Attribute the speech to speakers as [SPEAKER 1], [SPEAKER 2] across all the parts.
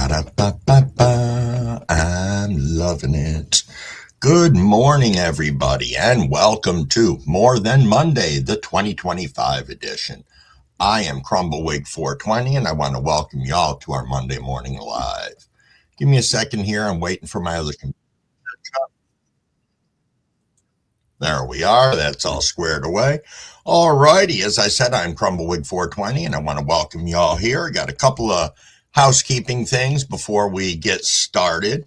[SPEAKER 1] Ba-da-ba-ba-ba. I'm loving it. Good morning, everybody, and welcome to More Than Monday, the 2025 edition. I am Crumbawig420, and I want to welcome y'all to our Monday morning live. Give me a second here. I'm waiting for my other computer. There we are. That's all squared away. All righty. As I said, I'm Crumbawig420, and I want to welcome y'all here. I got a couple of housekeeping things before we get started.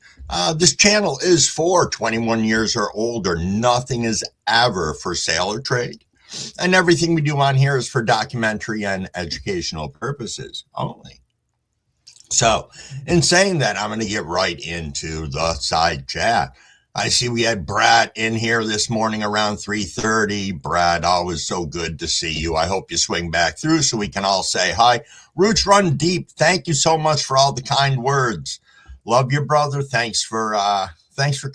[SPEAKER 1] This channel is for 21 years or older. Nothing is ever for sale or trade. And everything we do on here is for documentary and educational purposes only. So, in saying that, I'm going to get right into the side chat. I see we had Brad in here this morning around 3:30. Brad, always so good to see you. I hope you swing back through so we can all say hi. Roots run deep. Thank you so much for all the kind words. Love you, brother. Thanks for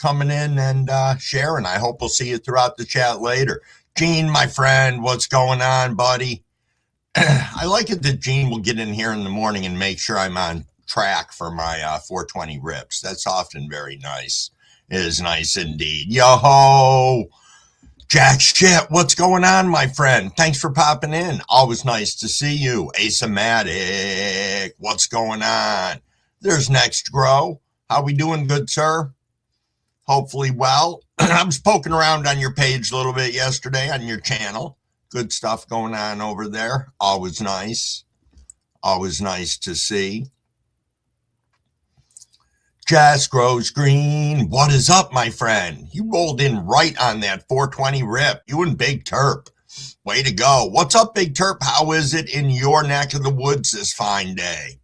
[SPEAKER 1] coming in and sharing. I hope we'll see you throughout the chat later. Gene, my friend, what's going on, buddy? I like it that Gene will get in here in the morning and make sure I'm on track for my 420 rips. That's often very nice. It is nice indeed. Yo-ho! Jack shit, what's going on, my friend? Thanks for popping in. Always nice to see you. Asematic, what's going on? There's Next Grow. How we doing, good sir? Hopefully well. I was poking around on your page a little bit yesterday on your channel. Good stuff going on over there. Always nice. Always nice to see. Jazz grows green. What is up, my friend? You rolled in right on that 420 rip. You and Big Terp. Way to go. What's up, Big Terp? How is it in your neck of the woods this fine day?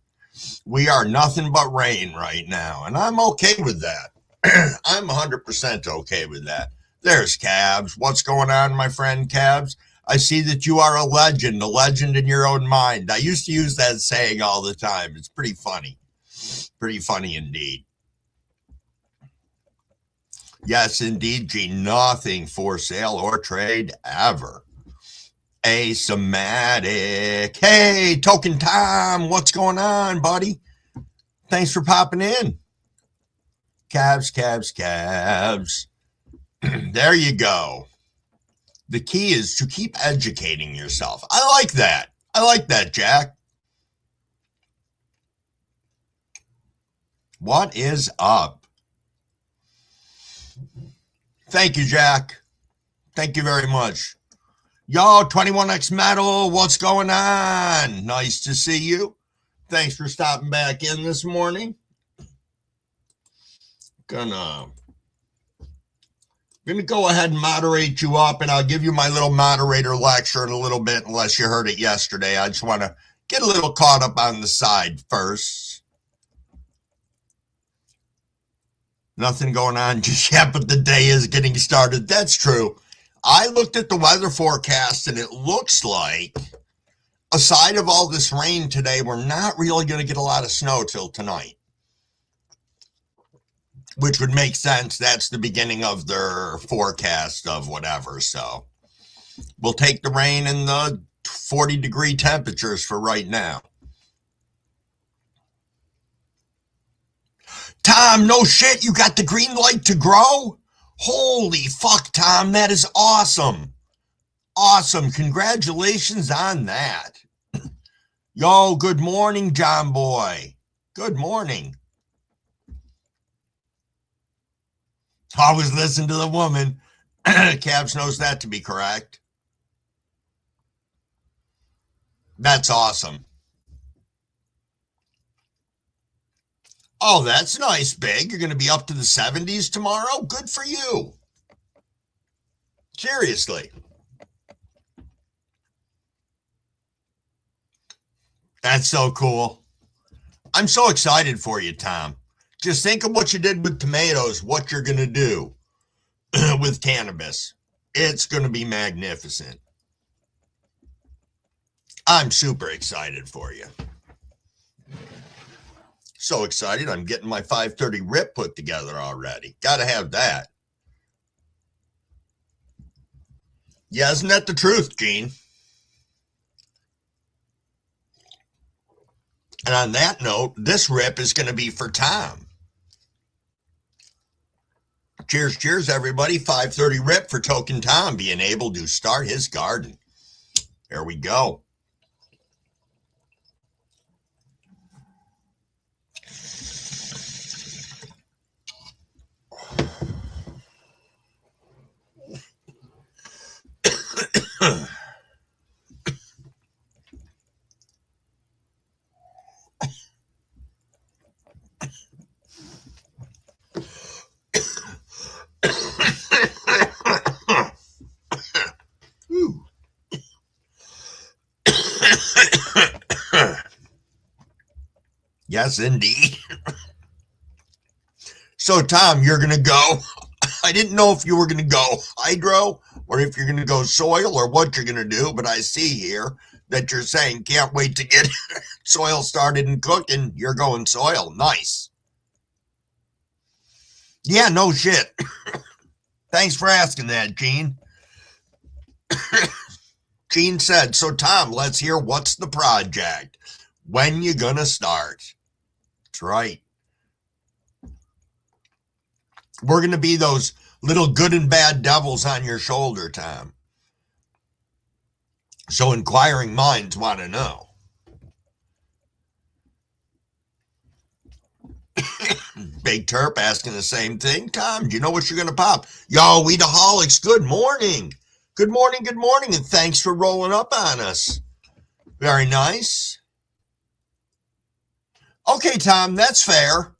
[SPEAKER 1] We are nothing but rain right now, and I'm okay with that. I'm 100% okay with that. There's Cabs. What's going on, my friend Cabs? I see that you are a legend in your own mind. I used to use that saying all the time. It's pretty funny. Pretty funny indeed. Yes, indeed, G. Nothing for sale or trade ever. Asematic. Hey, Token Tom, what's going on, buddy? Thanks for popping in. Cabs. There you go. The key is to keep educating yourself. I like that. Jack. What is up? Thank you, Jack. Thank you very much. Yo, 21X Metal, what's going on? Nice to see you. Thanks for stopping back in this morning. Gonna go ahead and moderate you up, and I'll give you my little moderator lecture in a little bit, unless you heard it yesterday. I just want to get a little caught up on the side first. Nothing going on just yet, but the day is getting started. That's true. I looked at the weather forecast, and it looks like, aside of all this rain today, we're not really going to get a lot of snow till tonight, which would make sense. That's the beginning of their forecast of whatever. So we'll take the rain and the 40-degree temperatures for right now. Tom, no shit, you got the green light to grow? Holy fuck, Tom, that is awesome. Awesome. Congratulations on that. Yo, good morning, John boy. Good morning. Always listen to the woman. Cabs knows that to be correct. That's awesome. Oh, that's nice, Big. You're going to be up to the 70s tomorrow? Good for you. Seriously. That's so cool. I'm so excited for you, Tom. Just think of what you did with tomatoes, what you're going to do with cannabis. It's going to be magnificent. I'm super excited for you. So excited, I'm getting my 5:30 rip put together already. Got to have that. Yeah, isn't that the truth, Gene? And on that note, this rip is going to be for Tom. Cheers, cheers, everybody. 5:30 rip for Token Tom being able to start his garden. There we go. Yes, indeed. So, Tom, you're going to go. I didn't know if you were going to go hydro or if you're going to go soil or what you're going to do, but I see here that you're saying can't wait to get soil started and cooking. You're going soil. Nice. Yeah, no shit. Thanks for asking that, Gene. Gene said, so Tom, let's hear what's the project. When you gonna start? That's right. We're going to be those little good and bad devils on your shoulder, Tom. So inquiring minds want to know. Big Terp asking the same thing. Tom, do you know what you're going to pop? Yo, Weedaholics, good morning. Good morning, and thanks for rolling up on us. Very nice. Okay, Tom, that's fair.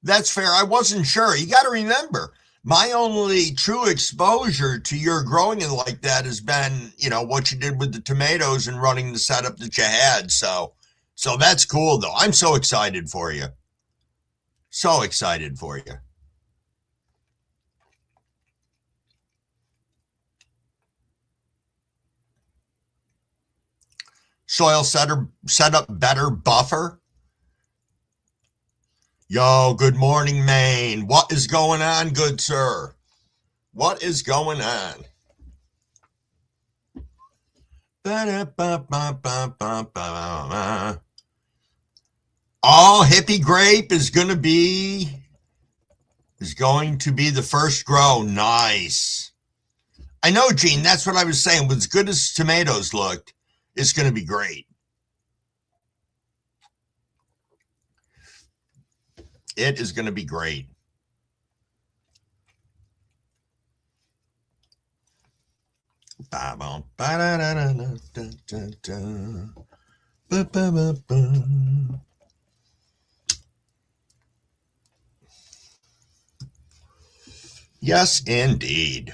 [SPEAKER 1] That's fair. I wasn't sure. You got to remember, my only true exposure to your growing it like that has been, what you did with the tomatoes and running the setup that you had. So that's cool, though. I'm so excited for you. So excited for you. Soil setup better buffer. Yo, good morning, Maine. What is going on, good sir? What is going on? Oh, Hippie Grape is going to be the first grow. Nice. I know, Gene, that's what I was saying. As good as tomatoes looked, it's going to be great. It is going to be great. Yes, indeed.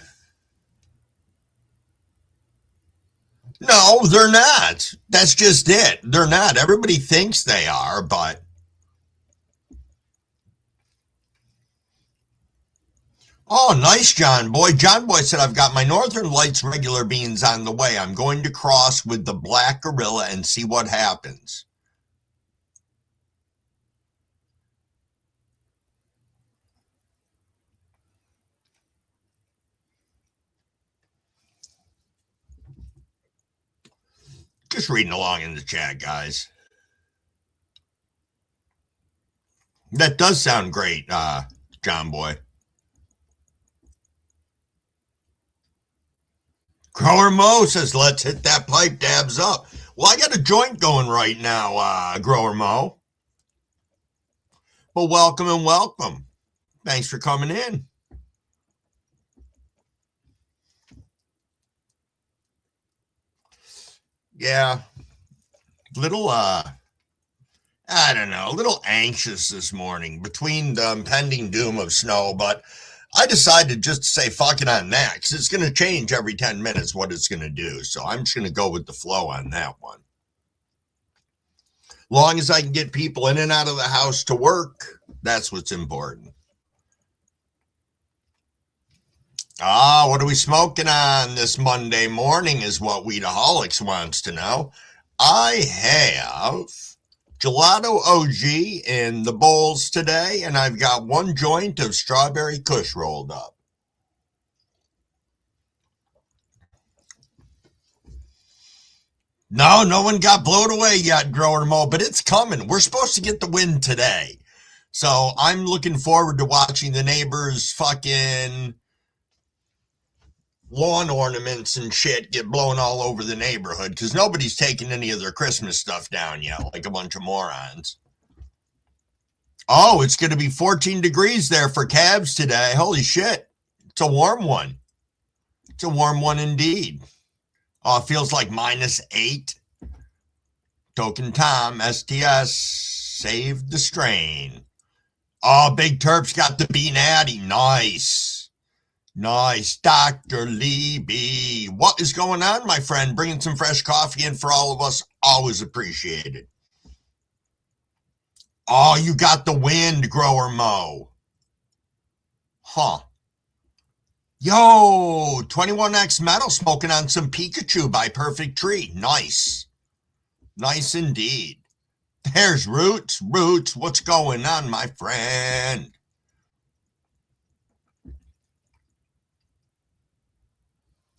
[SPEAKER 1] No, they're not. That's just it. They're not. Everybody thinks they are, but... Oh, nice, John Boy. John Boy said, I've got my Northern Lights regular beans on the way. I'm going to cross with the Black Gorilla and see what happens. Just reading along in the chat, guys. That does sound great, John Boy. Grower Mo says, let's hit that pipe, dabs up. Well, I got a joint going right now, Grower Mo. Well, welcome and welcome. Thanks for coming in. Yeah, little, I don't know, a little anxious this morning between the impending doom of snow, but I decided just to say fuck it on that because it's going to change every 10 minutes what it's going to do. So I'm just going to go with the flow on that one. Long as I can get people in and out of the house to work, that's what's important. What are we smoking on this Monday morning is what Weedaholics wants to know. I have Gelato OG in the bowls today, and I've got one joint of Strawberry Kush rolled up. No, no one got blown away yet, Grower Mo, but it's coming. We're supposed to get the wind today. So I'm looking forward to watching the neighbors' fucking lawn ornaments and shit get blown all over the neighborhood because nobody's taking any of their Christmas stuff down yet, like a bunch of morons. Oh, it's going to be 14 degrees there for cabs today. Holy shit. It's a warm one. It's a warm one indeed. Oh, it feels like -8. Token Tom, STS, saved the strain. Oh, Big Terp's got the Bean Addy. Nice. Nice. Dr. Leby. What is going on, my friend? Bringing some fresh coffee in for all of us. Always appreciated. Oh, you got the wind, Grower Mo. Huh. Yo, 21X Metal smoking on some Pikachu by Perfect Tree. Nice. Nice indeed. There's Roots. Roots, what's going on, my friend?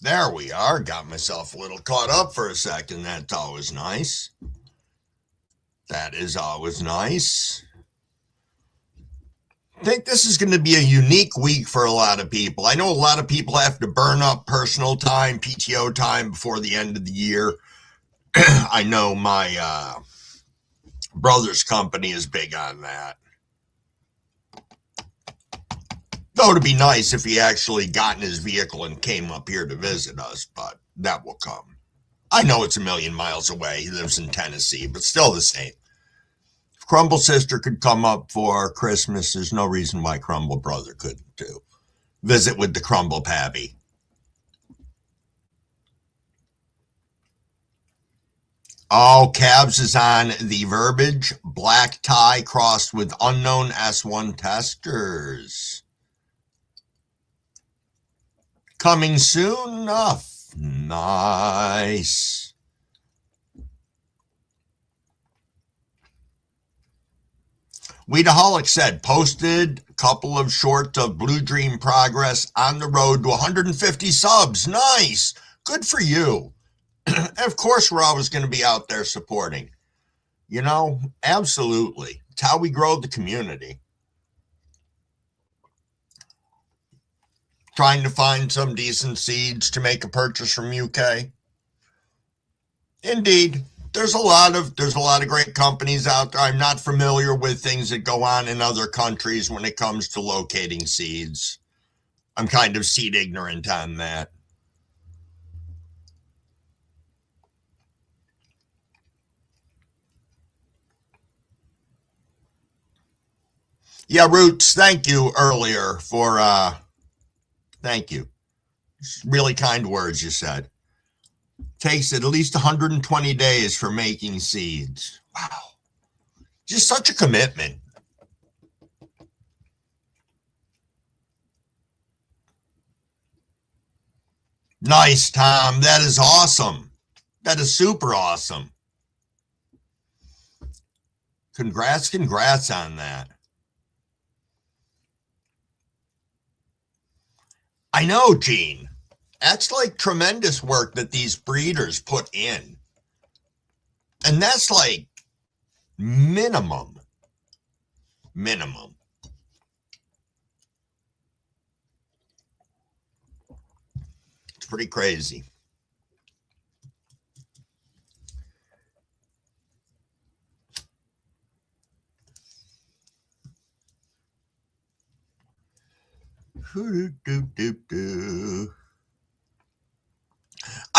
[SPEAKER 1] There we are. Got myself a little caught up for a second. That's always nice. That is always nice. I think this is going to be a unique week for a lot of people. I know a lot of people have to burn up personal time, PTO time before the end of the year. I know my brother's company is big on that. Though it'd be nice if he actually got in his vehicle and came up here to visit us, but that will come. I know it's a million miles away. He lives in Tennessee, but still the same. If Crumble Sister could come up for Christmas, there's no reason why Crumble Brother couldn't too. Visit with the Crumble Pappy. Oh, Cabs is on the verbiage. Black tie crossed with unknown S1 testers. Coming soon enough. Nice. Weedaholic said, posted a couple of shorts of Blue Dream progress on the road to 150 subs. Nice. Good for you. Of course, we're always going to be out there supporting. You know, absolutely. It's how we grow the community. Trying to find some decent seeds to make a purchase from UK. Indeed, there's a lot of great companies out there. I'm not familiar with things that go on in other countries when it comes to locating seeds. I'm kind of seed ignorant on that. Yeah, Roots, thank you earlier for thank you. Really kind words you said. Takes at least 120 days for making seeds. Wow. Just such a commitment. Nice, Tom. That is awesome. That is super awesome. Congrats on that. I know, Gene. That's like tremendous work that these breeders put in. And that's like minimum. It's pretty crazy. I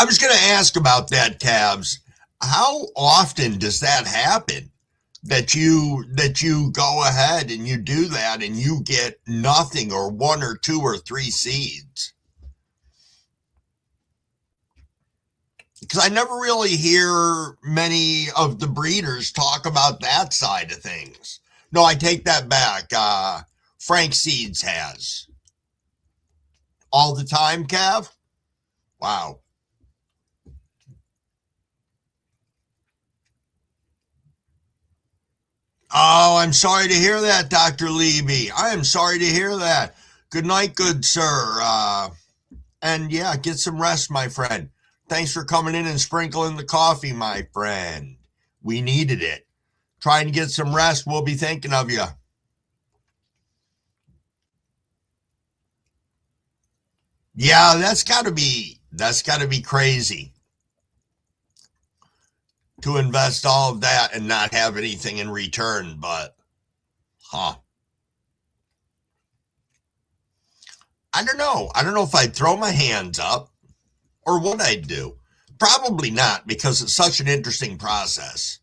[SPEAKER 1] was going to ask about that, Cabs. How often does that happen? That you go ahead and you do that and you get nothing or 1 or 2 or 3 seeds? Because I never really hear many of the breeders talk about that side of things. No, I take that back. Frank Seeds has. All the time, Cav? Wow. Oh, I'm sorry to hear that, Dr. Leby. I am sorry to hear that. Good night, good sir. And yeah, get some rest, my friend. Thanks for coming in and sprinkling the coffee, my friend. We needed it. Trying to get some rest. We'll be thinking of you. Yeah, that's gotta be crazy to invest all of that and not have anything in return, but I don't know. I don't know if I'd throw my hands up or what I'd do. Probably not, because it's such an interesting process.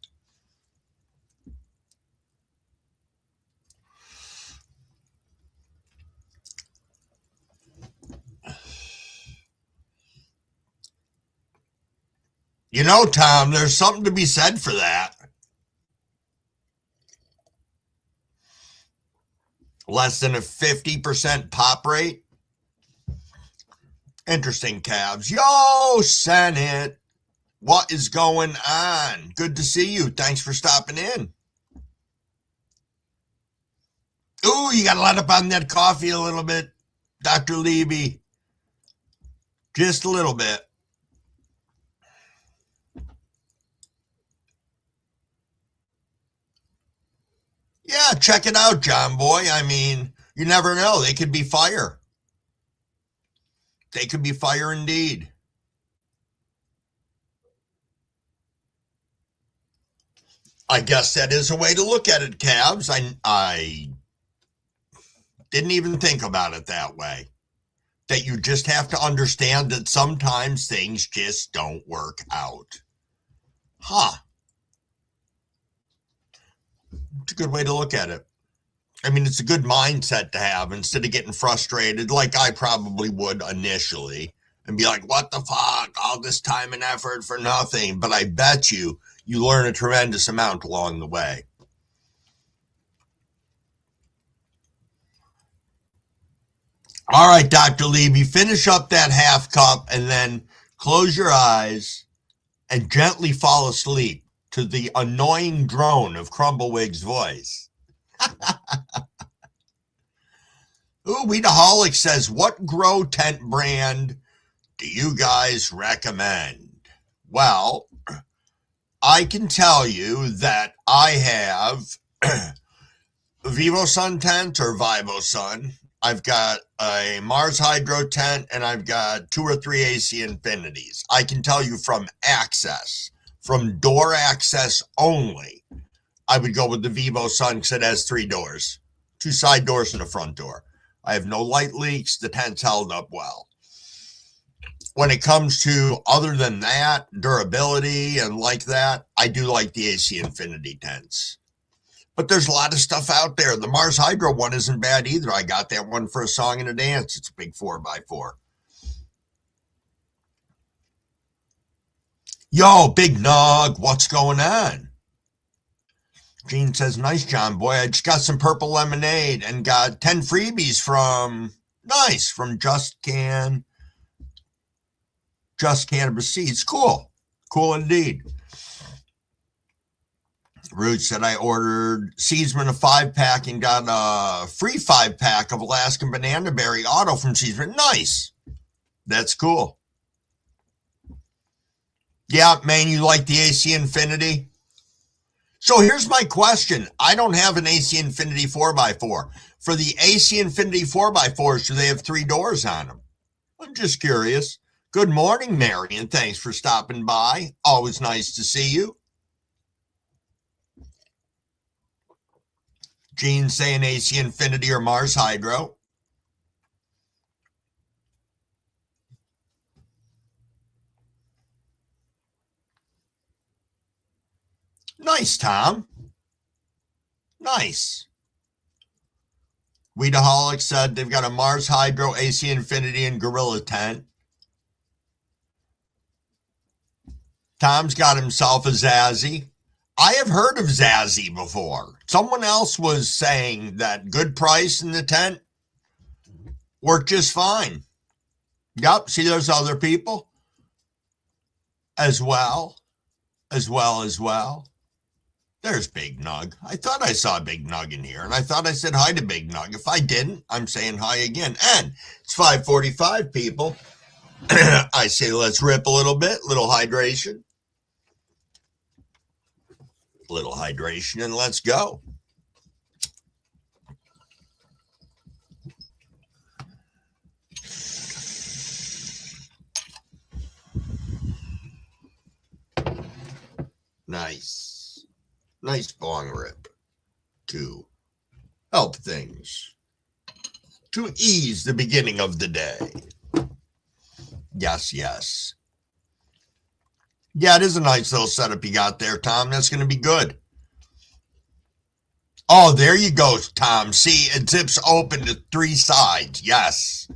[SPEAKER 1] You know, Tom, there's something to be said for that. Less than a 50% pop rate. Interesting, Cavs. Yo, Senate. What is going on? Good to see you. Thanks for stopping in. Ooh, you got to let up on that coffee a little bit, Dr. Levy. Just a little bit. Yeah, check it out, John Boy. I mean, you never know. They could be fire. They could be fire indeed. I guess that is a way to look at it, Cavs. I didn't even think about it that way. That you just have to understand that sometimes things just don't work out. It's a good way to look at it. I mean, it's a good mindset to have instead of getting frustrated like I probably would initially and be like, what the fuck, all this time and effort for nothing. But I bet you learn a tremendous amount along the way. All right, Dr. Levy, finish up that half cup and then close your eyes and gently fall asleep to the annoying drone of Crumblewigg's voice. Ooh, Weedaholic says, what grow tent brand do you guys recommend? Well, I can tell you that I have VivoSun tent or VivoSun. I've got a Mars Hydro tent and I've got 2 or 3 AC Infinities. I can tell you from access, from door access only, I would go with the VivoSun because it has 3 doors, 2 side doors and a front door. I have no light leaks. The tent's held up well. When it comes to other than that, durability and like that, I do like the AC Infinity tents. But there's a lot of stuff out there. The Mars Hydro one isn't bad either. I got that one for a song and a dance. It's a big 4x4. Yo, Big Nog, what's going on? Gene says, nice, John Boy. I just got some purple lemonade and got 10 freebies from Just Cannabis Seeds. Cool indeed. Root said, I ordered Seedsman a 5-pack and got a free 5-pack of Alaskan Banana Berry Auto from Seedsman. Nice. That's cool. Yeah, man, you like the AC Infinity? So here's my question. I don't have an AC Infinity 4x4. For the AC Infinity 4x4s, do they have 3 doors on them? I'm just curious. Good morning, Mary, and thanks for stopping by. Always nice to see you. Gene saying AC Infinity or Mars Hydro. Nice, Tom. Nice. Weedaholic said they've got a Mars Hydro, AC Infinity, and Gorilla tent. Tom's got himself a Zazzy. I have heard of Zazzy before. Someone else was saying that good price in the tent worked just fine. Yep, see those other people as well. There's Big Nug. I thought I saw Big Nug in here, and I thought I said hi to Big Nug. If I didn't, I'm saying hi again. And it's 5:45, people. I say let's rip a little bit, little hydration, and let's go. Nice bong rip to help things, to ease the beginning of the day. Yes. Yeah, it is a nice little setup you got there, Tom. That's going to be good. Oh, there you go, Tom. See, it zips open to 3 sides. Yes.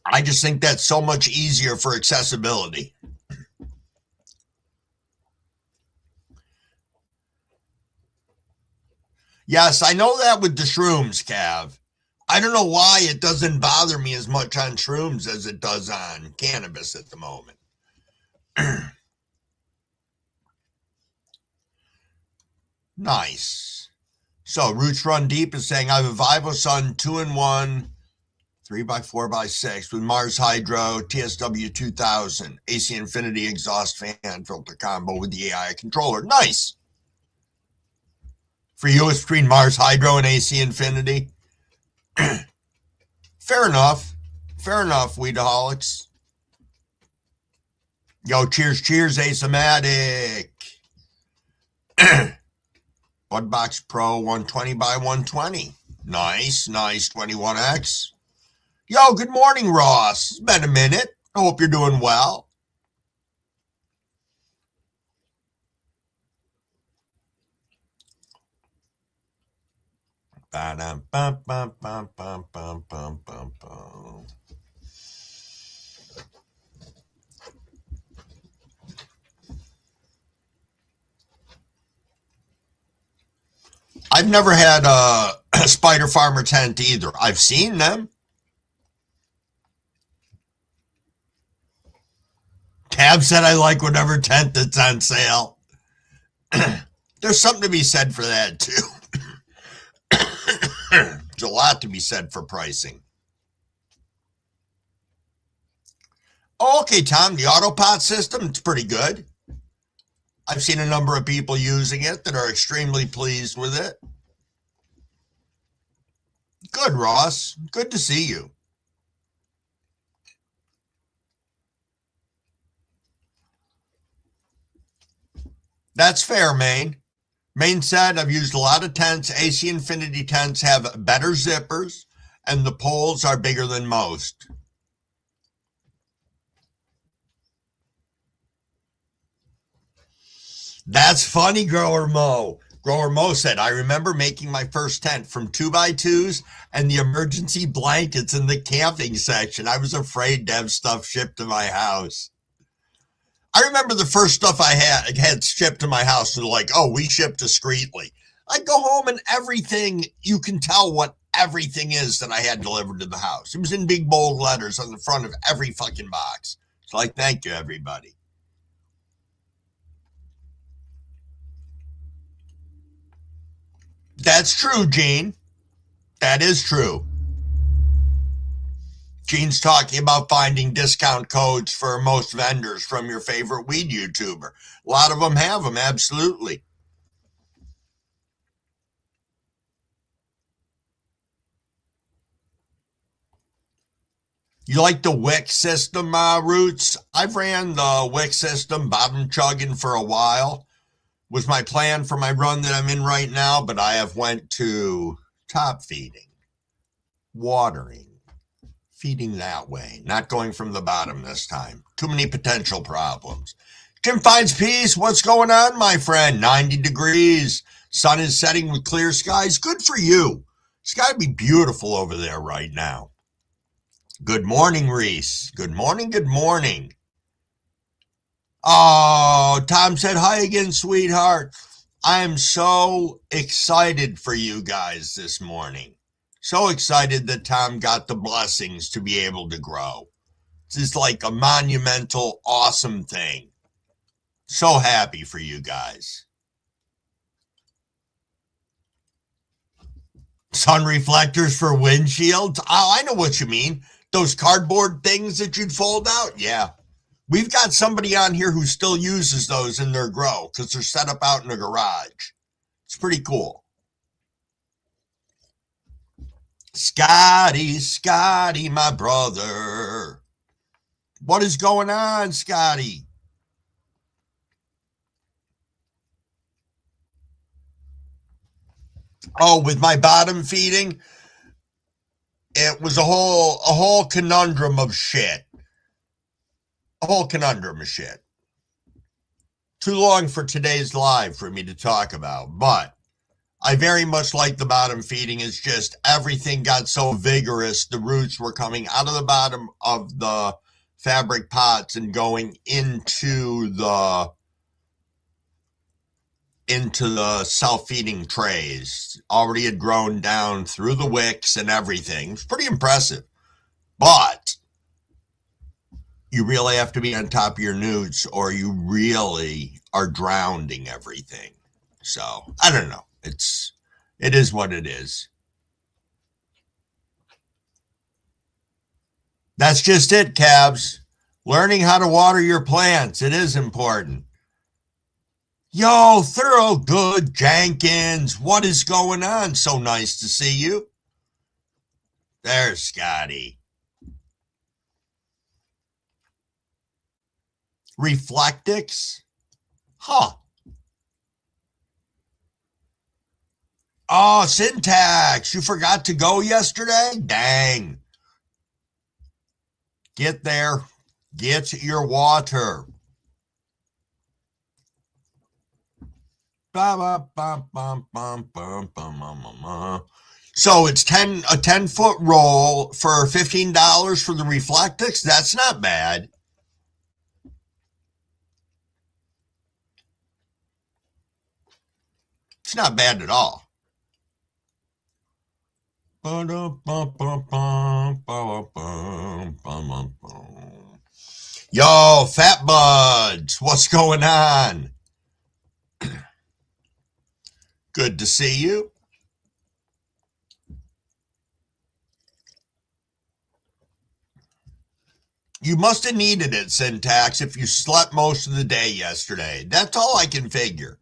[SPEAKER 1] I just think that's so much easier for accessibility. Yes, I know that with the shrooms, Cav. I don't know why it doesn't bother me as much on shrooms as it does on cannabis at the moment. Nice. So Roots Run Deep is saying, I have a Vivo Sun 2-in-1 3x4x6 with Mars Hydro TSW 2000 AC Infinity exhaust fan filter combo with the AI controller. Nice. For you, it's between Mars Hydro and AC Infinity. Fair enough, Weedaholics. Yo, cheers, Asematic. Budbox Pro 120x120. Nice 21X. Yo, good morning, Ross. It's been a minute. I hope you're doing well. I've never had a Spider Farmer tent either. I've seen them. Tab said I like whatever tent that's on sale. There's something to be said for that, too. There's a lot to be said for pricing. Oh, okay, Tom, the Autopot system, it's pretty good. I've seen a number of people using it that are extremely pleased with it. Good, Ross. Good to see you. That's fair, Maine. Maine said, I've used a lot of tents. AC Infinity tents have better zippers, and the poles are bigger than most. That's funny, Grower Mo. Grower Mo said, I remember making my first tent from 2x2s and the emergency blankets in the camping section. I was afraid to have stuff shipped to my house. I remember the first stuff I had shipped to my house was like, oh, we ship discreetly. I go home and everything, you can tell what everything is that I had delivered to the house. It was in big bold letters on the front of every fucking box. It's like, thank you, everybody. That's true, Gene. That is true. Gene's talking about finding discount codes for most vendors from your favorite weed YouTuber. A lot of them have them, absolutely. You like the wick system, Roots? I've ran the wick system, bottom chugging for a while. Was my plan for my run that I'm in right now, but I have went to top feeding, watering, feeding that way, not going from the bottom this time. Too many potential problems. Tim finds peace. What's going on, my friend? 90 degrees. Sun is setting with clear skies. Good for you. It's got to be beautiful over there right now. Good morning, Reese. Good morning. Oh, Tom said, hi again, sweetheart. I am so excited for you guys this morning. So excited that Tom got the blessings to be able to grow. This is like a monumental, awesome thing. So happy for you guys. Sun reflectors for windshields? Oh, I know what you mean. Those cardboard things that you'd fold out? Yeah. We've got somebody on here who still uses those in their grow because they're set up out in a garage. It's pretty cool. Scotty, my brother. What is going on, Scotty? Oh, with my bottom feeding, it was a whole conundrum of shit. A whole conundrum of shit. Too long for today's live for me to talk about, but I very much like the bottom feeding. It's just everything got so vigorous. The roots were coming out of the bottom of the fabric pots and going into the self-feeding trays. Already had grown down through the wicks and everything. It's pretty impressive. But you really have to be on top of your newts or you really are drowning everything. So, I don't know. It is what it is. That's just it, Cabs. Learning how to water your plants. It is important. Yo, Thoroughgood Jenkins, what is going on? So nice to see you. There's Scotty. Reflectix? Huh. Oh, Syntax, you forgot to go yesterday? Dang. Get there. Get your water. So it's a 10-foot roll for $15 for the Reflectix. That's not bad. It's not bad at all. Yo, Fat Buds, what's going on? Good to see you. You must have needed it, Syntax, if you slept most of the day yesterday. That's all I can figure.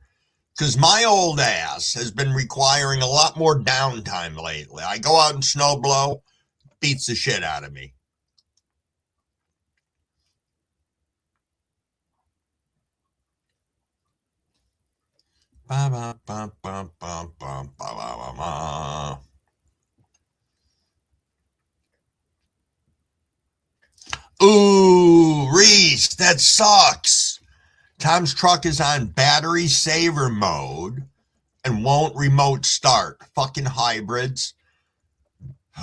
[SPEAKER 1] Because my old ass has been requiring a lot more downtime lately. I go out and snow blow, beats the shit out of me. Ooh, Reese, that sucks. Tom's truck is on battery saver mode and won't remote start. Fucking hybrids.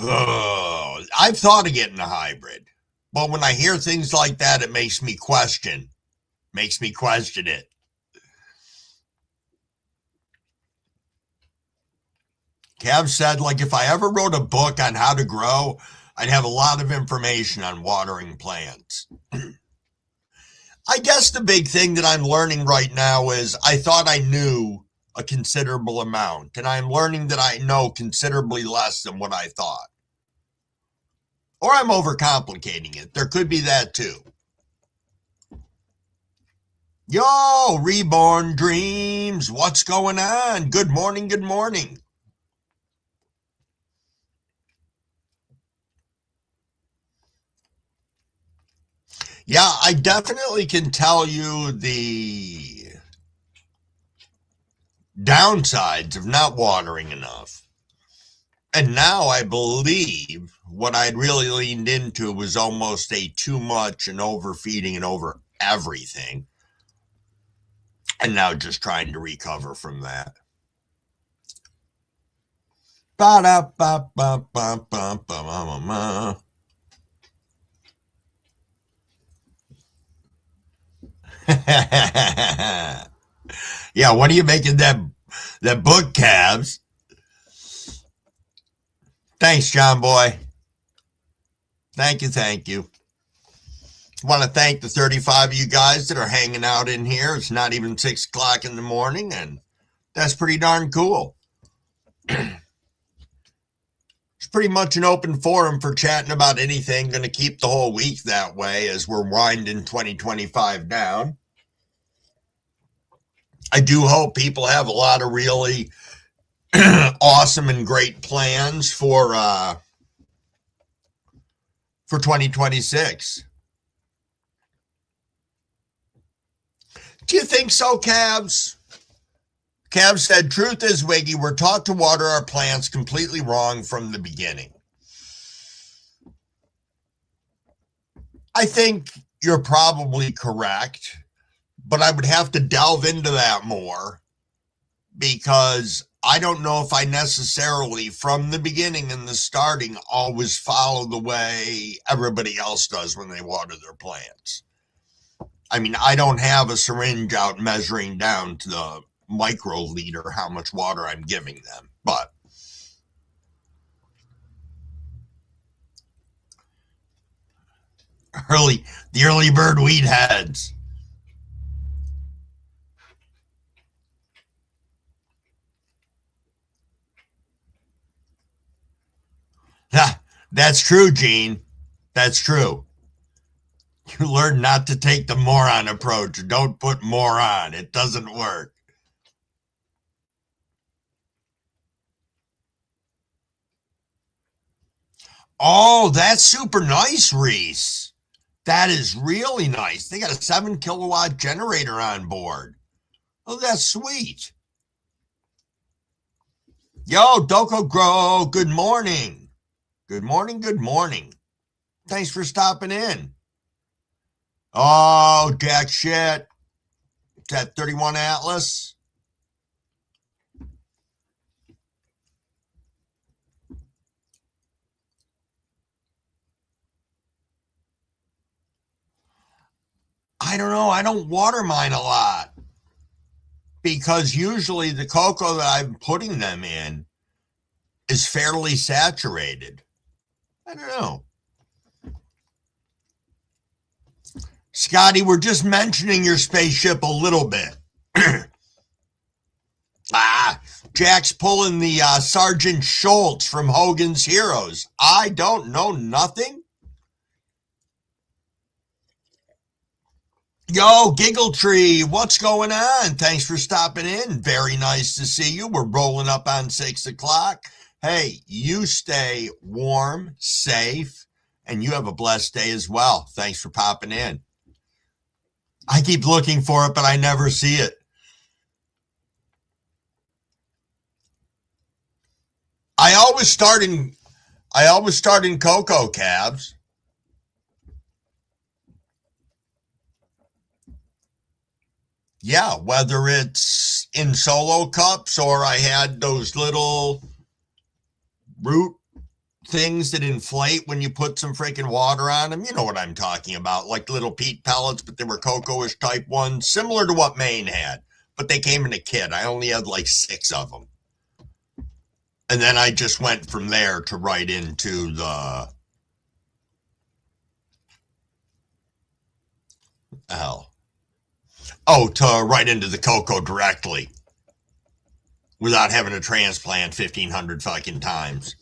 [SPEAKER 1] Oh, I've thought of getting a hybrid, but when I hear things like that, it makes me question. Makes me question it. Kev said, like, if I ever wrote a book on how to grow, I'd have a lot of information on watering plants. I guess the big thing that I'm learning right now is I thought I knew a considerable amount, and I'm learning that I know considerably less than what I thought. Or I'm overcomplicating it. There could be that too. Yo, Reborn Dreams, what's going on? Good morning, good morning. Yeah, I definitely can tell you the downsides of not watering enough. And now I believe what I'd really leaned into was almost a too much and overfeeding and over everything. And now just trying to recover from that. Yeah, what are you making that book, Cabs? Thanks, John Boy. Thank you. I want to thank the 35 of you guys that are hanging out in here. It's not even 6 o'clock in the morning, and that's pretty darn cool. It's pretty much an open forum for chatting about anything. Going to keep the whole week that way as we're winding 2025 down. I do hope people have a lot of really awesome and great plans for 2026. Do you think so, Cavs? Cavs said, truth is, Wiggy, we're taught to water our plants completely wrong from the beginning. I think you're probably correct, but I would have to delve into that more because I don't know if I necessarily, from the beginning and the starting, always follow the way everybody else does when they water their plants. I mean, I don't have a syringe out measuring down to the microliter how much water I'm giving them, but the early bird weed heads. That's true, Gene. That's true. You learn not to take the moron approach. Don't put more on. It doesn't work. Oh, that's super nice, Reese. That is really nice. They got a 7 kilowatt generator on board. Oh, that's sweet. Yo, Doko Grow, good morning. Good morning, good morning. Thanks for stopping in. Oh, jack shit. That 31 Atlas. I don't know. I don't water mine a lot because usually the cocoa that I'm putting them in is fairly saturated. I don't know. Scotty, we're just mentioning your spaceship a little bit. Jack's pulling the Sergeant Schultz from Hogan's Heroes. I don't know nothing. Yo, Giggle Tree, what's going on? Thanks for stopping in. Very nice to see you. We're rolling up on 6 o'clock. Hey, you stay warm, safe, and you have a blessed day as well. Thanks for popping in. I keep looking for it, but I never see it. I always start in cocoa, Cavs. Yeah, whether it's in solo cups or I had those little root things that inflate when you put some freaking water on them. You know what I'm talking about, like little peat pellets, but they were cocoa-ish type ones, similar to what Maine had, but they came in a kit. I only had like 6 of them. And then I just went from there to right into the to right into the cocoa directly without having to transplant 1,500 fucking times.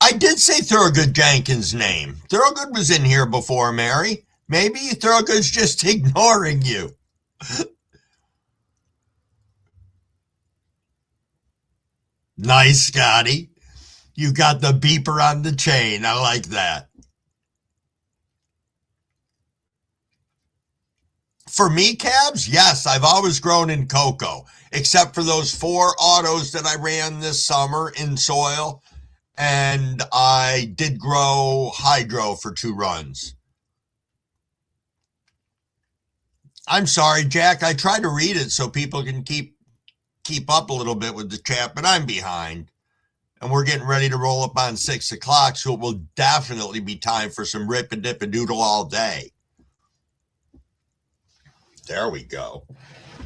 [SPEAKER 1] I did say Thurgood Jenkins' name. Thurgood was in here before, Mary. Maybe Thurgood's just ignoring you. Nice, Scotty. You got the beeper on the chain. I like that. For me, Cabs, yes, I've always grown in cocoa, except for those 4 autos that I ran this summer in soil. And I did grow hydro for 2 runs. I'm sorry, Jack. I try to read it so people can keep up a little bit with the chat, but I'm behind. And we're getting ready to roll up on 6 o'clock, so it will definitely be time for some rip and dip and doodle all day. There we go.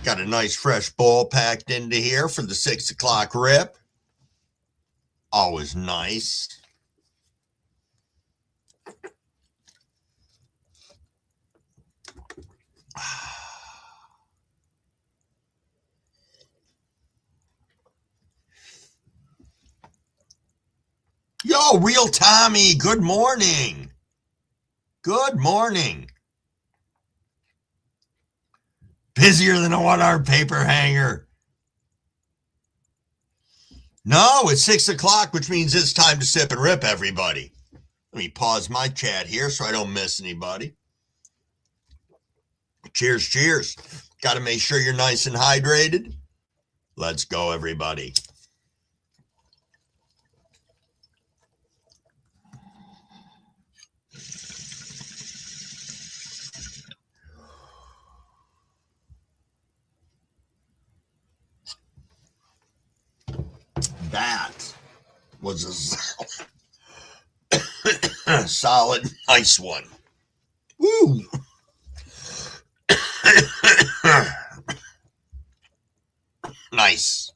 [SPEAKER 1] Got a nice fresh bowl packed into here for the 6 o'clock rip. Always nice. Yo, Real Tommy, good morning. Good morning. Busier than a one-armed paper hanger. No, it's 6 o'clock, which means it's time to sip and rip, everybody. Let me pause my chat here so I don't miss anybody. Cheers, cheers. Got to make sure you're nice and hydrated. Let's go, everybody. That was a solid, nice one. Woo! Nice.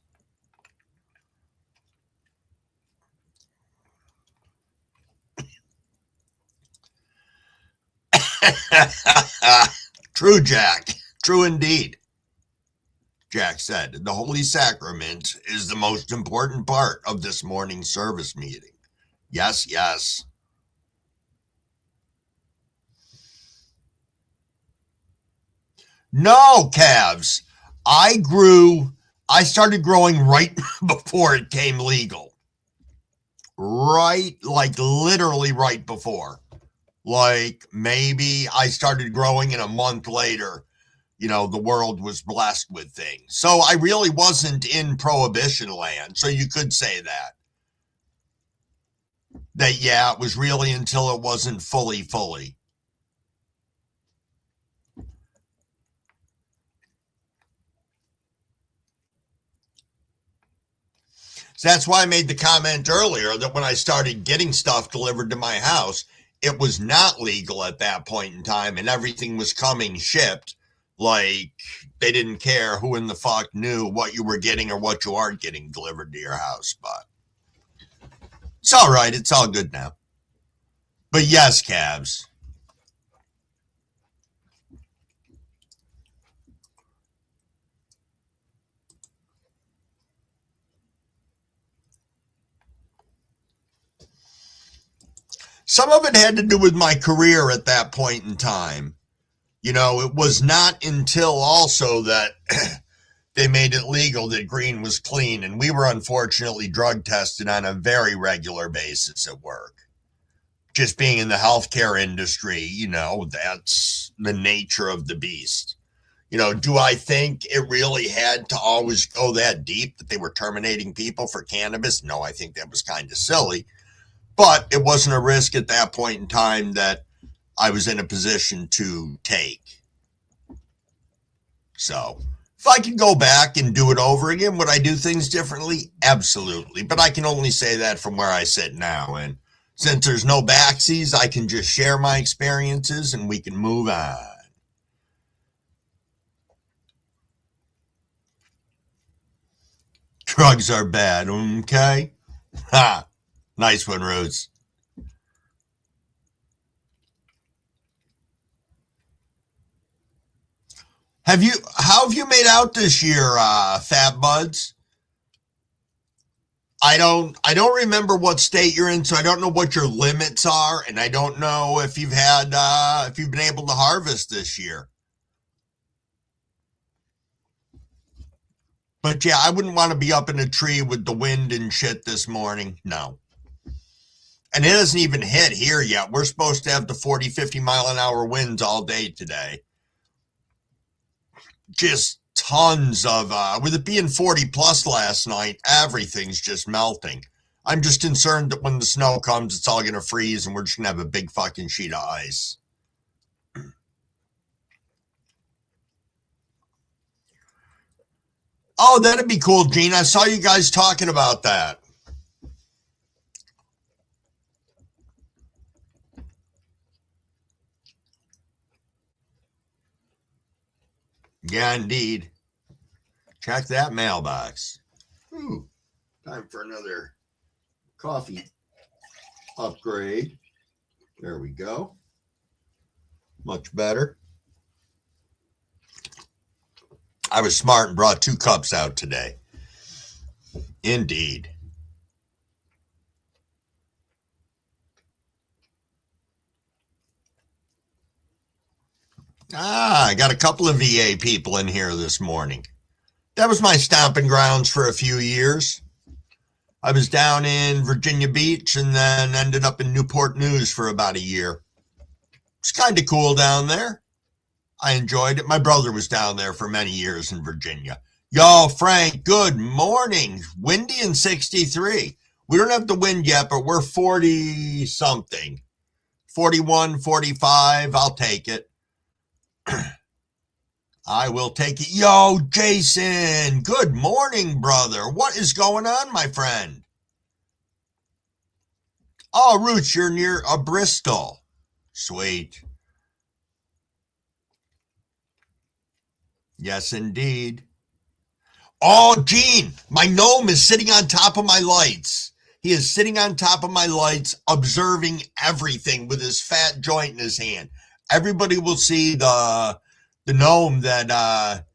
[SPEAKER 1] True, Jack. True indeed. Jack said, the Holy Sacrament is the most important part of this morning's service meeting. Yes, yes. No, calves. I started growing right before it came legal. Right, like literally right before. Like maybe I started growing and a month later, the world was blessed with things. So I really wasn't in prohibition land. So you could say that. Yeah, it was really until it wasn't fully. So that's why I made the comment earlier that when I started getting stuff delivered to my house, it was not legal at that point in time and everything was coming shipped. Like they didn't care who in the fuck knew what you were getting or what you aren't getting delivered to your house. But it's all right. It's all good now. But yes, calves. Some of it had to do with my career at that point in time. It was not until also that they made it legal that green was clean. And we were unfortunately drug tested on a very regular basis at work. Just being in the healthcare industry, that's the nature of the beast. Do I think it really had to always go that deep that they were terminating people for cannabis? No, I think that was kind of silly. But it wasn't a risk at that point in time that I was in a position to take. So if I could go back and do it over again, would I do things differently? Absolutely. But I can only say that from where I sit now. And since there's no backsies, I can just share my experiences and we can move on. Drugs are bad, okay? Ha! Nice one, Rose. How have you made out this year, Fat Buds? I don't remember what state you're in, so I don't know what your limits are, and I don't know if you've been able to harvest this year. But yeah, I wouldn't want to be up in a tree with the wind and shit this morning. No. And it hasn't even hit here yet. We're supposed to have the 40, 50 mile an hour winds all day today. Just tons of, with it being 40 plus last night, everything's just melting. I'm just concerned that when the snow comes, it's all going to freeze and we're just going to have a big fucking sheet of ice. Oh, that'd be cool, Gene. I saw you guys talking about that. Yeah, indeed. Check that mailbox. Ooh, time for another coffee upgrade. There we go. Much better. I was smart and brought 2 cups out today. Indeed. I got a couple of VA people in here this morning. That was my stomping grounds for a few years. I was down in Virginia Beach and then ended up in Newport News for about a year. It's kind of cool down there. I enjoyed it. My brother was down there for many years in Virginia. Yo, Frank, good morning. Windy and 63. We don't have the wind yet, but we're 40 something. 41, 45. I'll take it. I will take it. Yo, Jason, good morning, brother. What is going on, my friend? Oh, Roots, you're near Bristol. Sweet. Yes, indeed. Oh, Gene, my gnome is sitting on top of my lights. He is sitting on top of my lights, observing everything with his fat joint in his hand. Everybody will see the gnome that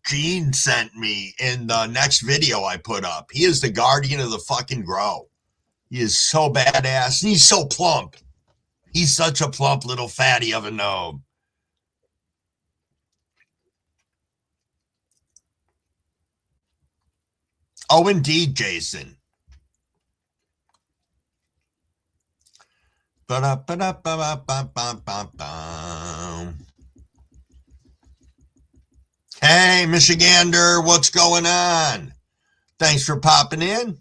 [SPEAKER 1] Gene sent me in the next video I put up. He is the guardian of the fucking grow. He is so badass. And he's so plump. He's such a plump little fatty of a gnome. Oh, indeed, Jason. Hey, Michigander, what's going on? Thanks for popping in.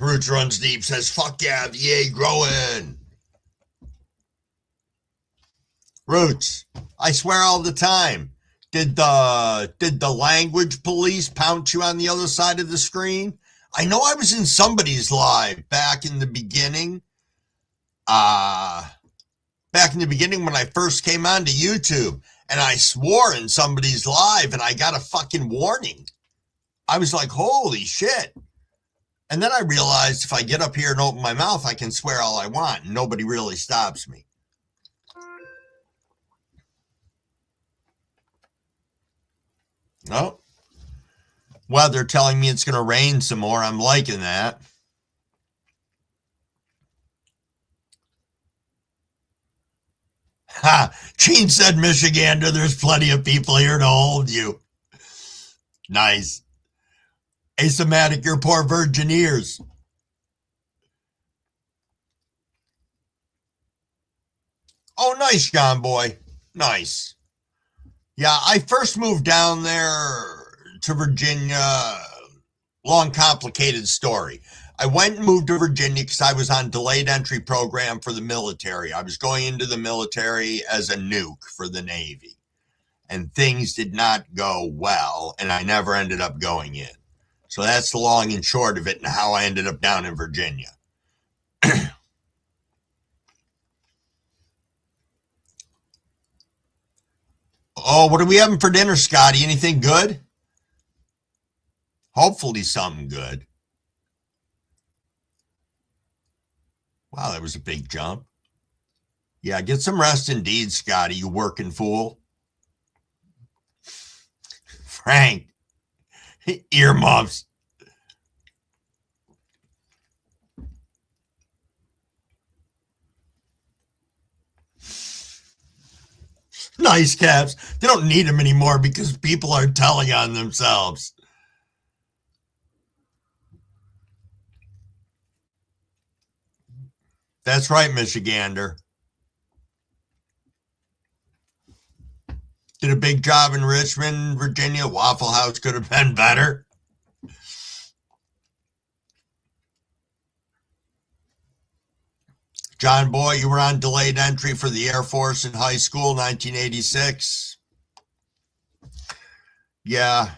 [SPEAKER 1] Roots Runs Deep says, fuck yeah, VA growing. Roots, I swear all the time. Did the language police pound you on the other side of the screen? I know I was in somebody's live back in the beginning. Back in the beginning when I first came onto YouTube, and I swore in somebody's live and I got a fucking warning. I was like, holy shit. And then I realized if I get up here and open my mouth, I can swear all I want and nobody really stops me. Oh, well, they're telling me it's going to rain some more. I'm liking that. Ha! Gene said, Michigander, there's plenty of people here to hold you. Nice. Asymptomatic, your poor virgin ears. Oh, nice, John boy. Nice. Yeah, I first moved down there to Virginia. Long, complicated story. I went and moved to Virginia because I was on delayed entry program for the military. I was going into the military as a nuke for the Navy. And things did not go well, and I never ended up going in. So that's the long and short of it and how I ended up down in Virginia. Oh, what are we having for dinner, Scotty? Anything good? Hopefully something good. Wow, that was a big jump. Yeah, get some rest indeed, Scotty, you working fool. Frank, earmuffs. Nice caps. They don't need them anymore because people are telling on themselves. That's right, Michigander. Did a big job in Richmond, Virginia. Waffle House could have been better. John Boy, you were on delayed entry for the Air Force in high school, 1986. Yeah.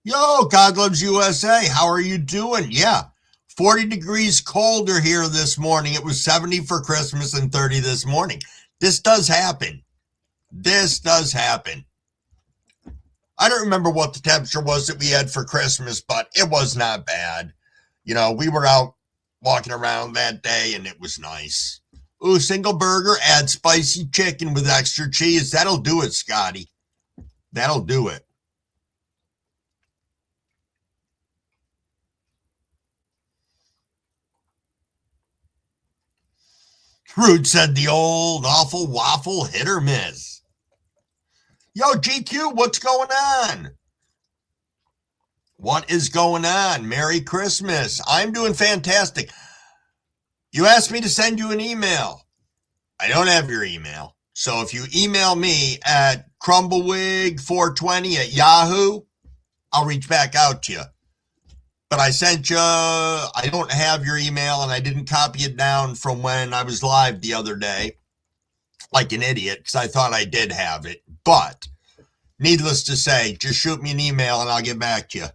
[SPEAKER 1] Yo, God loves USA. How are you doing? Yeah. 40 degrees colder here this morning. It was 70 for Christmas and 30 this morning. This does happen. This does happen. I don't remember what the temperature was that we had for Christmas, but it was not bad. You know, we were out walking around that day and it was nice. Ooh, single burger, add spicy chicken with extra cheese. That'll do it, Scotty. That'll do it. Rude said the old awful waffle, hit or miss. Yo, GQ, what's going on? What is going on? Merry Christmas. I'm doing fantastic. You asked me to send you an email. I don't have your email. So if you email me at crumbawig420 at Yahoo, I'll reach back out to you. But I sent you, I don't have your email, and I didn't copy it down from when I was live the other day, like an idiot, because I thought I did have it. But needless to say, just shoot me an email and I'll get back to you.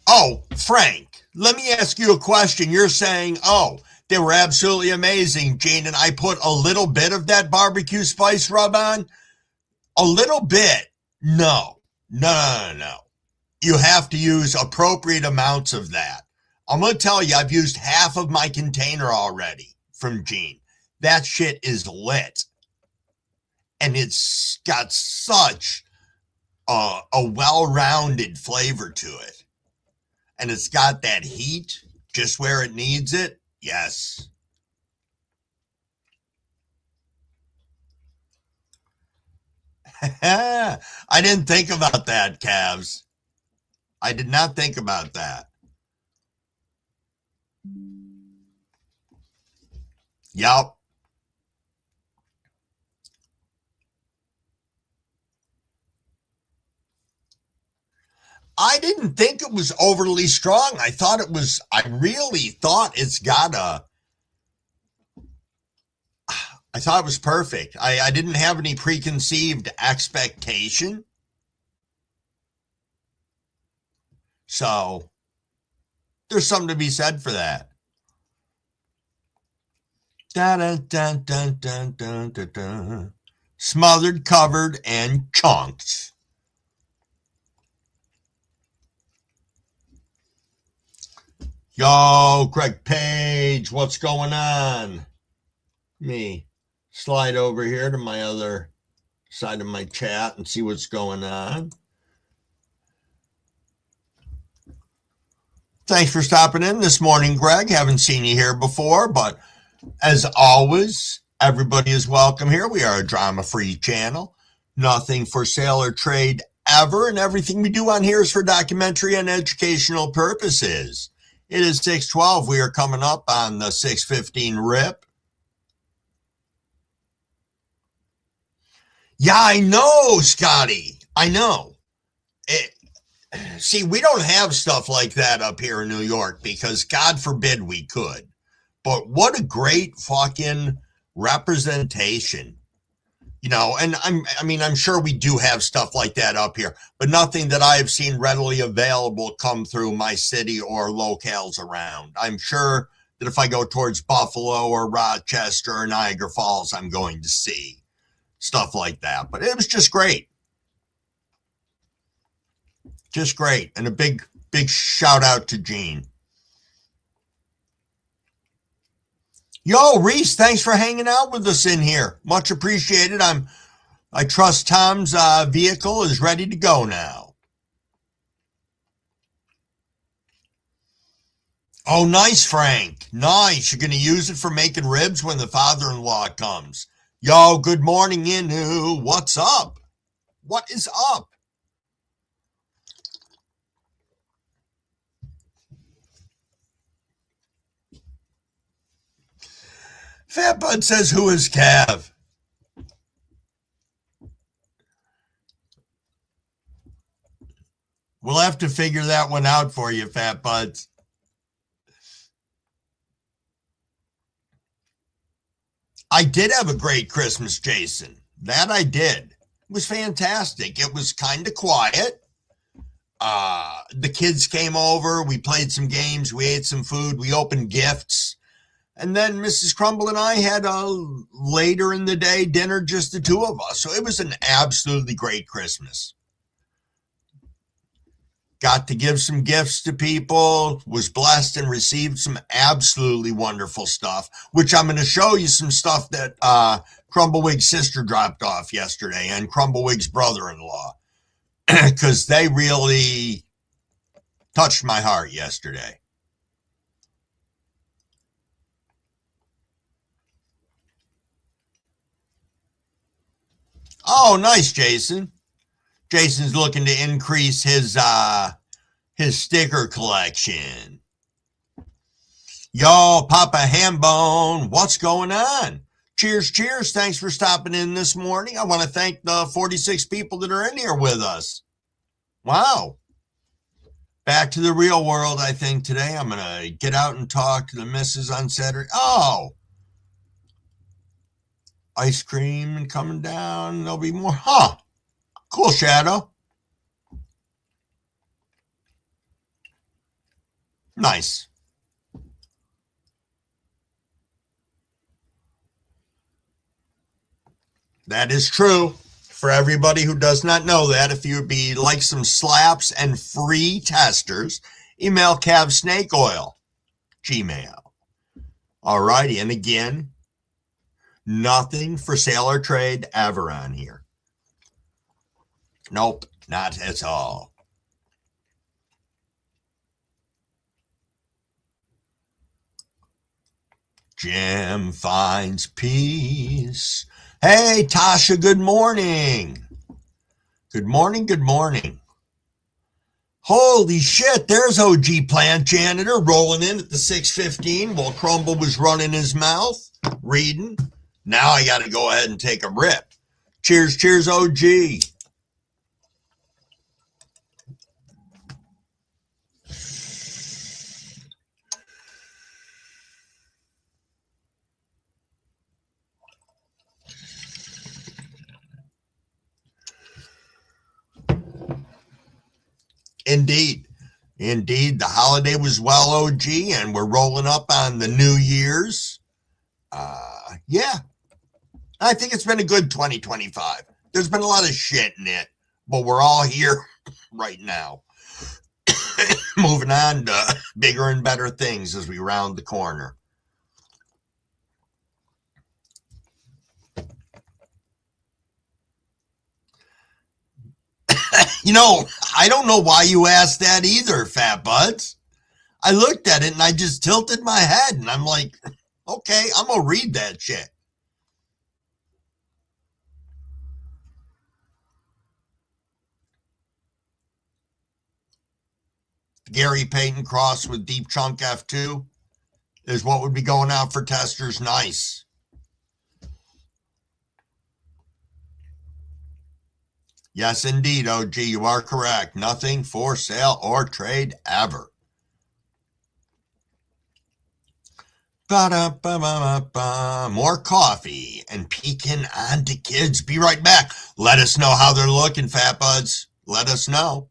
[SPEAKER 1] Oh, Frank, let me ask you a question. You're saying, oh, they were absolutely amazing, Gene, and I put a little bit of that barbecue spice rub on? A little bit? No. You have to use appropriate amounts of that. I'm going to tell you, I've used half of my container already from Gene. That shit is lit. And it's got such a well-rounded flavor to it. And it's got that heat just where it needs it. Yes. I didn't think about that, Cavs. I did not think about that. Yup. I didn't think it was overly strong. I really thought I thought it was perfect. I didn't have any preconceived expectation. So there's something to be said for that. Dun, dun, dun, dun, dun, dun, dun. Smothered, covered, and chunked. Yo, Craig Page, what's going on? Me slide over here to my other side of my chat and see what's going on. Thanks for stopping in this morning, Greg. Haven't seen you here before, but as always, everybody is welcome here. We are a drama-free channel. Nothing for sale or trade ever, and everything we do on here is for documentary and educational purposes. It is 6:12. We are coming up on the 6:15 rip. Yeah, I know, Scotty. I know. See, we don't have stuff like that up here in New York because God forbid we could. But what a great fucking representation. You know, and I'm sure we do have stuff like that up here, but nothing that I have seen readily available come through my city or locales around. I'm sure that if I go towards Buffalo or Rochester or Niagara Falls, I'm going to see stuff like that. But it was just great. Just great. And a big shout out to Gene. Yo, Reese, thanks for hanging out with us in here. Much appreciated. I trust Tom's vehicle is ready to go now. Oh, nice, Frank. Nice. You're going to use it for making ribs when the father-in-law comes. Yo, good morning, Inu. What's up? What is up? Fat Bud says, who is Cav? We'll have to figure that one out for you, Fat Buds. I did have a great Christmas, Jason. That I did. It was fantastic. It was kind of quiet. The kids came over. We played some games. We ate some food. We opened gifts. And then Mrs. Crumble and I had a later in the day dinner, just the two of us. So it was an absolutely great Christmas. Got to give some gifts to people, was blessed and received some absolutely wonderful stuff, which I'm going to show you some stuff that Crumbawig's sister dropped off yesterday and Crumbawig's brother-in-law, because they really Touched my heart yesterday. Oh, nice, Jason. Jason's looking to increase his sticker collection. Yo, Papa Hambone, what's going on? Cheers, cheers. Thanks for stopping in this morning. I want to thank the 46 people that are in here with us. Wow. Back to the real world, I think, today. I'm going to get out and talk to the missus on Saturday. Oh, ice cream and coming down. There'll be more. Huh. Cool, Shadow. Nice. That is true. For everybody who does not know that, if you'd be like some slaps and free testers, email cavsnakeoil, Gmail. All righty. And again, nothing for sale or trade ever on here. Nope, not at all. Jim finds peace. Hey, Tasha, good morning. Good morning, good morning. Holy shit, there's OG Plant Janitor rolling in at the 6:15 while Crumble was running his mouth, reading. Now I got to go ahead and take a rip. Cheers, cheers, OG. Indeed, the holiday was well, OG, and we're rolling up on the New Year's. Yeah, I think it's been a good 2025. There's been a lot of shit in it, but we're all here right now. Moving on to bigger and better things as we round the corner. I don't know why you asked that either, Fat Buds. I looked at it and I just tilted my head and I'm like, okay, I'm going to read that shit. Gary Payton cross with Deep Chunk F2 is what would be going out for testers. Nice. Yes, indeed, OG, you are correct. Nothing for sale or trade ever. Ba-da-ba-ba-ba-ba. More coffee and peeking on to kids. Be right back. Let us know how they're looking, Fat Buds. Let us know.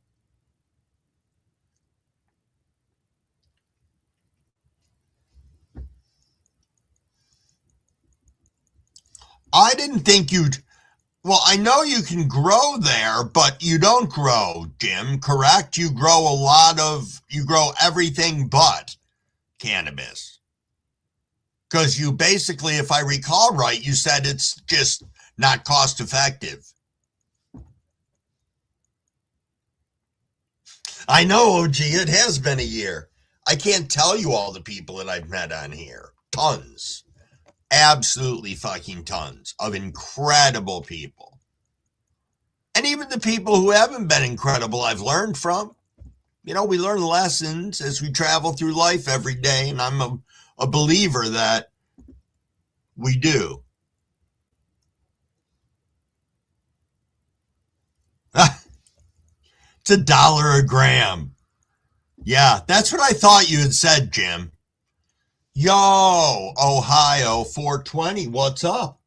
[SPEAKER 1] I didn't think you'd... Well, I know you can grow there, but you don't grow, Jim, correct? You grow everything but cannabis. Because you basically, if I recall right, you said it's just not cost effective. I know, OG, it has been a year. I can't tell you all the people that I've met on here. Tons. Absolutely fucking tons of incredible people. And even the people who haven't been incredible, I've learned from. We learn lessons as we travel through life every day, and I'm a believer that we do. It's $1 a gram. Yeah, that's what I thought you had said, Jim. Yo, Ohio 420, what's up?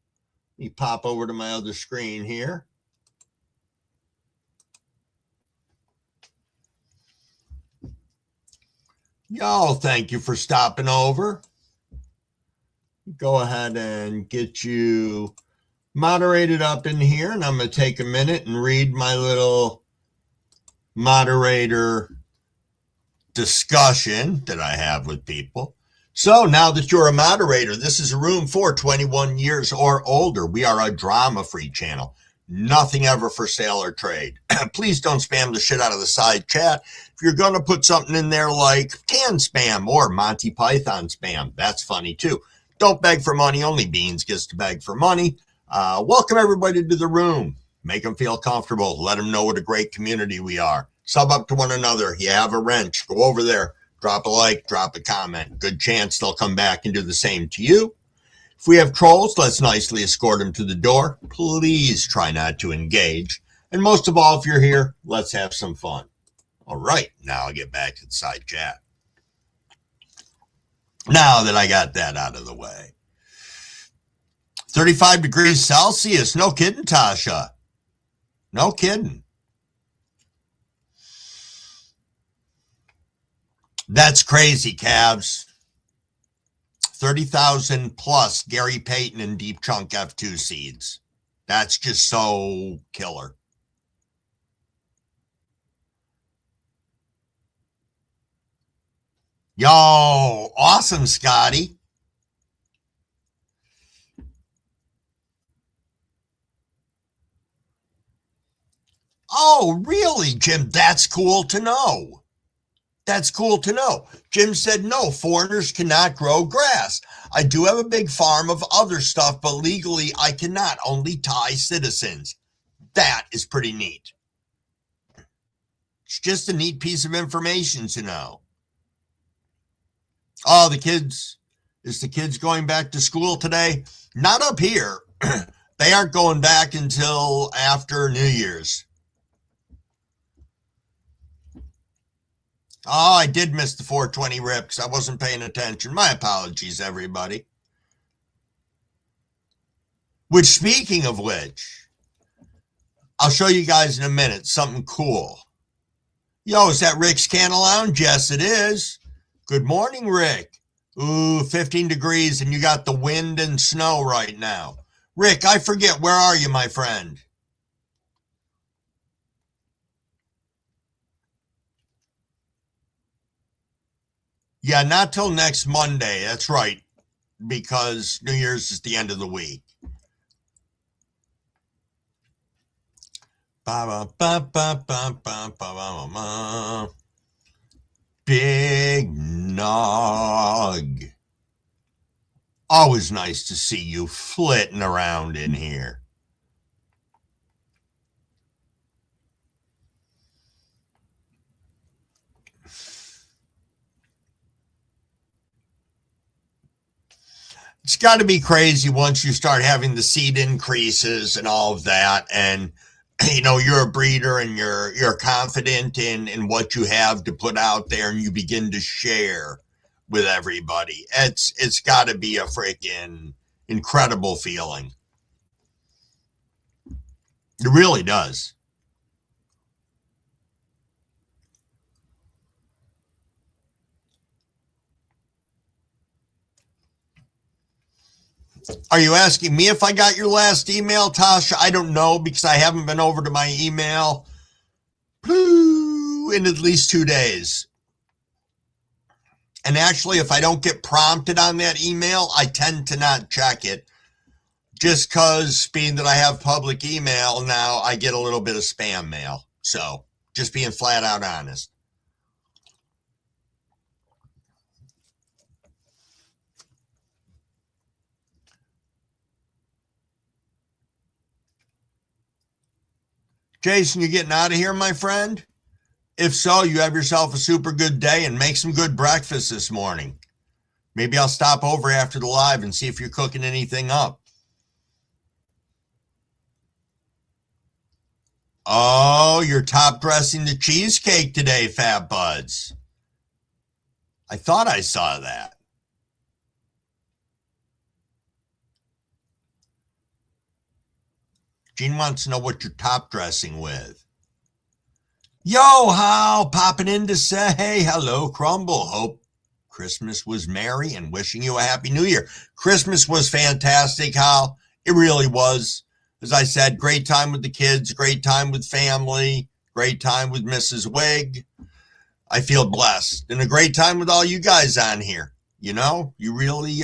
[SPEAKER 1] Let me pop over to my other screen here. Yo, thank you for stopping over. Go ahead and get you moderated up in here, and I'm going to take a minute and read my little moderator discussion that I have with people. So now that you're a moderator, this is a room for 21 years or older. We are a drama-free channel. Nothing ever for sale or trade. Please don't spam the shit out of the side chat. If you're going to put something in there like canned spam or Monty Python spam, that's funny too. Don't beg for money. Only Beans gets to beg for money. Welcome everybody to the room. Make them feel comfortable. Let them know what a great community we are. Sub up to one another. You have a wrench. Go over there. Drop a like. Drop a comment. Good chance they'll come back and do the same to you. If we have trolls, let's nicely escort them to the door. Please try not to engage. And most of all, if you're here, let's have some fun. All right, now I'll get back to the side chat. Now that I got that out of the way. 35 degrees Celsius. No kidding, Tasha. No kidding. That's crazy, Cavs. 30,000 plus Gary Payton and Deep Chunk F2 seeds. That's just so killer. Yo, awesome, Scotty. Oh, really, Jim? That's cool to know. That's cool to know. Jim said, no, foreigners cannot grow grass. I do have a big farm of other stuff, but legally I cannot, only Thai citizens. That is pretty neat. It's just a neat piece of information to know. Oh, is the kids going back to school today? Not up here. They aren't going back until after New Year's. Oh, I did miss the 420 rip because I wasn't paying attention. My apologies, everybody. Which, speaking of which, I'll show you guys in a minute something cool. Yo, is that Rick's Canna Lounge? Yes, it is. Good morning, Rick. Ooh, 15 degrees and you got the wind and snow right now. Rick, I forget, where are you, my friend? Yeah, not till next Monday. That's right, because New Year's is the end of the week. Big Nog. Always nice to see you flitting around in here. It's got to be crazy once you start having the seed increases and all of that, and you know you're a breeder and you're confident in what you have to put out there, and you begin to share with everybody. It's got to be a freaking incredible feeling. It really does. Are you asking me if I got your last email, Tasha? I don't know because I haven't been over to my email in at least 2 days. And actually, if I don't get prompted on that email, I tend to not check it. Just because, being that I have public email now, I get a little bit of spam mail. So, just being flat out honest. Jason, you getting out of here, my friend? If so, you have yourself a super good day and make some good breakfast this morning. Maybe I'll stop over after the live and see if you're cooking anything up. Oh, you're top dressing the cheesecake today, Fat Buds. I thought I saw that. Gene wants to know what you're top dressing with. Yo, Hal, popping in to say hello, Crumble. Hope Christmas was merry and wishing you a happy new year. Christmas was fantastic, Hal. It really was. As I said, great time with the kids, great time with family, great time with Mrs. Wig. I feel blessed, and a great time with all you guys on here. You know, you really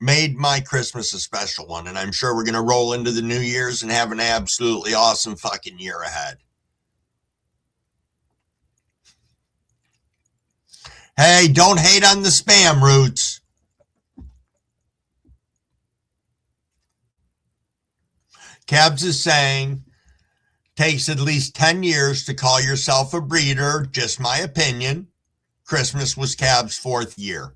[SPEAKER 1] made my Christmas a special one, and I'm sure we're going to roll into the New Year's and have an absolutely awesome fucking year ahead. Hey, don't hate on the spam, Roots. Cabs is saying, takes at least 10 years to call yourself a breeder. Just my opinion. Christmas was Cab's 4th year.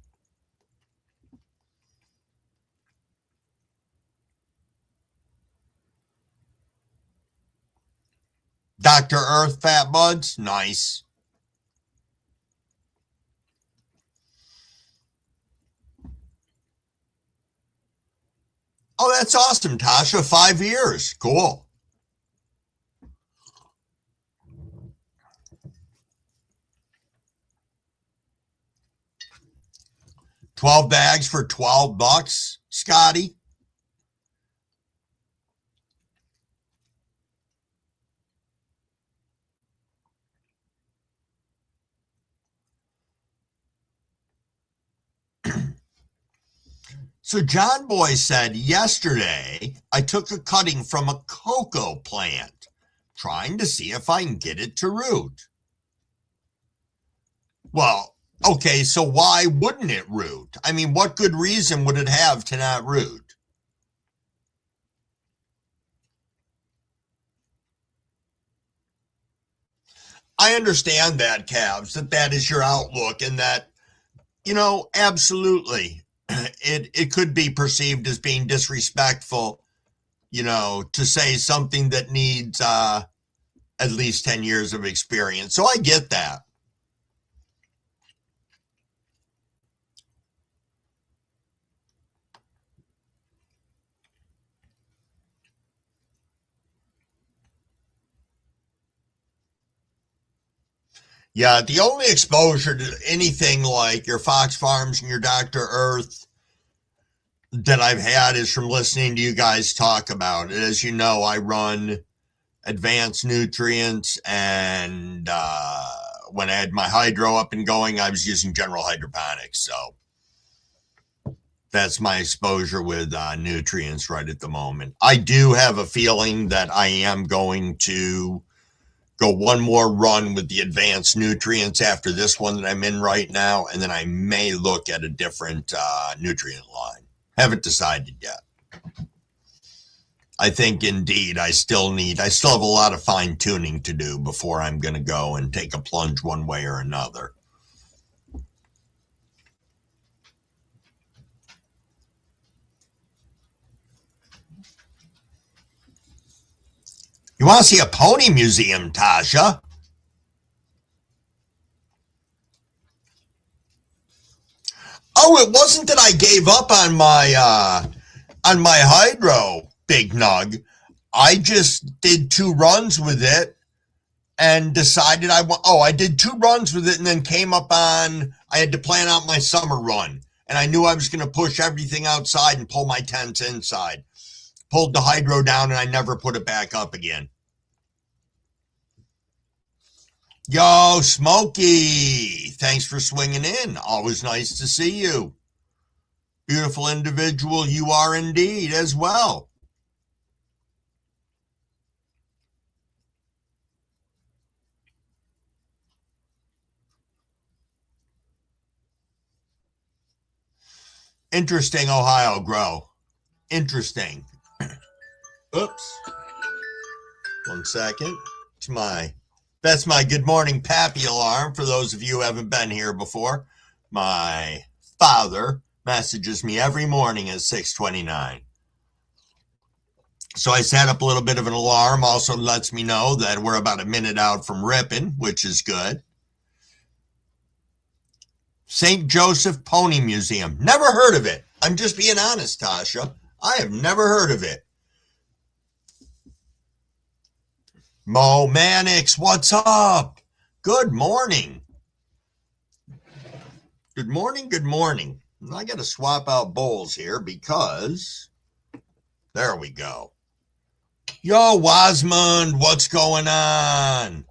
[SPEAKER 1] Dr. Earth, Fat Buds, nice. Oh, that's awesome, Tasha. 5 years. Cool. $12 bags for $12, Scotty. So John Boy said, yesterday I took a cutting from a cocoa plant, trying to see if I can get it to root. Well, okay, so why wouldn't it root? I mean, what good reason would it have to not root? I understand that, Cavs, that is your outlook, and that, absolutely. It could be perceived as being disrespectful, to say something that needs at least 10 years of experience. So I get that. Yeah, the only exposure to anything like your Fox Farms and your Dr. Earth that I've had is from listening to you guys talk about it. As you know, I run Advanced Nutrients, and when I had my hydro up and going, I was using General Hydroponics. So that's my exposure with nutrients right at the moment. I do have a feeling that I am going to go one more run with the Advanced Nutrients after this one that I'm in right now, and then I may look at a different nutrient line. Haven't decided yet. I think indeed I still have a lot of fine tuning to do before I'm going to go and take a plunge one way or another. You want to see a pony museum, Tasha? Oh, it wasn't that I gave up on my hydro, Big Nug. I just did 2 runs with it and decided I did 2 runs with it, and then came up on, I had to plan out my summer run, and I knew I was going to push everything outside and pull my tents inside. Pulled the hydro down, and I never put it back up again. Yo, Smokey, thanks for swinging in. Always nice to see you. Beautiful individual you are indeed as well. Interesting, Ohio grow. Interesting. Oops. 1 second. That's my good morning pappy alarm for those of you who haven't been here before. My father messages me every morning at 6:29. So I set up a little bit of an alarm. Also lets me know that we're about a minute out from ripping, which is good. St. Joseph Pony Museum. Never heard of it. I'm just being honest, Tasha. I have never heard of it. Mo Mannix, what's up? Good morning. Good morning, good morning. I got to swap out bowls here because there we go. Yo, Wasmund, what's going on?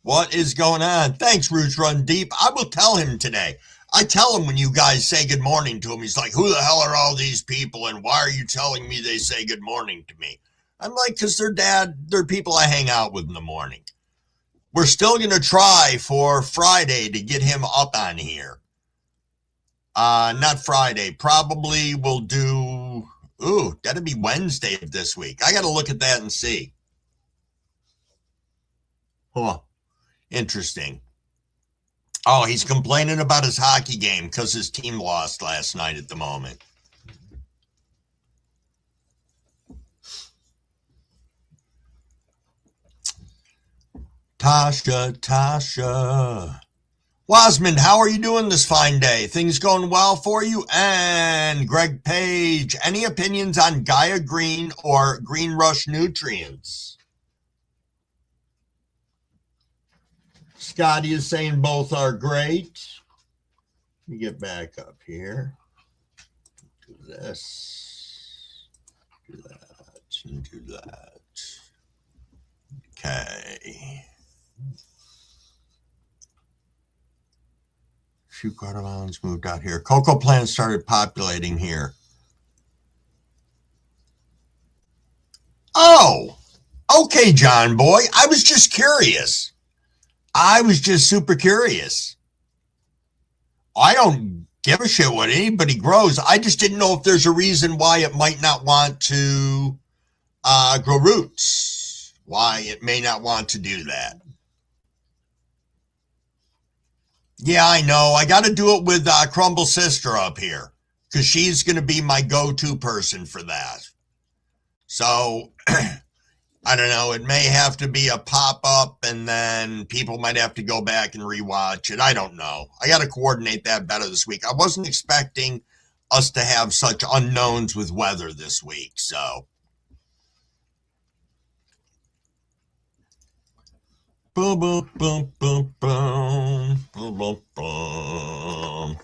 [SPEAKER 1] What is going on? Thanks, Roots Run Deep. I will tell him today. I tell him when you guys say good morning to him, he's like, who the hell are all these people and why are you telling me they say good morning to me? I'm like, because they're people I hang out with in the morning. We're still going to try for Friday to get him up on here. Not Friday. Probably we'll do, that'd be Wednesday of this week. I got to look at that and see. Huh. Interesting. Oh, he's complaining about his hockey game because his team lost last night at the moment. Tasha. Wasmond, how are you doing this fine day? Things going well for you? And Greg Page, any opinions on Gaia Green or Green Rush nutrients? Scotty is saying both are great. Let me get back up here. Do this. Do that. And do that. Okay. Few watermelons moved out here. Cocoa plants started populating here. Oh, okay, John boy. I was just curious. I was just super curious. I don't give a shit what anybody grows. I just didn't know if there's a reason why it might not want to grow roots. Why it may not want to do that. Yeah, I know. I got to do it with Crumble's sister up here because she's going to be my go-to person for that. So I don't know. It may have to be a pop-up and then people might have to go back and rewatch it. I don't know. I got to coordinate that better this week. I wasn't expecting us to have such unknowns with weather this week, so. Boom, boom, boom, boom, boom, boom, boom, boom.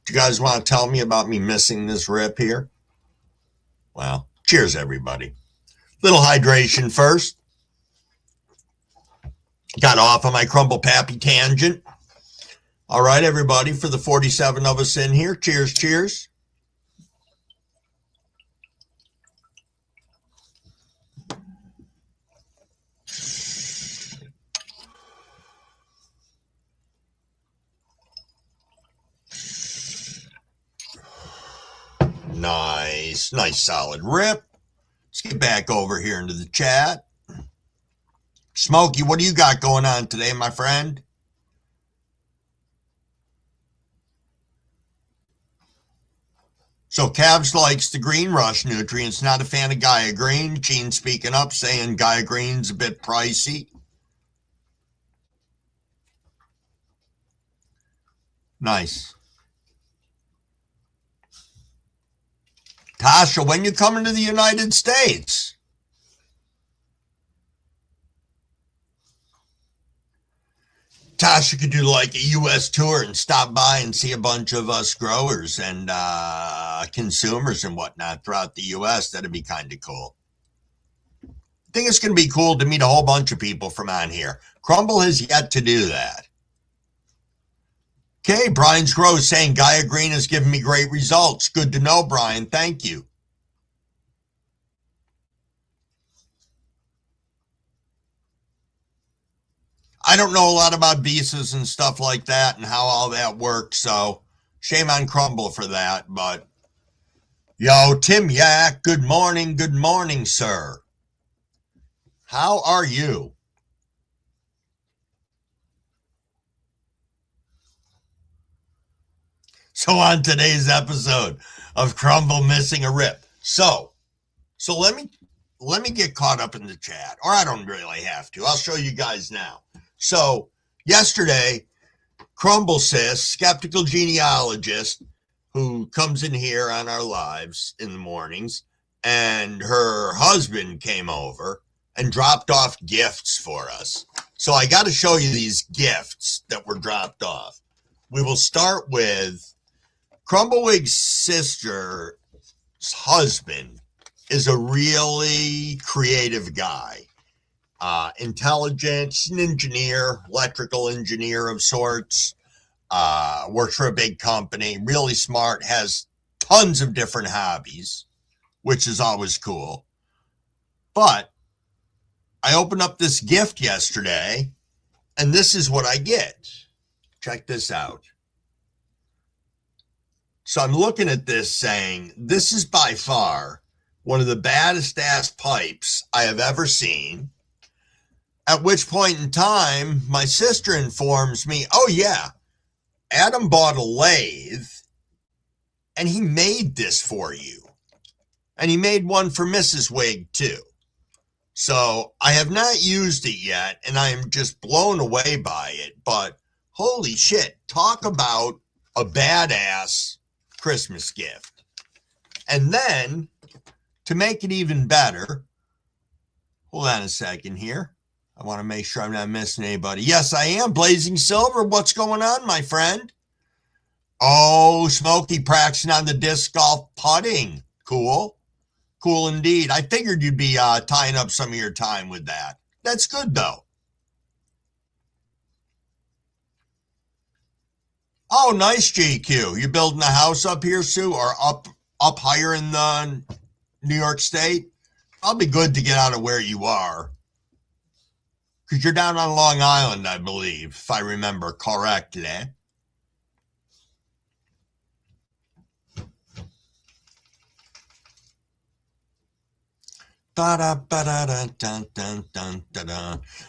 [SPEAKER 1] Do you guys want to tell me about me missing this rip here? Well, cheers, everybody. Little hydration first. Got off on my Crumble Pappy tangent. All right, everybody, for the 47 of us in here, cheers, cheers. Nice solid rip. Let's get back over here into the chat. Smokey, what do you got going on today, my friend? So Cavs likes the Green Rush nutrients, not a fan of Gaia Green. Gene speaking up, saying Gaia Green's a bit pricey. Nice. Tasha, when you coming to the United States? Tasha could do like a U.S. tour and stop by and see a bunch of us growers and consumers and whatnot throughout the U.S. That'd be kind of cool. I think it's going to be cool to meet a whole bunch of people from on here. Crumble has yet to do that. Okay, Brian's Grow saying Gaia Green has given me great results. Good to know, Brian. Thank you. I don't know a lot about visas and stuff like that and how all that works, so shame on Crumble for that. But, yo, Tim Yak, good morning, sir. How are you? So on today's episode of Crumble Missing a Rip. So let me get caught up in the chat, or I don't really have to. I'll show you guys now. So yesterday, Crumble Sis, skeptical genealogist, who comes in here on our lives in the mornings, and her husband came over and dropped off gifts for us. So I got to show you these gifts that were dropped off. We will start with Crumblewigg's sister's husband is a really creative guy. Intelligent, an engineer, electrical engineer of sorts. works for a big company, really smart, has tons of different hobbies, which is always cool. But I opened up this gift yesterday, and this is what I get. Check this out. So I'm looking at this saying, this is by far one of the baddest ass pipes I have ever seen. At which point in time, my sister informs me, oh yeah, Adam bought a lathe and he made this for you. And he made one for Mrs. Wig too. So I have not used it yet and I am just blown away by it. But holy shit, talk about a badass Christmas gift. And then to make it even better, hold on a second here. I want to make sure I'm not missing anybody. Yes, I am. Blazing Silver, what's going on, my friend? Oh, Smokey practicing on the disc golf putting. Cool. Cool indeed. I figured you'd be tying up some of your time with that. That's good, though. Oh, nice, GQ. You building a house up here, Sue, or up higher in the New York State? Probably good to get out of where you are. Because you're down on Long Island, I believe, if I remember correctly.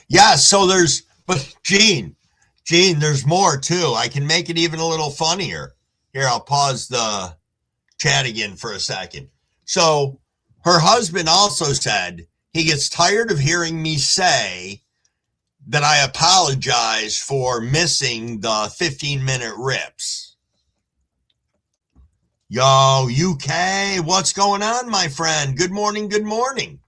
[SPEAKER 1] Yeah, so but Gene, there's more too. I can make it even a little funnier. Here, I'll pause the chat again for a second. So her husband also said he gets tired of hearing me say that I apologize for missing the 15-minute rips. Yo, UK, what's going on, my friend? Good morning, good morning.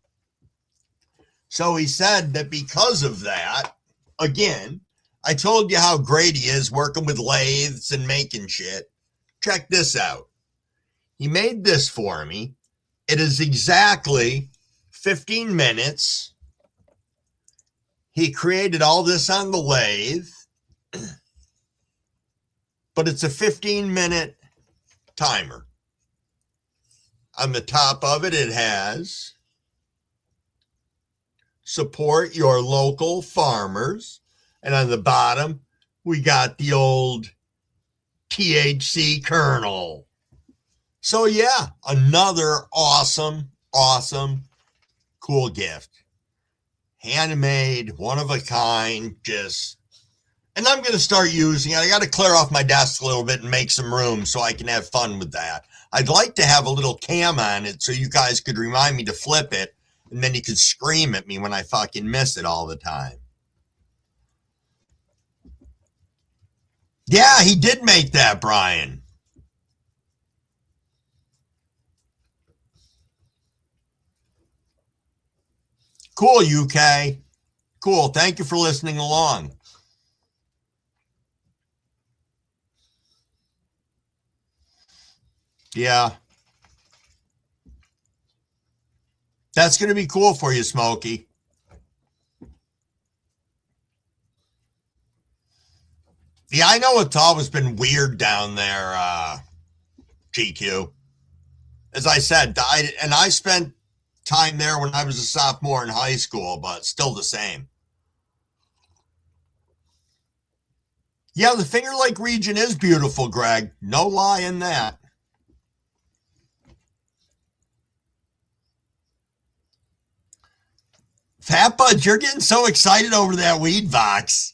[SPEAKER 1] So he said that because of that, again, I told you how great he is working with lathes and making shit. Check this out. He made this for me. It is exactly 15 minutes. He created all this on the lathe, but it's a 15-minute timer. On the top of it, it has support your local farmers. And on the bottom, we got the old THC kernel. So yeah, another awesome, cool gift. Handmade, one of a kind, and I'm going to start using it. I got to clear off my desk a little bit and make some room so I can have fun with that. I'd like to have a little cam on it so you guys could remind me to flip it, and then you could scream at me when I fucking miss it all the time. Yeah, he did make that, Brian. Cool, UK. Cool. Thank you for listening along. Yeah. That's going to be cool for you, Smokey. Yeah, I know it's always been weird down there, GQ. As I said, I spent time there when I was a sophomore in high school, but still the same. Yeah, the Finger Lake region is beautiful, Greg. No lie in that. Fat Bud, you're getting so excited over that weed box.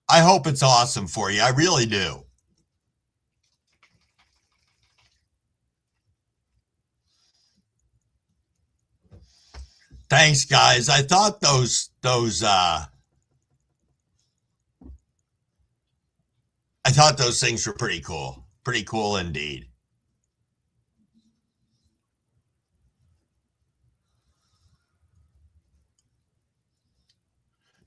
[SPEAKER 1] I hope it's awesome for you. I really do. Thanks, guys. I thought those things were pretty cool. Pretty cool indeed.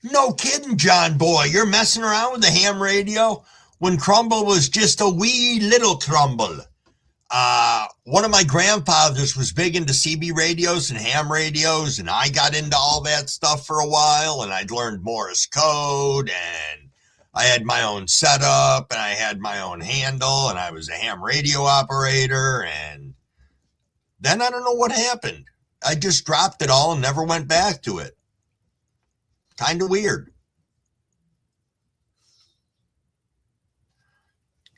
[SPEAKER 1] No kidding, John Boy. You're messing around with the ham radio when Crumble was just a wee little Crumble. One of my grandfathers was big into CB radios and ham radios, and I got into all that stuff for a while, and I'd learned Morse code, and I had my own setup and I had my own handle and I was a ham radio operator. And then I don't know what happened. I just dropped it all and never went back to it. Kind of weird.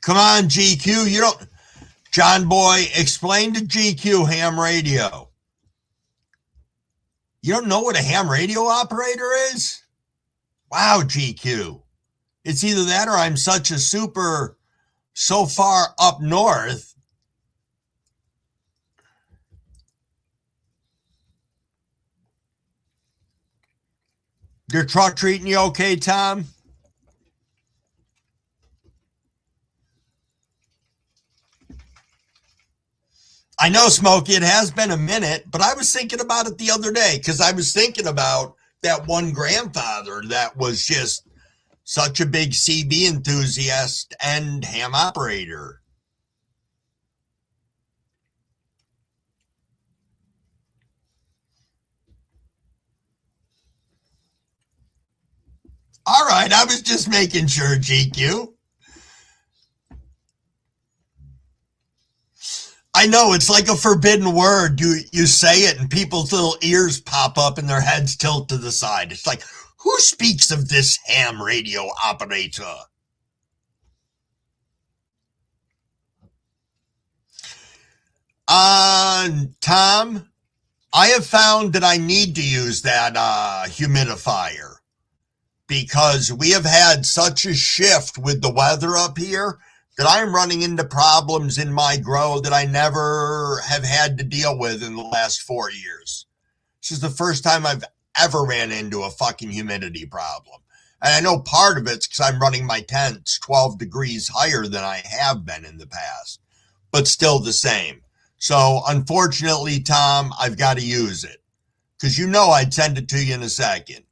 [SPEAKER 1] Come on, GQ. You don't, John Boy, explain to GQ ham radio. You don't know what a ham radio operator is? Wow, GQ. It's either that or I'm such a super, so far up north. Your truck treating you okay, Tom? I know, Smokey, it has been a minute, but I was thinking about it the other day because I was thinking about that one grandfather that was just such a big CB enthusiast and ham operator. All right, I was just making sure, GQ. I know, it's like a forbidden word. You say it and people's little ears pop up and their heads tilt to the side. It's like, who speaks of this ham radio operator? Tom, I have found that I need to use that humidifier because we have had such a shift with the weather up here that I'm running into problems in my grow that I never have had to deal with in the last 4 years. This is the first time I've ever ran into a fucking humidity problem. And I know part of it's because I'm running my tents 12 degrees higher than I have been in the past, but still the same. So unfortunately, Tom, I've got to use it because you know I'd send it to you in a second.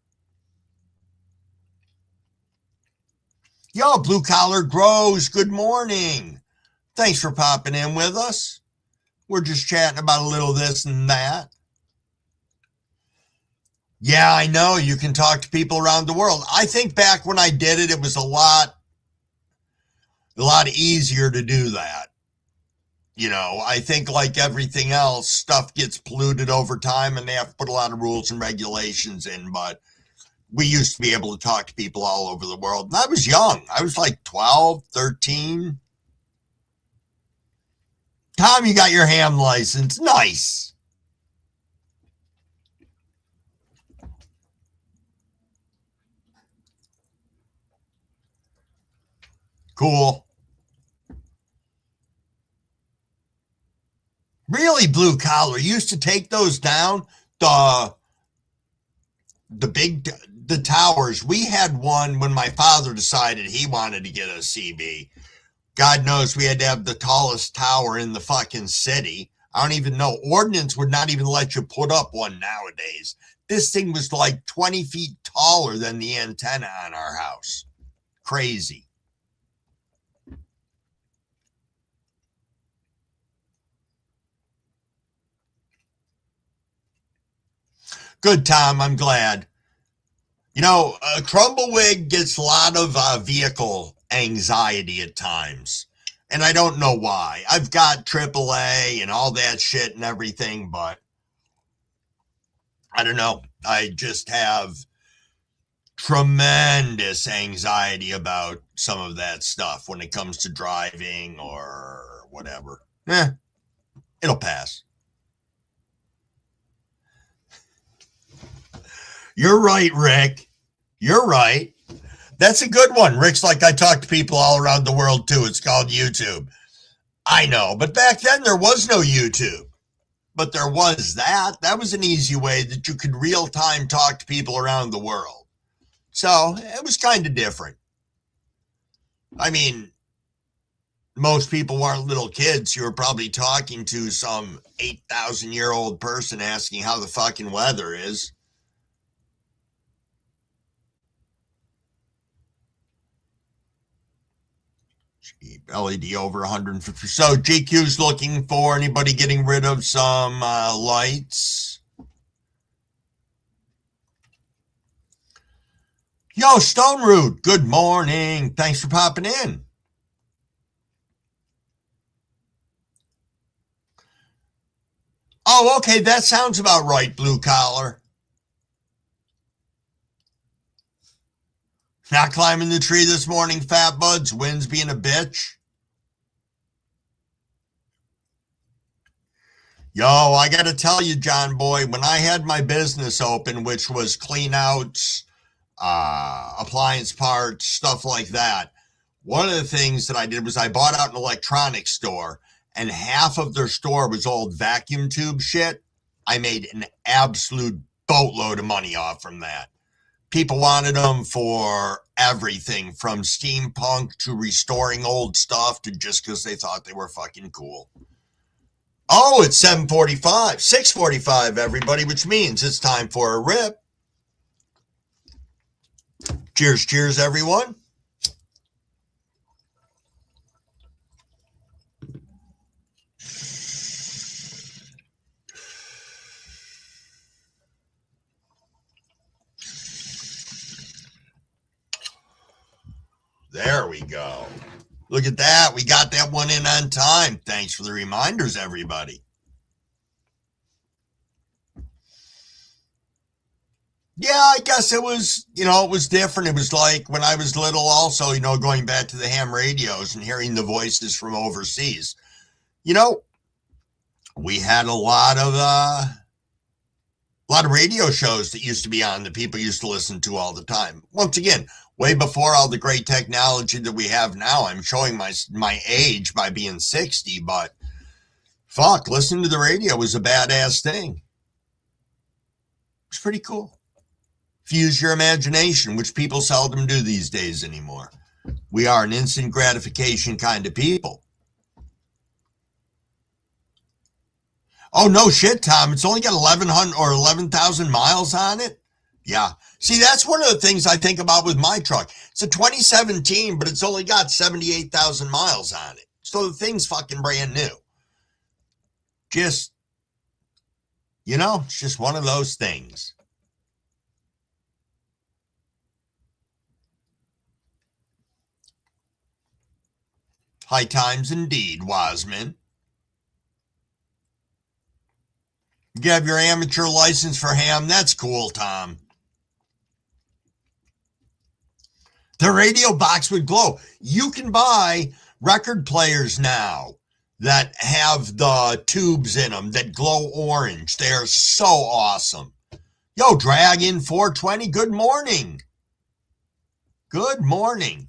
[SPEAKER 1] Yo, Blue Collar Grows, good morning. Thanks for popping in with us. We're just chatting about a little this and that. Yeah, I know. You can talk to people around the world. I think back when I did it, it was a lot easier to do that. You know, I think like everything else, stuff gets polluted over time and they have to put a lot of rules and regulations in, but we used to be able to talk to people all over the world. And I was young. I was like 12, 13. Tom, you got your ham license. Nice. Cool. Really, Blue Collar, used to take those down. The towers. We had one when my father decided he wanted to get a CB. God knows we had to have the tallest tower in the fucking city. I don't even know. Ordnance would not even let you put up one nowadays. This thing was like 20 feet taller than the antenna on our house. Crazy. Good, Tom. I'm glad. You know, Crumbleweed gets a lot of vehicle anxiety at times. And I don't know why. I've got AAA and all that shit and everything, but I don't know. I just have tremendous anxiety about some of that stuff when it comes to driving or whatever. It'll pass. You're right, Rick. You're right. That's a good one. Rick's like, I talk to people all around the world too. It's called YouTube. I know, but back then there was no YouTube. But there was that. That was an easy way that you could real time talk to people around the world. So it was kind of different. I mean, most people weren't little kids. You were probably talking to some 8,000-year-old person asking how the fucking weather is. LED over 150. So GQ's looking for anybody getting rid of some lights. Yo, Stone Root, good morning. Thanks for popping in. Oh, okay, that sounds about right, blue collar. Not climbing the tree this morning, fat buds. Wind's being a bitch. Yo, I got to tell you, John Boy, when I had my business open, which was clean outs, appliance parts, stuff like that, one of the things that I did was I bought out an electronics store, and half of their store was old vacuum tube shit. I made an absolute boatload of money off from that. People wanted them for everything from steampunk to restoring old stuff to just because they thought they were fucking cool. Oh, it's 7:45, 6:45, everybody, which means it's time for a rip. Cheers, cheers, everyone. There we go. Look at that. We got that one in on time. Thanks for the reminders, everybody. Yeah, I guess it was, it was different. It was like when I was little also, going back to the ham radios and hearing the voices from overseas. We had a lot of radio shows that used to be on that people used to listen to all the time. Once again, way before all the great technology that we have now. I'm showing my age by being 60, but fuck, listening to the radio was a badass thing. It's pretty cool. Fuse your imagination, which people seldom do these days anymore. We are an instant gratification kind of people. Oh, no shit, Tom. It's only got 1,100 or 11,000 miles on it. Yeah. See, that's one of the things I think about with my truck. It's a 2017, but it's only got 78,000 miles on it. So the thing's fucking brand new. Just, it's just one of those things. High times indeed, Wasman. You have your amateur license for ham. That's cool, Tom. The radio box would glow. You can buy record players now that have the tubes in them that glow orange. They're so awesome. Yo, Dragon 420, good morning. Good morning.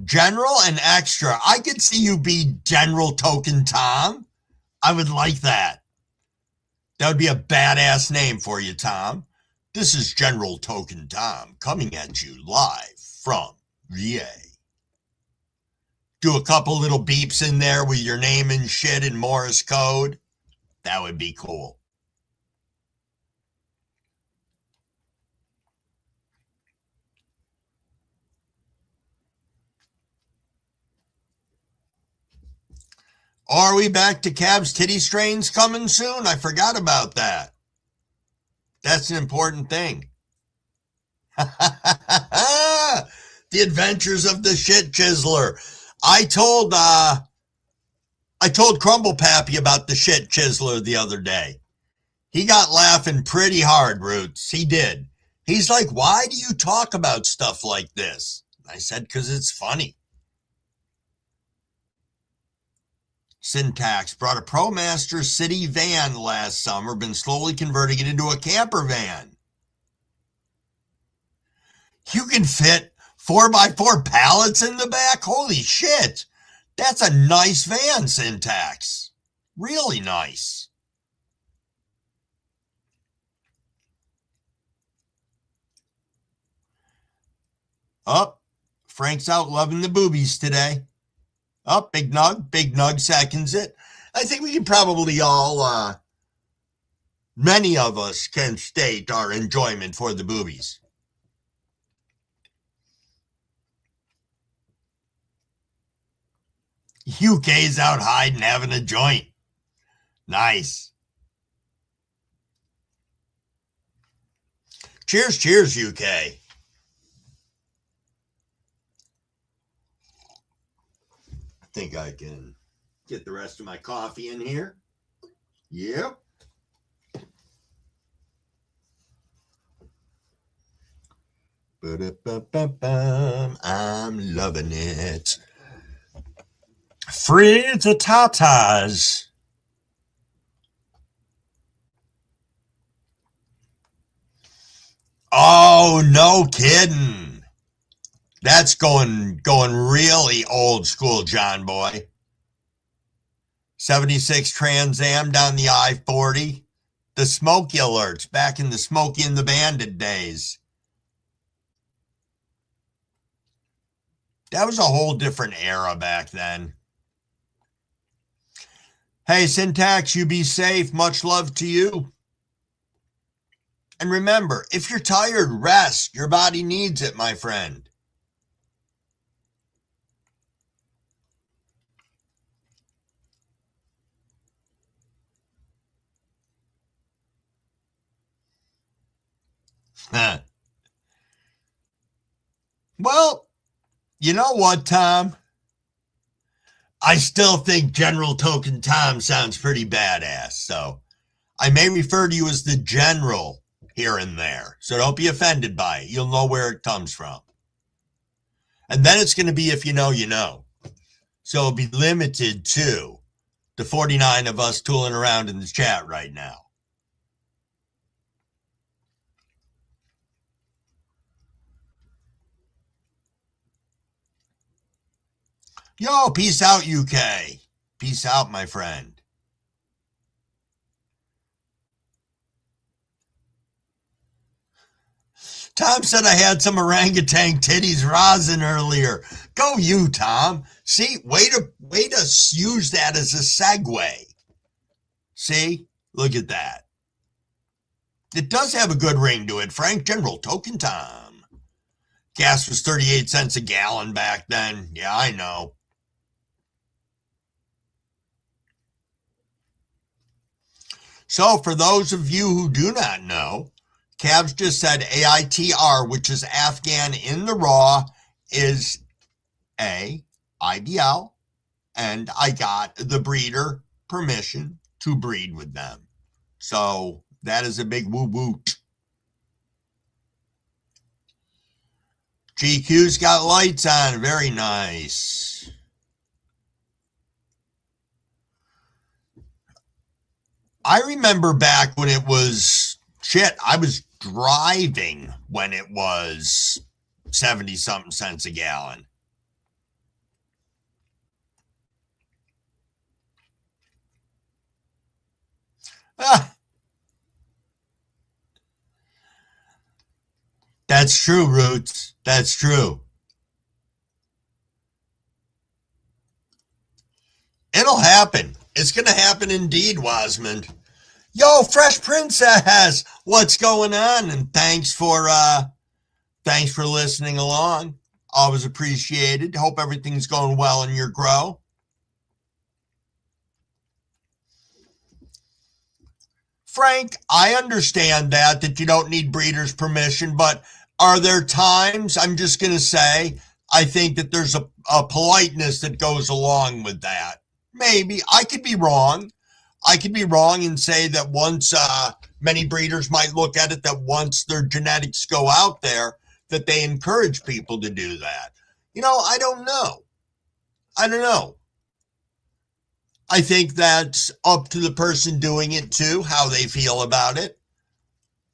[SPEAKER 1] General and extra. I could see you be General Token Tom. I would like that. That would be a badass name for you, Tom. This is General Token Tom coming at you live from VA. Do a couple little beeps in there with your name and shit in Morse code. That would be cool. Are we back to Cab's titty strains coming soon? I forgot about that. That's an important thing. The Adventures of the Shit Chiseler. I told Crumble Pappy about the Shit Chiseler the other day. He got laughing pretty hard, Roots. He did. He's like, why do you talk about stuff like this? I said, because it's funny. Syntax brought a ProMaster City van last summer, been slowly converting it into a camper van. You can fit 4x4 pallets in the back? Holy shit. That's a nice van, Syntax. Really nice. Oh, Frank's out loving the boobies today. Oh, Big Nug seconds it. I think we can probably all, many of us can state our enjoyment for the boobies. UK's out hiding, having a joint. Nice. Cheers, cheers, UK. think I can get the rest of my coffee in here. Yep. I'm loving it. Free the tatas. Oh, no kidding. That's going really old school, John boy. 76 Trans Am down the I-40. The Smokey alerts back in the Smokey and the Bandit days. That was a whole different era back then. Hey, Syntax, you be safe. Much love to you. And remember, if you're tired, rest. Your body needs it, my friend. Well, you know what, Tom? I still think General Token Tom sounds pretty badass, so I may refer to you as the General here and there, so don't be offended by it. You'll know where it comes from. And then it's going to be if you know, you know. So it'll be limited to the 49 of us tooling around in the chat right now. Yo, peace out, UK. Peace out, my friend. Tom said I had some orangutan titties rosin earlier. Go you, Tom. See, way to use that as a segue. See, look at that. It does have a good ring to it, Frank. General Token Tom. Gas was 38 cents a gallon back then. Yeah, I know. So for those of you who do not know, Cavs just said AITR, which is Afghan in the raw, is a IBL, and I got the breeder permission to breed with them. So that is a big woo-woot. GQ's got lights on. Very nice. I remember back when it was, I was driving when it was 70-something cents a gallon. That's true, Roots. That's true. It'll happen. It's going to happen indeed, Wasmond. Yo, Fresh Princess, what's going on? And thanks for listening along. Always appreciated. Hope everything's going well in your grow. Frank, I understand that you don't need breeder's permission, but are there times, I'm just going to say, I think that there's a politeness that goes along with that. Maybe. I could be wrong. I could be wrong and say that once many breeders might look at it, that once their genetics go out there, that they encourage people to do that. I don't know. I think that's up to the person doing it too, how they feel about it.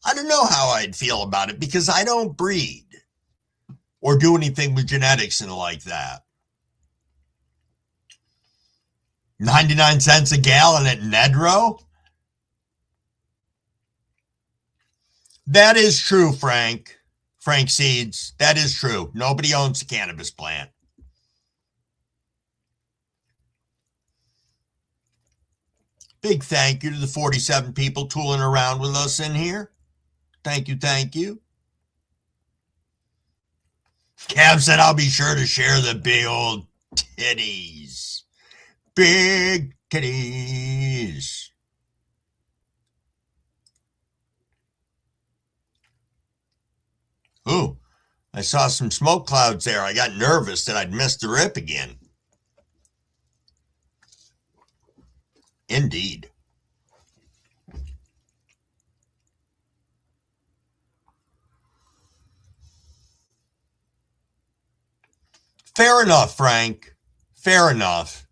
[SPEAKER 1] I don't know how I'd feel about it because I don't breed or do anything with genetics and like that. 99 cents a gallon at Nedro? That is true, Frank. Frank Seeds. That is true. Nobody owns a cannabis plant. Big thank you to the 47 people tooling around with us in here. Thank you, thank you. Cav said I'll be sure to share the big old titties. Big titties. Ooh, I saw some smoke clouds there. I got nervous that I'd missed the rip again. Indeed. Fair enough, Frank. Fair enough.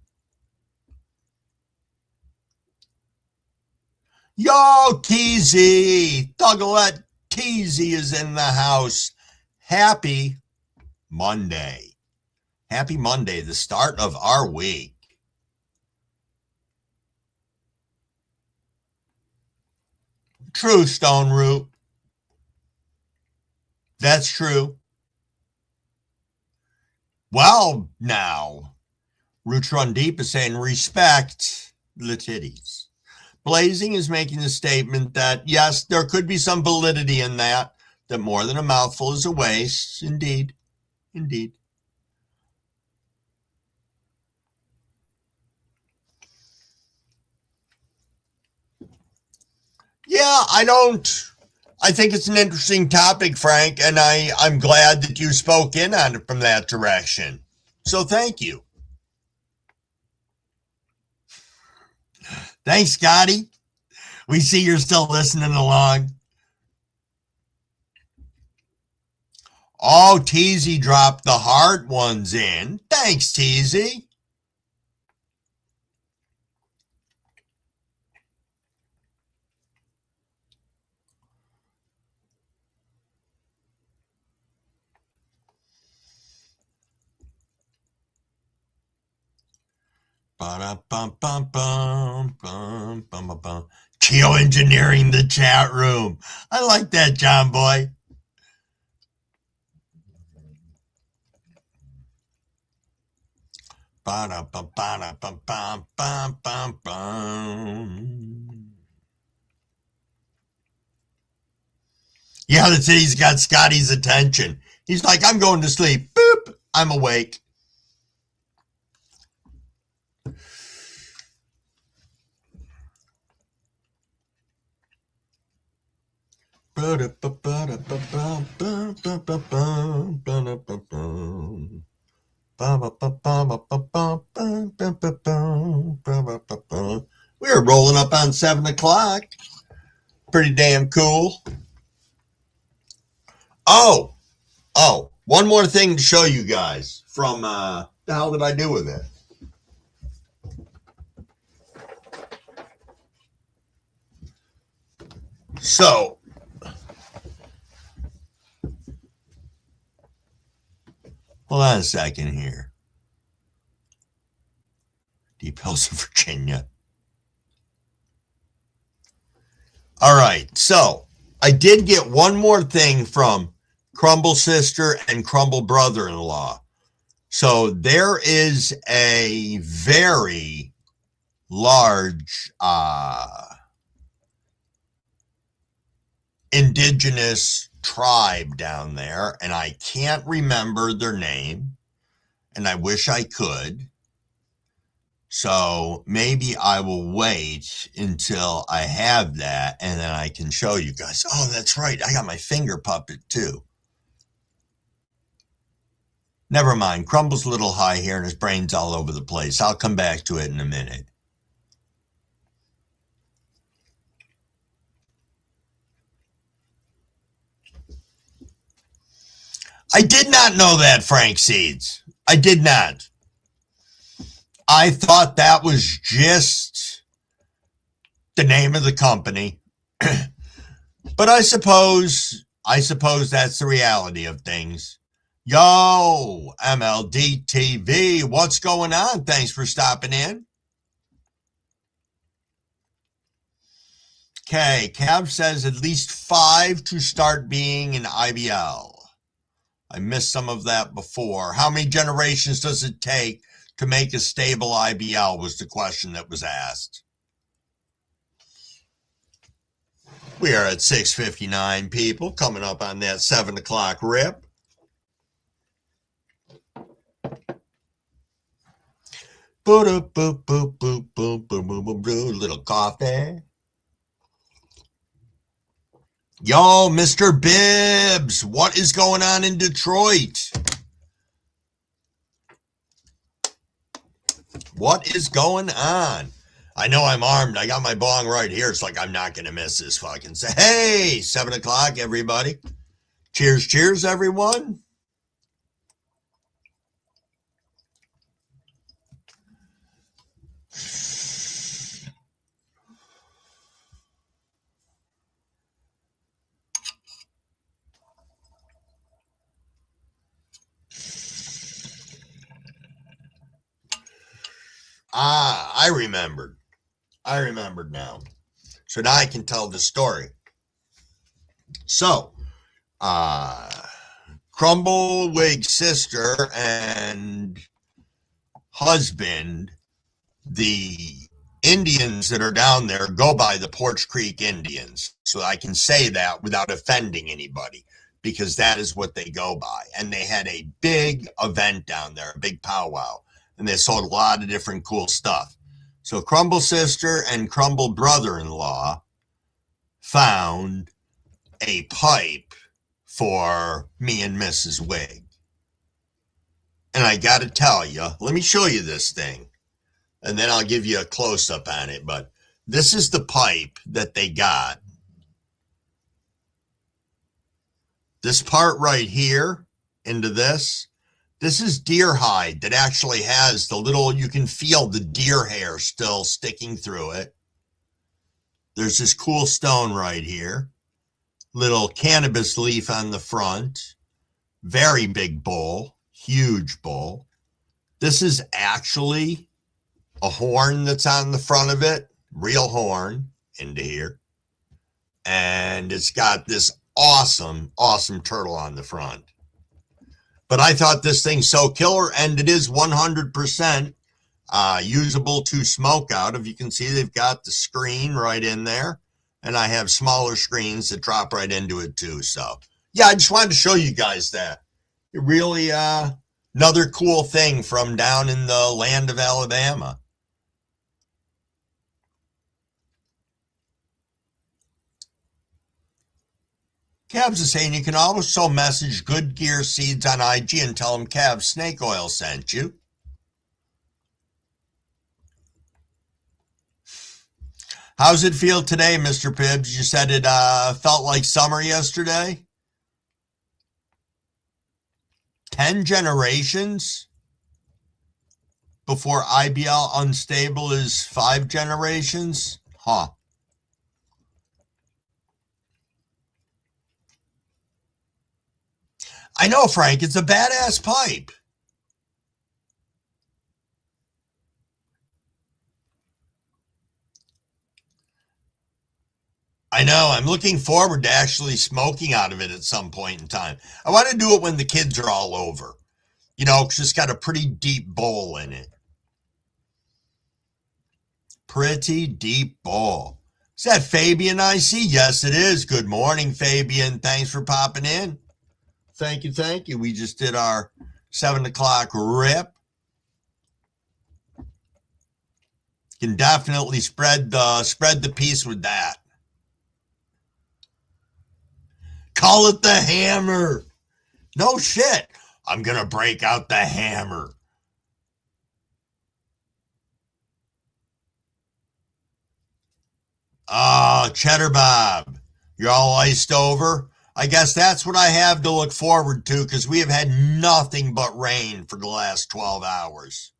[SPEAKER 1] Yo, Teasy! Thuggalette Teasy is in the house. Happy Monday. Happy Monday, the start of our week. True, Stone Root. That's true. Well, now, Roots Run Deep is saying respect the titties. Blazing is making the statement that, yes, there could be some validity in that more than a mouthful is a waste. Indeed. Indeed. Yeah, I think it's an interesting topic, Frank, and I'm glad that you spoke in on it from that direction. So thank you. Thanks, Scotty. We see you're still listening along. Oh, Teasy dropped the heart ones in. Thanks, Teasy. Geoengineering the chat room. I like that, John Boy. Yeah, the city's got Scotty's attention. He's like, I'm going to sleep. Boop, I'm awake. We're rolling up on 7 o'clock. Pretty damn cool. Oh, one more thing to show you guys from the hell did I do with it? So, hold on a second here. Deep Hills of Virginia. All right, so I did get one more thing from Crumble Sister and Crumble Brother-in-Law. So there is a very large indigenous tribe down there, and I can't remember their name, and I wish I could. So maybe I will wait until I have that, and then I can show you guys. Oh, that's right. I got my finger puppet too. Never mind. Crumble's a little high here and his brain's all over the place. I'll come back to it in a minute. I did not know that, Frank Seeds. I did not. I thought that was just the name of the company. But I suppose that's the reality of things. Yo, MLD TV, what's going on? Thanks for stopping in. Okay, Cav says at least 5 to start being an IBL. I missed some of that before. How many generations does it take to make a stable IBL was the question that was asked. We are at 6:59, people, coming up on that 7 o'clock rip. Boop, boop, boop, boop, boop, boop, boop, boop, boop, little coffee. Yo, Mr. Bibbs, what is going on in Detroit? What is going on? I know I'm armed. I got my bong right here. It's like I'm not going to miss this fucking say. Hey, 7 o'clock, everybody. Cheers, cheers, everyone. I remembered. I remembered now. So now I can tell the story. So, Crumblewigg's sister and husband, the Indians that are down there go by the Porch Creek Indians. So I can say that without offending anybody, because that is what they go by. And they had a big event down there, a big powwow, and they sold a lot of different cool stuff. So Crumble sister and Crumble brother-in-law found a pipe for me and Mrs. Wig. And I got to tell you, let me show you this thing, and then I'll give you a close-up on it. But this is the pipe that they got. This part right here into this is deer hide that actually has the little, you can feel the deer hair still sticking through it. There's this cool stone right here. Little cannabis leaf on the front. Very big bowl. Huge bowl. This is actually a horn that's on the front of it. Real horn into here. And it's got this awesome, awesome turtle on the front. But I thought this thing's so killer, and it is 100% usable to smoke out of. You can see they've got the screen right in there, and I have smaller screens that drop right into it too. So, yeah, I just wanted to show you guys that. It really, another cool thing from down in the land of Alabama. Cavs is saying you can also message Good Gear Seeds on IG and tell them Cavs Snake Oil sent you. How's it feel today, Mr. Pibbs? You said it felt like summer yesterday? 10 generations before IBL unstable is 5 generations? Huh. I know, Frank. It's a badass pipe. I know. I'm looking forward to actually smoking out of it at some point in time. I want to do it when the kids are all over. You know, because it's got a pretty deep bowl in it. Pretty deep bowl. Is that Fabian I see? Yes, it is. Good morning, Fabian. Thanks for popping in. Thank you, thank you. We just did our 7 o'clock rip. Can definitely spread the peace with that. Call it the hammer. No shit. I'm gonna break out the hammer. Oh, Cheddar Bob. You're all iced over? I guess that's what I have to look forward to, because we have had nothing but rain for the last 12 hours.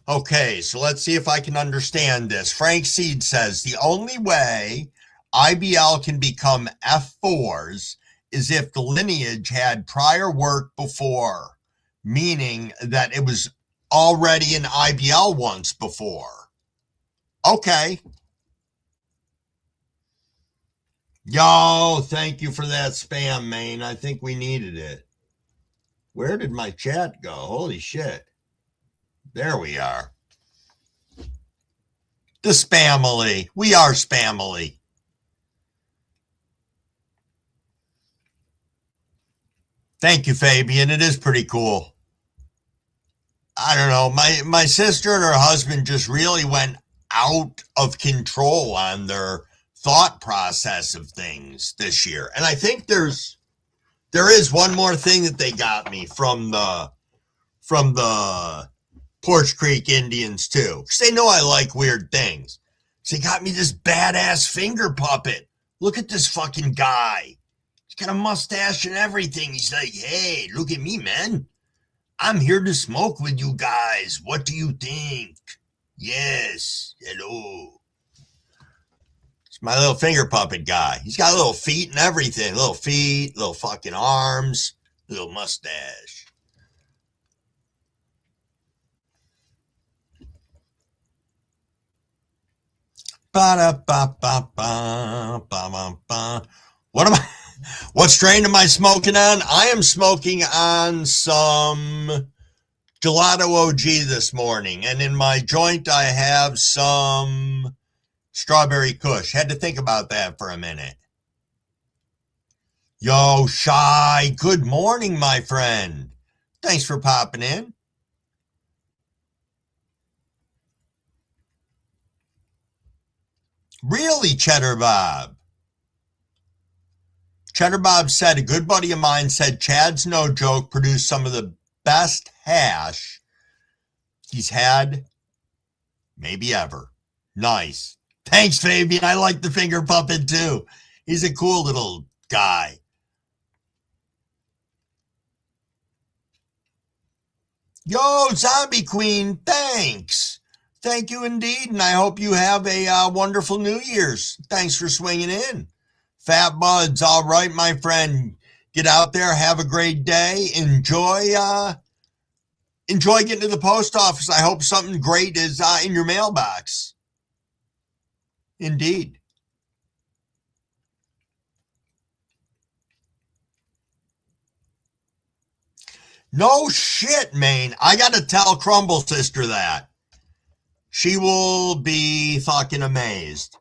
[SPEAKER 1] Okay, so let's see if I can understand this. Frank Seed says the only way IBL can become F4s is if the lineage had prior work before, meaning that it was already in IBL once before. Okay. Yo, thank you for that spam, Maine. I think we needed it. Where did my chat go? Holy shit. There we are. The Spamily. We are Spamily. Thank you, Fabian. It is pretty cool. I don't know. My sister and her husband just really went out of control on their thought process of things this year. And I think there is one more thing that they got me from the Porch Creek Indians too, because they know I like weird things. So they got me this badass finger puppet. Look at this fucking guy. He's got a mustache and everything. He's like, hey, look at me, man. I'm here to smoke with you guys. What do you think? Yes. Hello. It's my little finger puppet guy. He's got little feet and everything. Little feet, little fucking arms, little mustache. What strain am I smoking on? I am smoking on some Gelato OG this morning, and in my joint I have some Strawberry Kush. Had to think about that for a minute. Yo, Shy, good morning, my friend. Thanks for popping in. Really, Cheddar Bob? Cheddar Bob said, a good buddy of mine said Chad's No Joke produced some of the best hash he's had maybe ever. Nice. Thanks, Fabian. I like the finger puppet too. He's a cool little guy. Yo, Zombie Queen, thanks. Thank you indeed, and I hope you have a wonderful New Year's. Thanks for swinging in. Fat Buds, all right, my friend. Get out there, have a great day. Enjoy getting to the post office. I hope something great is in your mailbox. Indeed. No shit, man. I got to tell Crumble Sister that. She will be fucking amazed.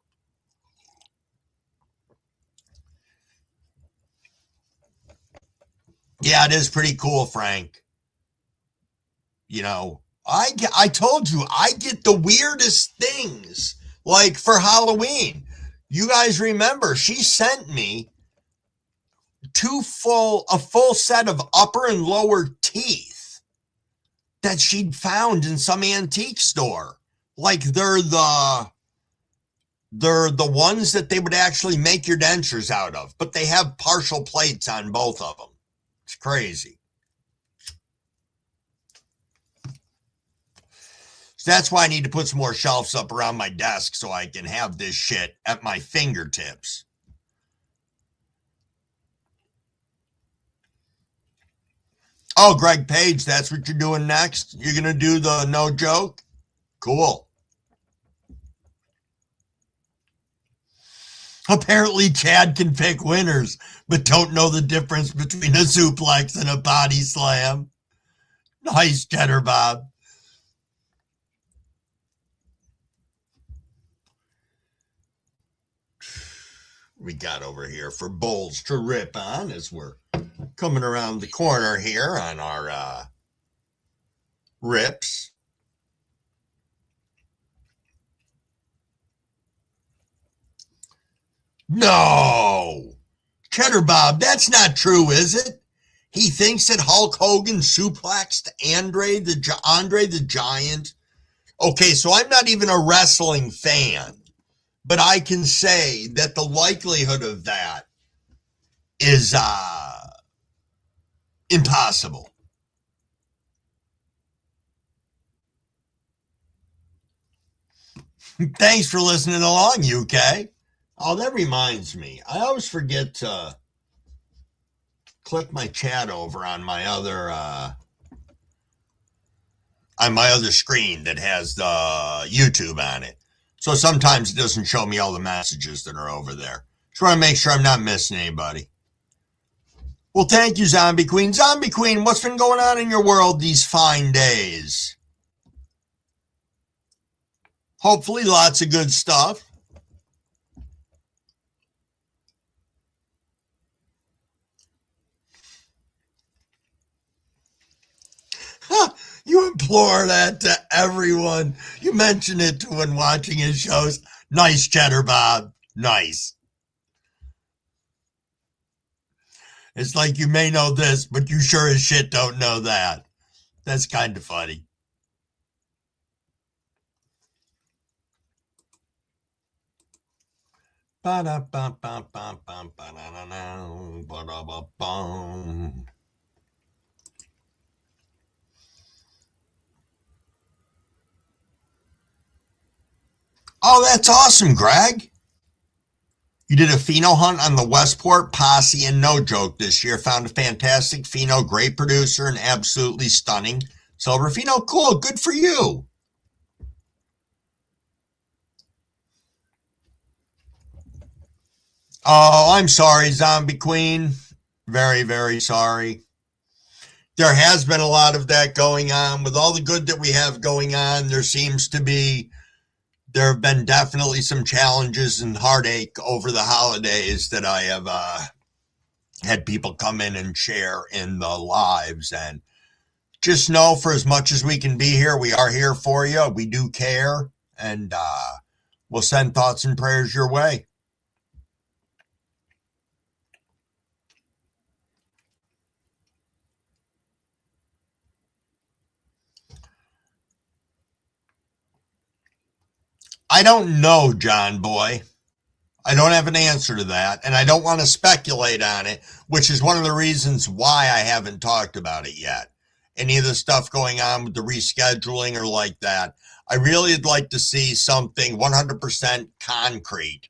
[SPEAKER 1] Yeah, it is pretty cool, Frank. You know, I told you, I get the weirdest things. Like for Halloween. You guys remember, she sent me a full set of upper and lower teeth that she'd found in some antique store. Like they're the ones that they would actually make your dentures out of, but they have partial plates on both of them. It's crazy. So that's why I need to put some more shelves up around my desk so I can have this shit at my fingertips. Oh, Greg Page, that's what you're doing next? You're going to do the No Joke? Cool. Apparently, Chad can pick winners, but don't know the difference between a suplex and a body slam. Nice, Cheddar Bob. We got over here for bowls to rip on as we're coming around the corner here on our rips. No! Cheddar Bob, that's not true, is it? He thinks that Hulk Hogan suplexed Andre the Giant. Okay, so I'm not even a wrestling fan, but I can say that the likelihood of that is impossible. Thanks for listening along, UK. Oh, that reminds me. I always forget to click my chat over on my other screen that has the YouTube on it. So sometimes it doesn't show me all the messages that are over there. Just want to make sure I'm not missing anybody. Well, thank you, Zombie Queen. Zombie Queen, what's been going on in your world these fine days? Hopefully lots of good stuff. You implore that to everyone. You mention it when watching his shows. Nice, Cheddar Bob. Nice. It's like you may know this, but you sure as shit don't know that. That's kind of funny. Oh, that's awesome, Greg. You did a pheno hunt on the Westport Posse and No Joke this year. Found a fantastic pheno, great producer, and absolutely stunning silver pheno. Cool, good for you. Oh, I'm sorry, Zombie Queen. Very, very sorry. There has been a lot of that going on. With all the good that we have going on, there have been definitely some challenges and heartache over the holidays that I have had people come in and share in the lives. And just know, for as much as we can be here, we are here for you. We do care, and we'll send thoughts and prayers your way. I don't know, John Boy. I don't have an answer to that, and I don't want to speculate on it, which is one of the reasons why I haven't talked about it yet. Any of the stuff going on with the rescheduling or like that, I really would like to see something 100% concrete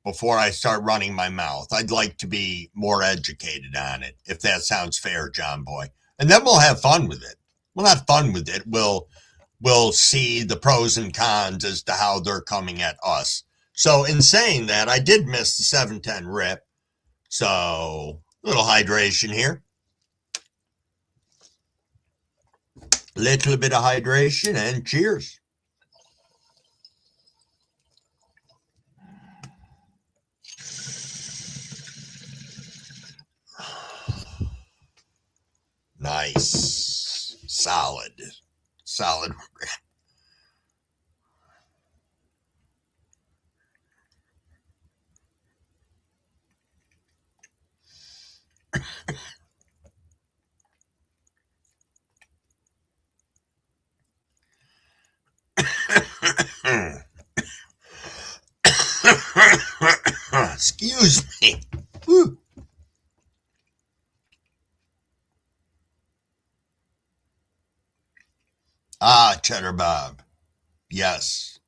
[SPEAKER 1] before I start running my mouth. I'd like to be more educated on it, if that sounds fair, John Boy. And then we'll have fun with it. Well, not fun with it. We'll see the pros and cons as to how they're coming at us. So in saying that, I did miss the 710 rip. So a little hydration here. Little bit of hydration and cheers. Nice. Solid. Excuse me. Whew. Ah, Cheddar Bob. Yes.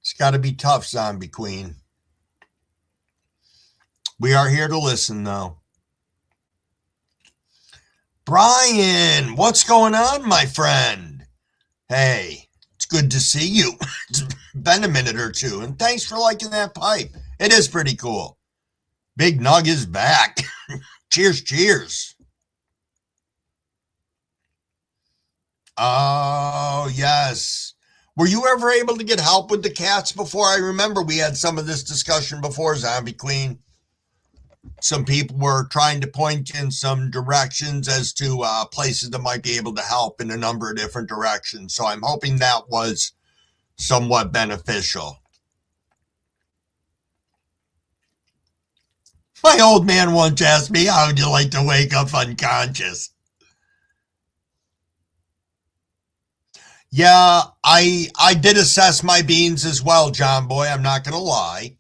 [SPEAKER 1] It's got to be tough, Zombie Queen. We are here to listen, though. Brian, what's going on, my friend? Hey, it's good to see you. It's been a minute or two, and thanks for liking that pipe. It is pretty cool. Big Nug is back. Cheers. Oh, yes. Were you ever able to get help with the cats before? I remember we had some of this discussion before, Zombie Queen. Some people were trying to point in some directions as to places that might be able to help in a number of different directions. So I'm hoping that was somewhat beneficial. My old man once asked me, how would you like to wake up unconscious? Yeah, I did assess my beans as well, John Boy. I'm not going to lie.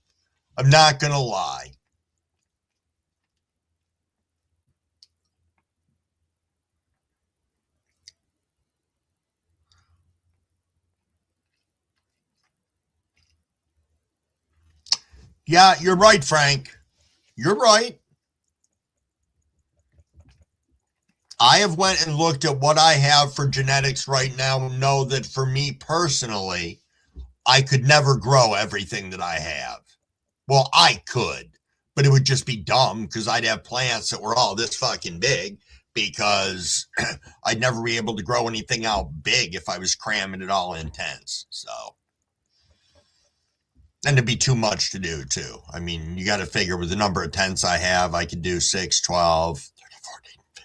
[SPEAKER 1] Yeah, you're right, Frank. You're right. I have went and looked at what I have for genetics right now and know that for me personally, I could never grow everything that I have. Well, I could, but it would just be dumb because I'd have plants that were all this fucking big because I'd never be able to grow anything out big if I was cramming it all in tents. So, and it'd be too much to do too. I mean, you got to figure with the number of tents I have, I could do 6, 12, 30, 40, 50.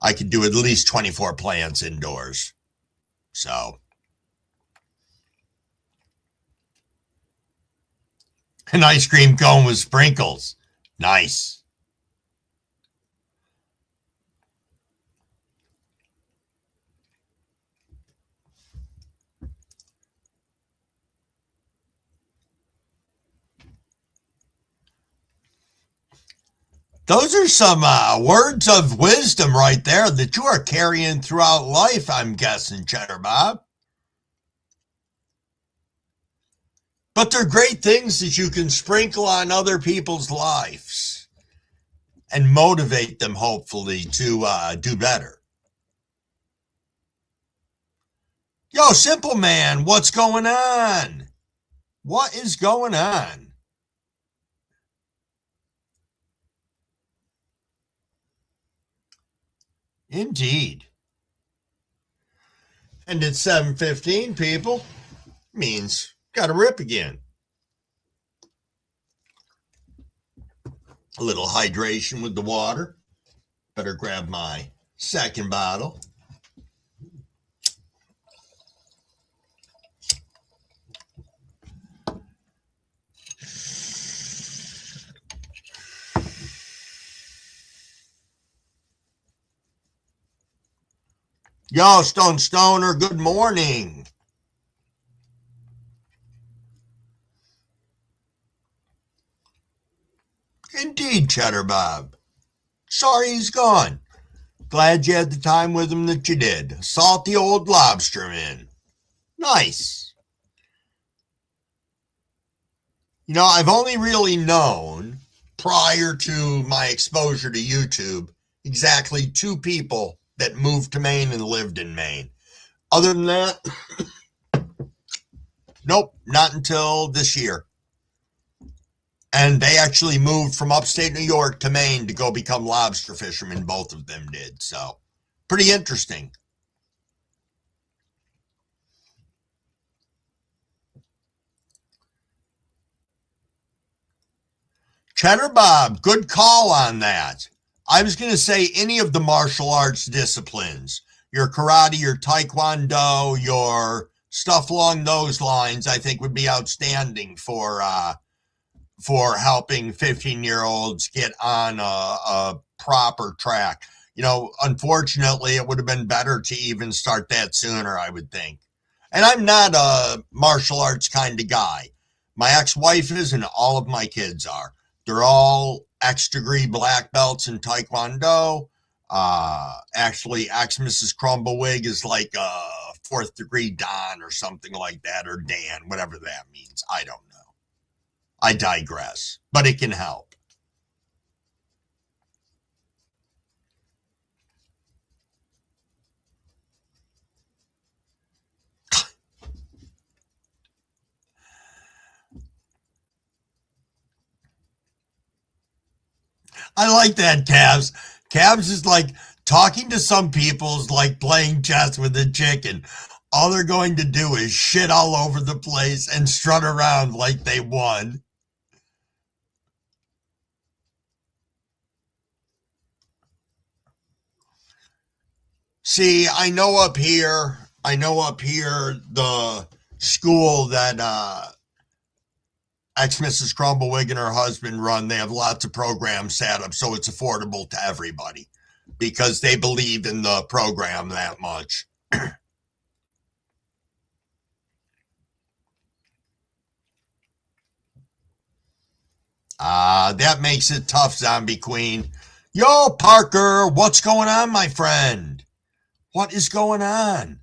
[SPEAKER 1] I could do at least 24 plants indoors. So, an ice cream cone with sprinkles. Nice. Those are some words of wisdom right there that you are carrying throughout life, I'm guessing, Cheddar Bob. But they're great things that you can sprinkle on other people's lives and motivate them, hopefully, to do better. Yo, Simple Man, what's going on? What is going on? Indeed. And it's 7:15, people. Means gotta rip again. A little hydration with the water. Better grab my second bottle. Yo, Stone Stoner, good morning. Indeed, Cheddar Bob. Sorry he's gone. Glad you had the time with him that you did. Salty old lobsterman. Nice. You know, I've only really known, prior to my exposure to YouTube, exactly two people that moved to Maine and lived in Maine. Other than that, nope, not until this year. And they actually moved from upstate New York to Maine to go become lobster fishermen. Both of them did. So, pretty interesting. Cheddar Bob, good call on that. I was going to say any of the martial arts disciplines, your karate, your taekwondo, your stuff along those lines, I think would be outstanding for helping 15-year-olds get on a proper track. You know, unfortunately, it would have been better to even start that sooner, I would think. And I'm not a martial arts kind of guy. My ex-wife is, and all of my kids are. They're all X-degree black belts in Taekwondo. Actually, ex-Mrs. Crumbawig is like a fourth-degree Dan or something like that, or Dan, whatever that means. I don't know. I digress, but it can help. I like that, Cavs. Cavs is like talking to some people is like playing chess with a chicken. All they're going to do is shit all over the place and strut around like they won. See, I know up here the school that ex-Mrs. Crumbawig and her husband run. They have lots of programs set up so it's affordable to everybody because they believe in the program that much. That makes it tough, Zombie Queen. Yo, Parker, what's going on, my friend? What is going on?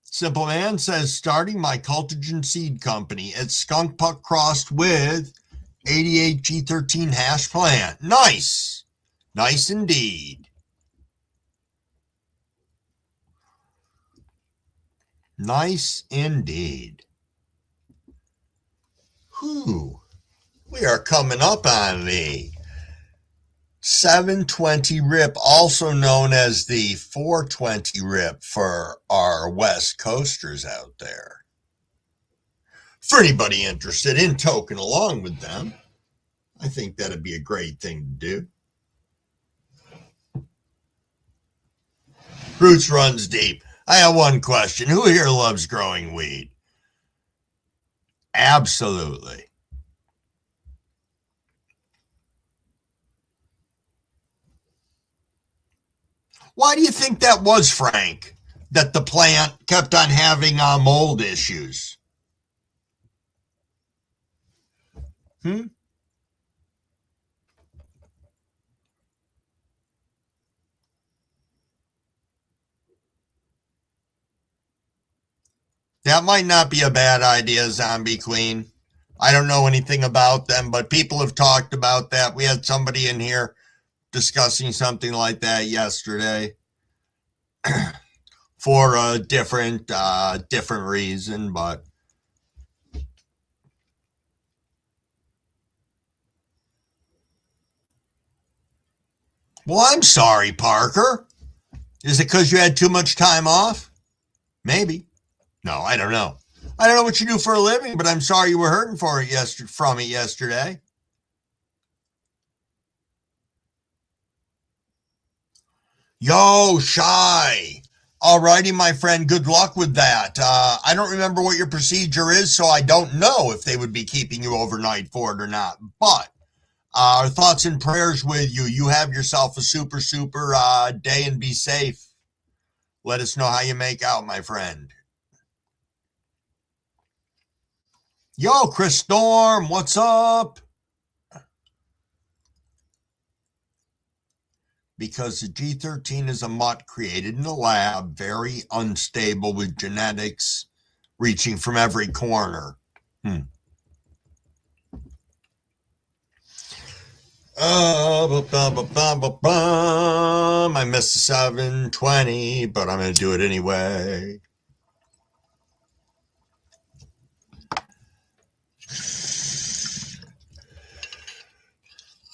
[SPEAKER 1] Simple Man says, starting my cultigen seed company. It's skunk puck crossed with 88G13 hash plant. Nice. Nice indeed. Nice indeed. Whew. We are coming up on the 720 rip, also known as the 420 rip for our West Coasters out there. For anybody interested in toking along with them, I think that'd be a great thing to do. Roots runs deep. I have one question. Who here loves growing weed? Absolutely. Why do you think that was, Frank? that the plant kept on having mold issues. Hmm? That might not be a bad idea, Zombie Queen. I don't know anything about them, but people have talked about that. We had somebody in here discussing something like that yesterday for a different reason, but well, I'm sorry, Parker. Is it because you had too much time off? Maybe. No, I don't know. I don't know what you do for a living, but I'm sorry you were hurting from it yesterday. Yo, Shy. Alrighty, my friend. Good luck with that. I don't remember what your procedure is, so I don't know if they would be keeping you overnight for it or not. But our thoughts and prayers with you. You have yourself a super day and be safe. Let us know how you make out, my friend. Yo, Chris Storm, what's up? Because the G13 is a mutt created in the lab, very unstable with genetics reaching from every corner. I missed the 720, but I'm going to do it anyway.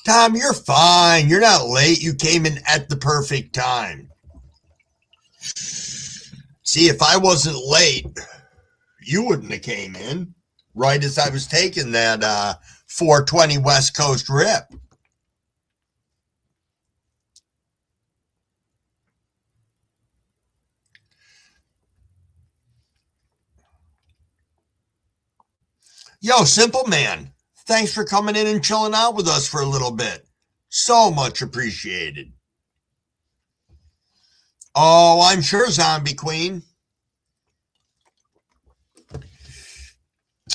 [SPEAKER 1] Tom, you're fine. You're not late. You came in at the perfect time. See, if I wasn't late, you wouldn't have came in right as I was taking that 420 West Coast rip. Yo, Simple Man, thanks for coming in and chilling out with us for a little bit. So much appreciated. Oh, I'm sure, Zombie Queen.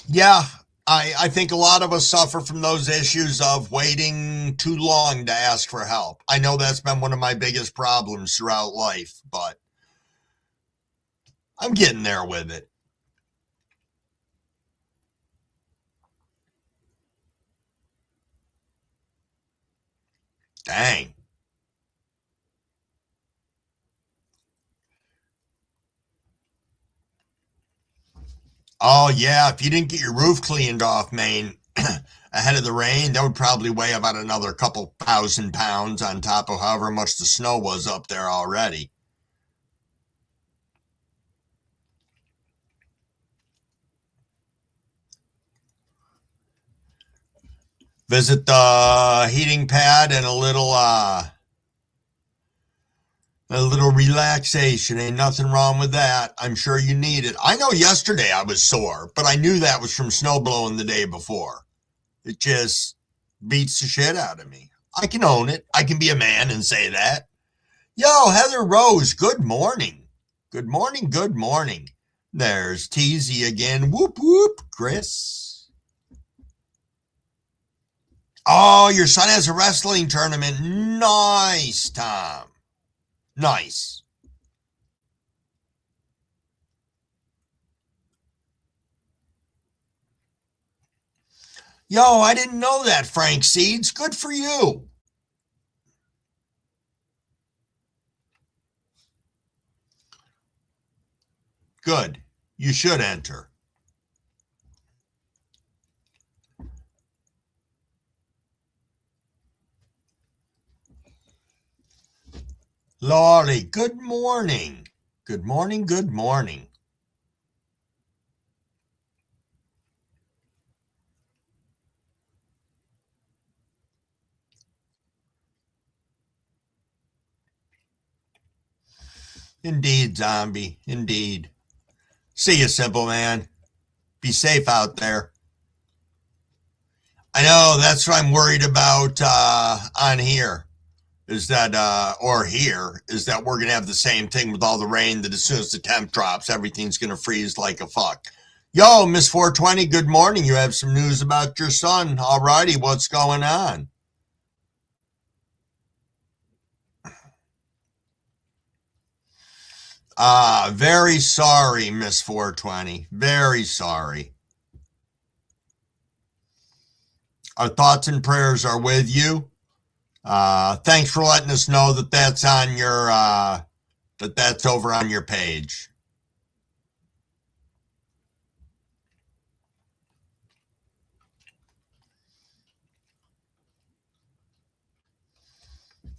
[SPEAKER 1] Yeah, I think a lot of us suffer from those issues of waiting too long to ask for help. I know that's been one of my biggest problems throughout life, but I'm getting there with it. Dang. Oh, yeah, if you didn't get your roof cleaned off, Maine, ahead of the rain, that would probably weigh about another couple £1,000 on top of however much the snow was up there already. Visit the heating pad and a little relaxation. Ain't nothing wrong with that. I'm sure you need it. I know yesterday I was sore, but I knew that was from snow blowing the day before. It just beats the shit out of me. I can own it. I can be a man and say that. Yo, Heather Rose, good morning. Good morning, good morning. There's Teasy again. Whoop, whoop, Chris. Oh, your son has a wrestling tournament. Nice, Tom. Nice. Yo, I didn't know that, Frank Seeds. Good for you. Good. You should enter. Laurie, good morning. Good morning, good morning. Indeed, zombie. Indeed. See you, Simple Man. Be safe out there. I know, that's what I'm worried about on here. is that, or here, is that we're going to have the same thing with all the rain, that as soon as the temp drops, everything's going to freeze like a fuck. Yo, Miss 420, good morning. You have some news about your son. All righty, what's going on? Very sorry, Miss 420. Very sorry. Our thoughts and prayers are with you. Thanks for letting us know that that's on your, that's over on your page.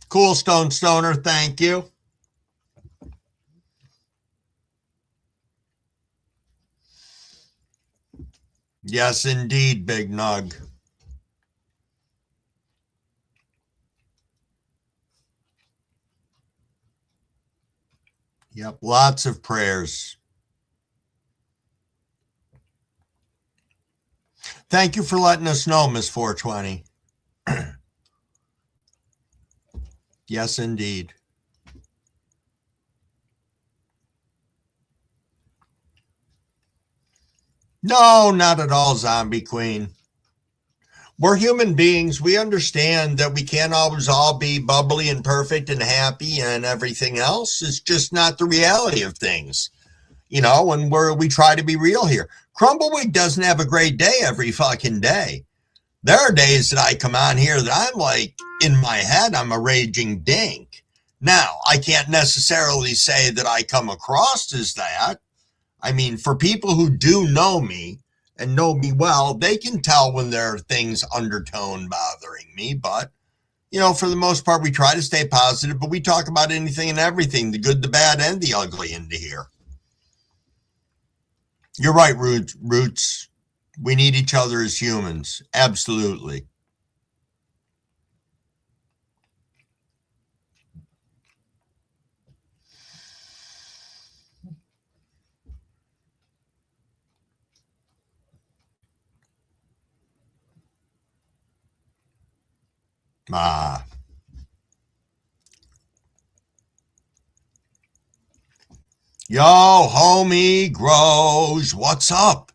[SPEAKER 1] Cool, Stoner, thank you. Yes, indeed, Big Nug. Yep, lots of prayers. Thank you for letting us know, Miss 420. Yes, indeed. No, not at all, Zombie Queen. We're human beings. We understand that we can't always all be bubbly and perfect and happy and everything else. It's just not the reality of things. You know, and we try to be real here. Crumbleweed doesn't have a great day every fucking day. There are days that I come on here that I'm like, in my head, I'm a raging dink. Now, I can't necessarily say that I come across as that. I mean, for people who do know me and know me well, they can tell when there are things undertone bothering me. But, you know, for the most part, we try to stay positive, but we talk about anything and everything, the good, the bad, and the ugly into here. You're right, Roots. We need each other as humans. Absolutely. Yo, homie Grows, what's up?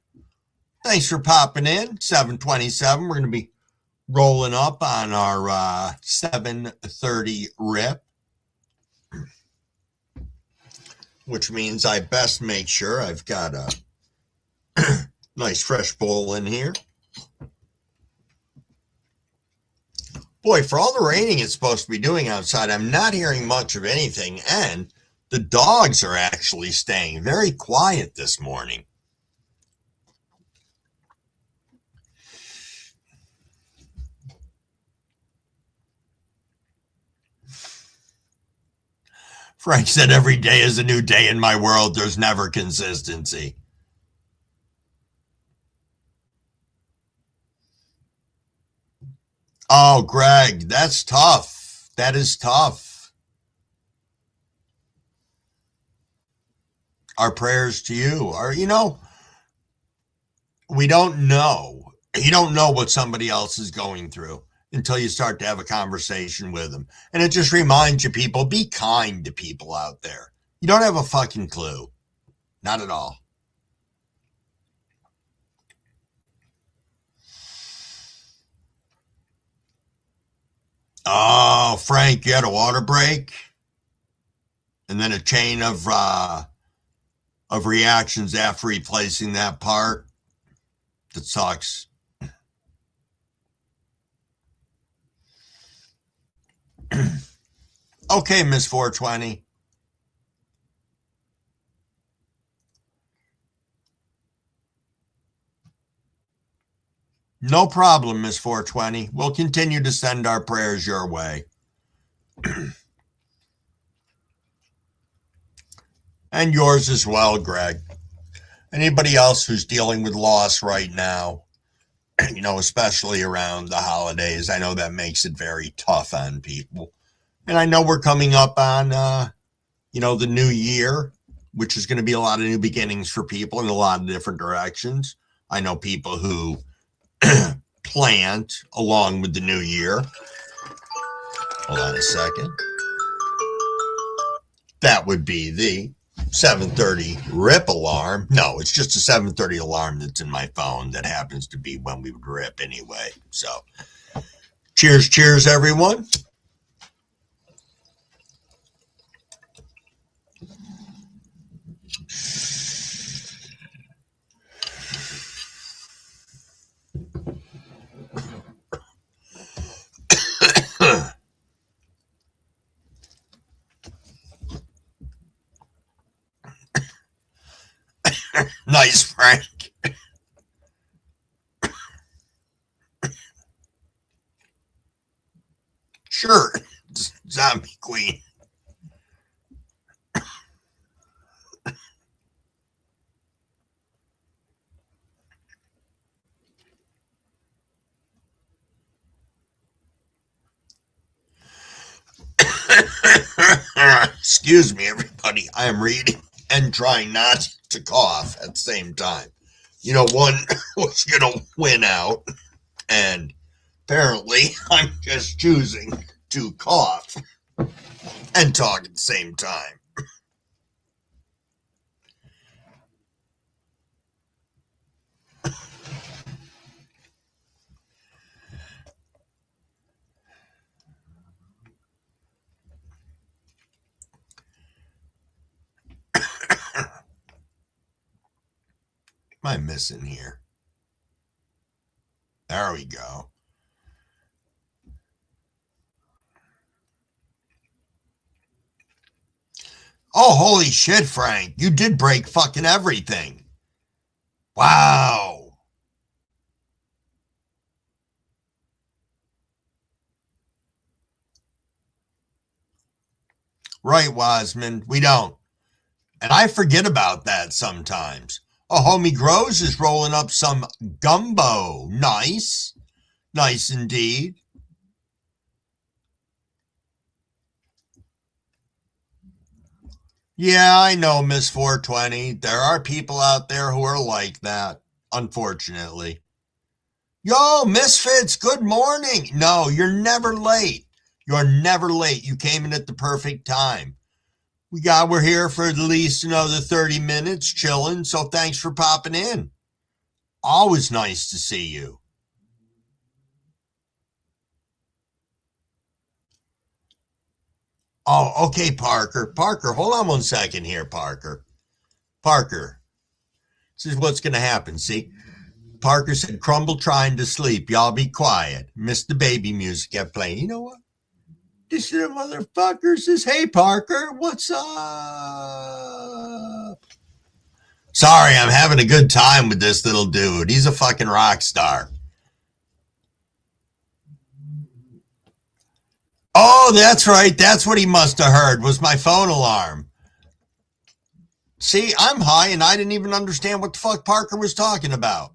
[SPEAKER 1] Thanks for popping in. 727. We're going to be rolling up on our 7:30 rip, which means I best make sure I've got a nice fresh bowl in here. Boy, for all the raining it's supposed to be doing outside, I'm not hearing much of anything, and the dogs are actually staying very quiet this morning. Frank said, every day is a new day in my world. There's never consistency. Oh, Greg, that's tough. That is tough. Our prayers to you are, you know, we don't know. You don't know what somebody else is going through until you start to have a conversation with them. And it just reminds you, people, be kind to people out there. You don't have a fucking clue. Not at all. Oh, Frank, you had a water break? And then a chain of reactions after replacing that part? That sucks. Okay, Miss 420. No problem, Miss 420. We'll continue to send our prayers your way. And yours as well, Greg. Anybody else who's dealing with loss right now, you know, especially around the holidays, I know that makes it very tough on people. And I know we're coming up on, you know, the new year, which is going to be a lot of new beginnings for people in a lot of different directions. I know people who plant along with the new year. Hold on a second. That would be the 7:30 rip alarm. No, it's just a 7:30 alarm that's in my phone that happens to be when we would rip anyway. So, cheers, everyone. Nice, Frank. Sure, zombie queen. Excuse me, everybody. I am reading and trying not to cough at the same time. You know, one was going to win out, and apparently I'm just choosing to cough and talk at the same time. What am I missing here? There we go. Oh, holy shit, Frank. You did break fucking everything. Wow. Right, Wiseman. We don't. And I forget about that sometimes. Oh, homie Grows is rolling up some gumbo. Nice. Nice indeed. Yeah, I know, Miss 420. There are people out there who are like that, unfortunately. Yo, Misfits, good morning. No, you're never late. You're never late. You came in at the perfect time. We're here for at least another 30 minutes chilling, so thanks for popping in. Always nice to see you. Oh, okay, Parker. Parker, hold on one second here, Parker. Parker, this is what's going to happen. See, Parker said, Crumble trying to sleep. Y'all be quiet. Missed the baby music kept playing. You know what? This little motherfucker says, hey, Parker, what's up? Sorry, I'm having a good time with this little dude. He's a fucking rock star. Oh, that's right. That's what he must have heard was my phone alarm. See, I'm high and I didn't even understand what the fuck Parker was talking about.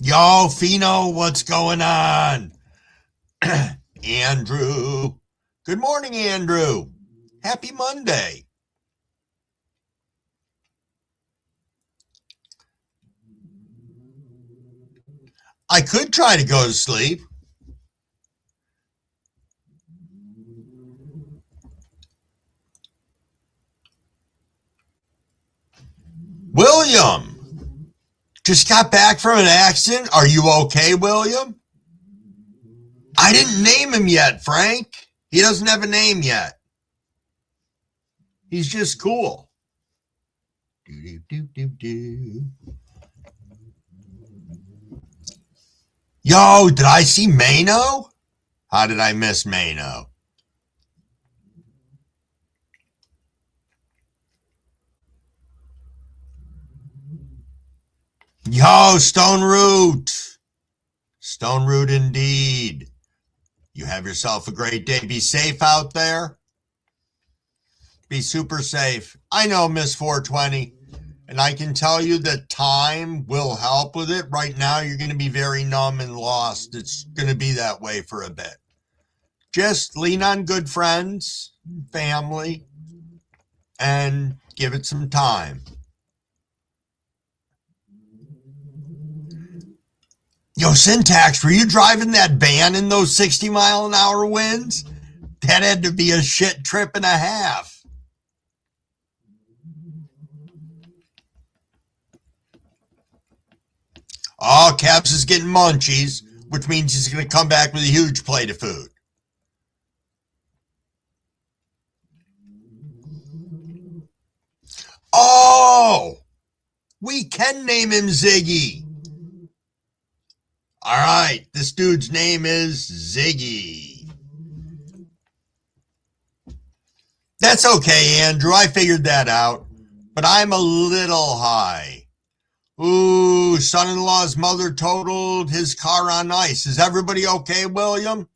[SPEAKER 1] Yo, Fino, what's going on? Andrew. Good morning, Andrew. Happy Monday. I could try to go to sleep. William, just got back from an accident. Are you okay, William? I didn't name him yet, Frank. He doesn't have a name yet. He's just cool. Yo, did I see Mano? How did I miss Mano? Yo, Stone Root. Stone Root indeed. You have yourself a great day. Be safe out there. Be super safe. I know, Miss 420. And I can tell you that time will help with it. Right now, you're going to be very numb and lost. It's going to be that way for a bit. Just lean on good friends, family, and give it some time. Yo, Syntax, were you driving that van in those 60-mile-an-hour winds? That had to be a shit trip and a half. Oh, Caps is getting munchies, which means he's going to come back with a huge plate of food. Oh, we can name him Ziggy. All right, this dude's name is Ziggy. That's okay, Andrew. I figured that out, but I'm a little high. Ooh, son-in-law's mother totaled his car on ice. Is everybody okay, William?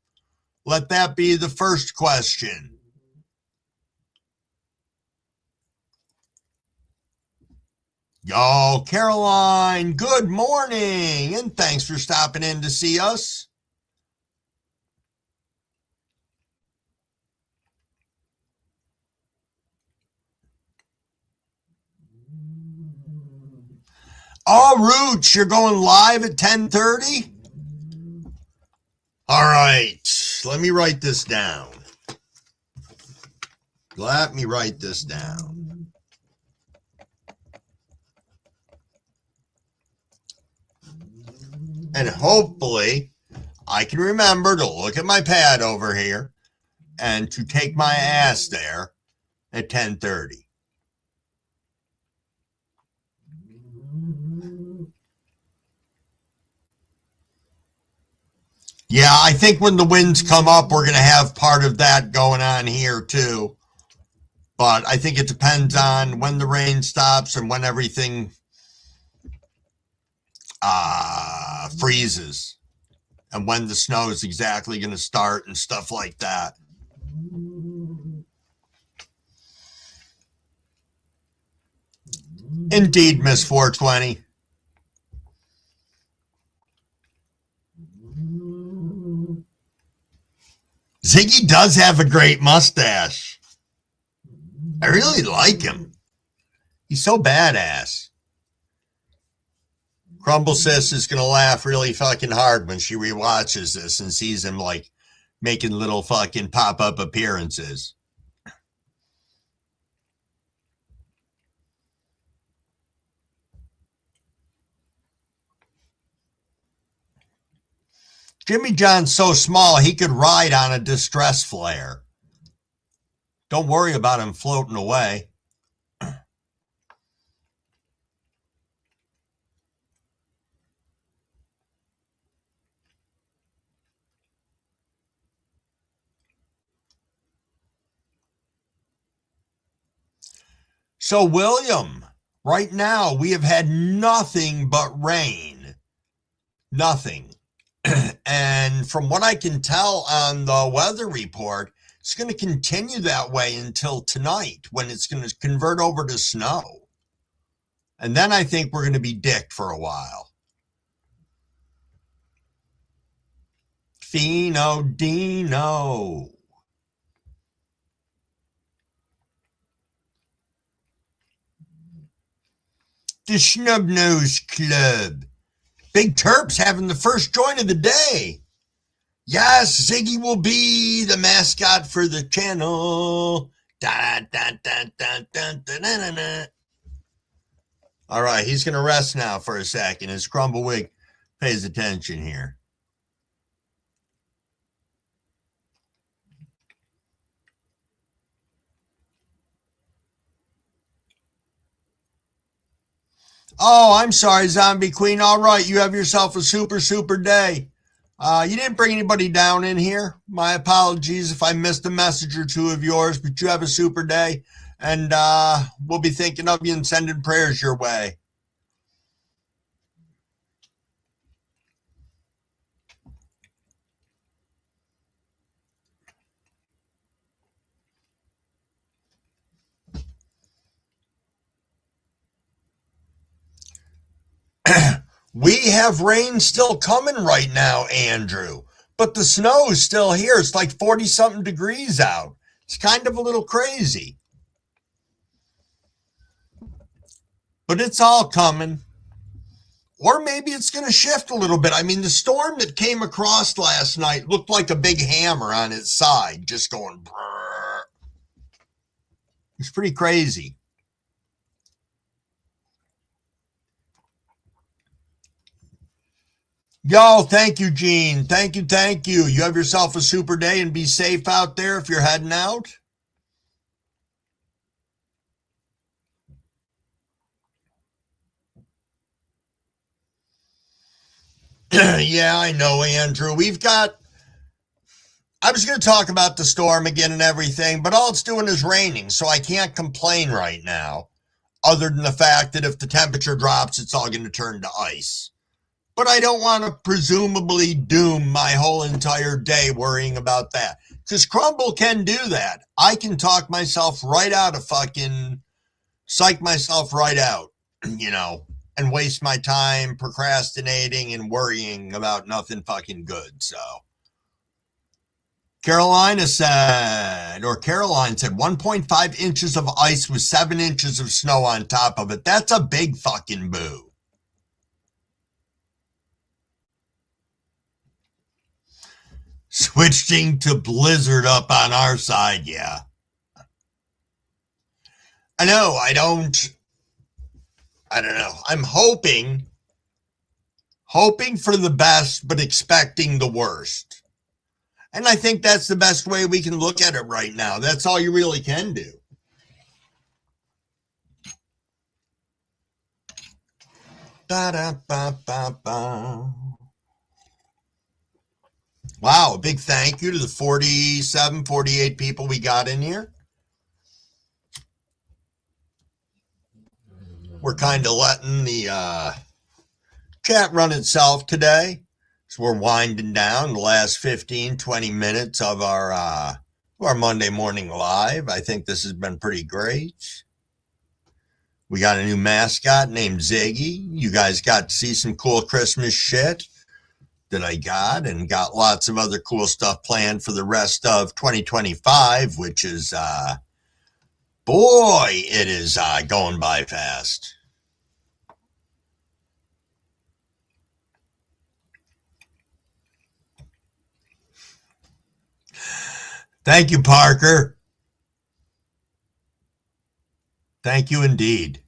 [SPEAKER 1] Let that be the first question. Yo, Caroline, good morning, and thanks for stopping in to see us. Oh, Rooch, you're going live at 10:30? All right, let me write this down. Let me write this down. And hopefully I can remember to look at my pad over here and to take my ass there at 10:30. Yeah, I think when the winds come up, we're going to have part of that going on here too. But I think it depends on when the rain stops and when everything freezes and when the snow is exactly going to start and stuff like that. Indeed, Miss 420. Ziggy does have a great mustache. I really like him. He's so badass. Crumble Sis is going to laugh really fucking hard when she rewatches this and sees him like making little fucking pop-up appearances. Jimmy John's so small he could ride on a distress flare. Don't worry about him floating away. So, William, right now we have had nothing but rain. Nothing. And from what I can tell on the weather report, it's going to continue that way until tonight when it's going to convert over to snow. And then I think we're going to be dicked for a while. Fino Dino. The Snub Nose Club. Big Terp's having the first join of the day. Yes, Ziggy will be the mascot for the channel. Da, da, da, da, da, da, da, da. All right, he's going to rest now for a second as Crumblewick pays attention here. Oh, I'm sorry, Zombie Queen. All right, you have yourself a super day. You didn't bring anybody down in here. My apologies if I missed a message or two of yours, but you have a super day, and we'll be thinking of you and sending prayers your way. We have rain still coming right now, Andrew, but the snow is still here. It's like 40-something degrees out. It's kind of a little crazy. But it's all coming. Or maybe it's going to shift a little bit. I mean, the storm that came across last night looked like a big hammer on its side, just going brrr. It's pretty crazy. Yo, thank you, Gene. Thank you, thank you. You have yourself a super day and be safe out there if you're heading out. Yeah, I know, Andrew. I was going to talk about the storm again and everything, but all it's doing is raining, so I can't complain right now, other than the fact that if the temperature drops, it's all going to turn to ice. But I don't want to presumably doom my whole entire day worrying about that. Because Crumble can do that. I can talk myself right out of psych myself right out, and waste my time procrastinating and worrying about nothing fucking good. So Caroline said 1.5 inches of ice with 7 inches of snow on top of it. That's a big fucking boo. Switching to blizzard up on our side, yeah. I know, I don't know. I'm hoping for the best, but expecting the worst. And I think that's the best way we can look at it right now. That's all you really can do. Ba-da-ba-ba-ba. Wow, a big thank you to the 47, 48 people we got in here. We're kind of letting the chat run itself today. So we're winding down the last 15, 20 minutes of our Monday morning live. I think this has been pretty great. We got a new mascot named Ziggy. You guys got to see some cool Christmas shit that I got, and got lots of other cool stuff planned for the rest of 2025, which is, boy, it is going by fast. Thank you, Parker. Thank you indeed.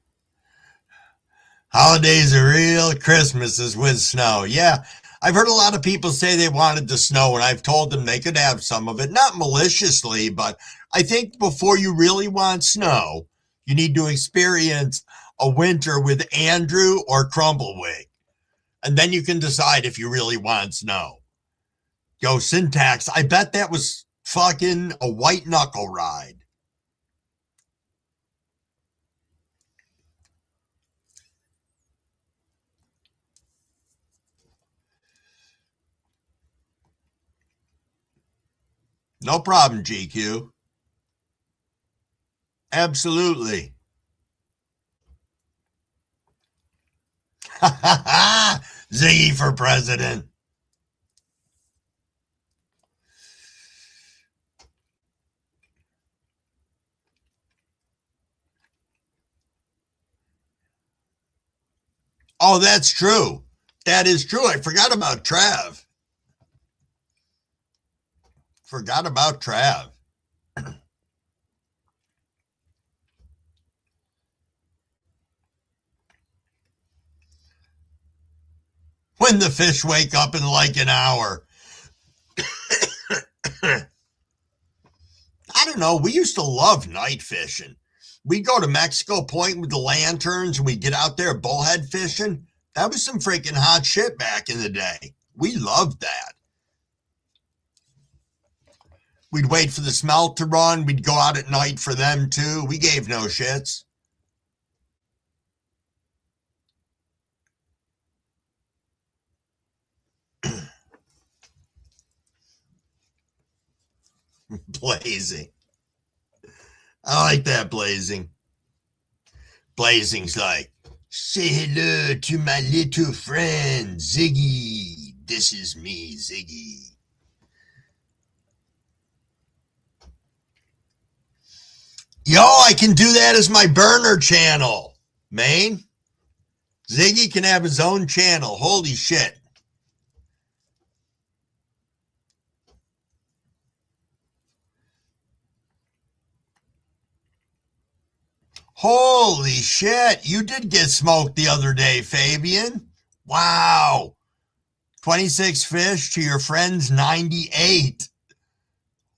[SPEAKER 1] Holidays are real, Christmas is with snow. Yeah, I've heard a lot of people say they wanted the snow, and I've told them they could have some of it, not maliciously, but I think before you really want snow, you need to experience a winter with Andrew or Crumblewick, and then you can decide if you really want snow. Yo, Syntax, I bet that was fucking a white knuckle ride. No problem, GQ. Absolutely. Ziggy for president. Oh, that's true. That is true. I forgot about Trav. When the fish wake up in like an hour. I don't know. We used to love night fishing. We'd go to Mexico Point with the lanterns and we'd get out there bullhead fishing. That was some freaking hot shit back in the day. We loved that. We'd wait for the smelt to run. We'd go out at night for them too. We gave no shits. Blazing. I like that, Blazing. Blazing's like, say hello to my little friend, Ziggy. This is me, Ziggy. Yo, I can do that as my burner channel, Maine. Ziggy can have his own channel. Holy shit. Holy shit. You did get smoked the other day, Fabian. Wow. 26 fish to your friend's 98.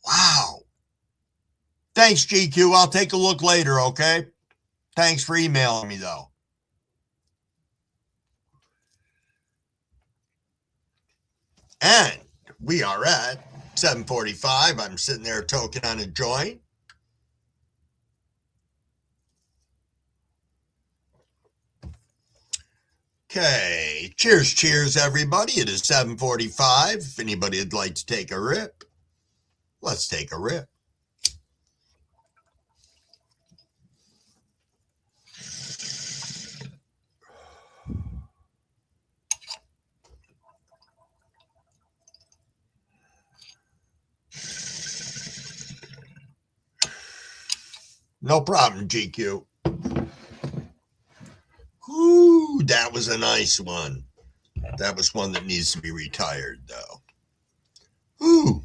[SPEAKER 1] Wow. Thanks, GQ. I'll take a look later, okay? Thanks for emailing me, though. And we are at 7:45. I'm sitting there toking on a joint. Okay. Cheers, cheers, everybody. It is 7:45. If anybody would like to take a rip, let's take a rip. No problem, GQ. Ooh, that was a nice one. That was one that needs to be retired, though. Ooh.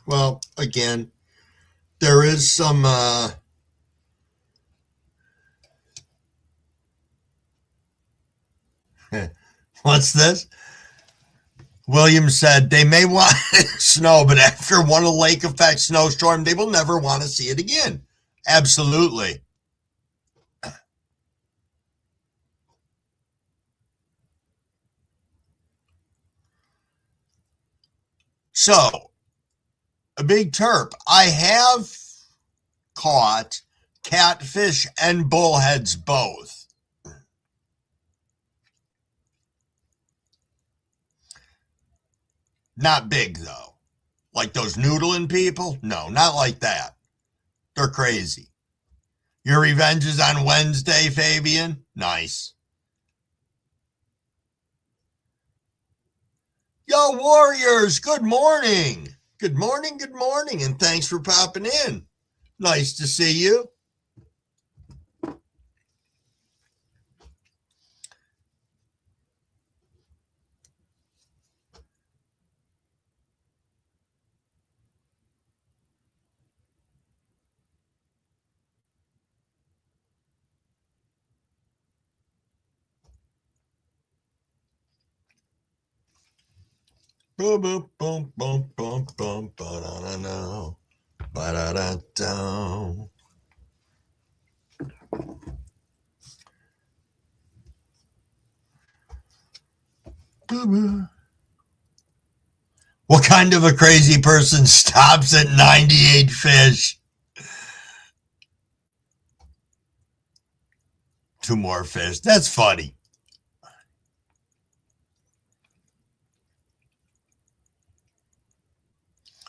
[SPEAKER 1] Well, again, there is some what's this? William said they may want snow, but after one lake effect snowstorm, they will never want to see it again. Absolutely. So, a big terp. I have caught catfish and bullheads both. Not big, though. Like those noodling people? No, not like that. They're crazy. Your revenge is on Wednesday, Fabian? Nice. Yo, Warriors, good morning. Good morning, and thanks for popping in. Nice to see you. Boom, boom, boom, boom, boom, boom, ba-da-da-da, ba-da-da-da. What kind of a crazy person stops at 98 fish? 2 more fish. That's funny.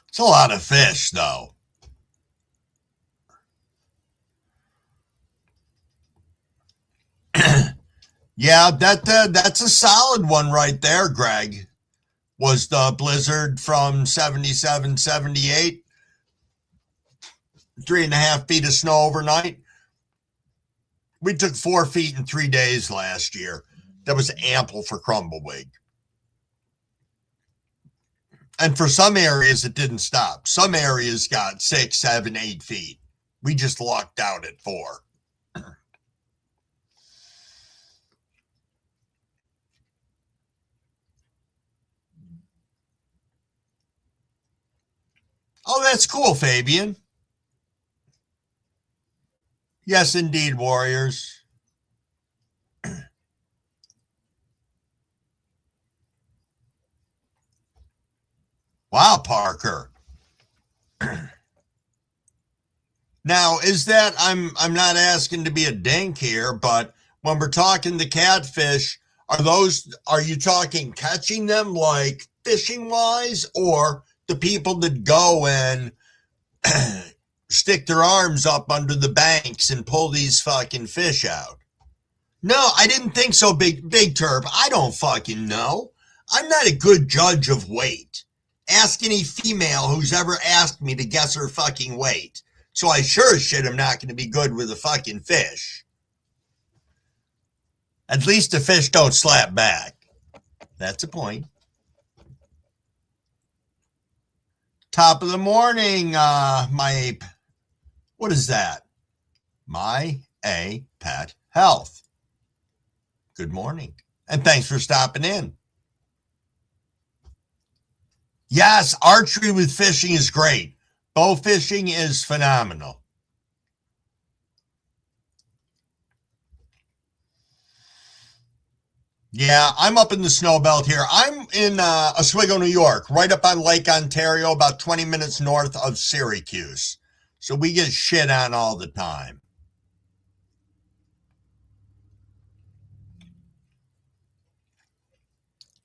[SPEAKER 1] It's a lot of fish, though. Yeah, that's a solid one right there, Greg. Was the blizzard from 77, 78. 3.5 feet of snow overnight. We took 4 feet in 3 days last year. That was ample for Crumbleweed. And for some areas, it didn't stop. Some areas got 6, 7, 8 feet. We just lucked out at 4. Oh, that's cool, Fabian. Yes, indeed, Warriors. Wow, Parker. Now, is that I'm not asking to be a dink here, but when we're talking the catfish, are you talking catching them like fishing wise, or the people that go and stick their arms up under the banks and pull these fucking fish out? No, I didn't think so, big terp. I don't fucking know. I'm not a good judge of weight. Ask any female who's ever asked me to guess her fucking weight. So I sure as shit am not going to be good with a fucking fish. At least the fish don't slap back. That's a point. Top of the morning, my ape. What is that? My A Pet Health. Good morning. And thanks for stopping in. Yes, archery with fishing is great. Bow fishing is phenomenal. Yeah, I'm up in the snow belt here. I'm in Oswego, New York, right up on Lake Ontario, about 20 minutes north of Syracuse. So we get shit on all the time.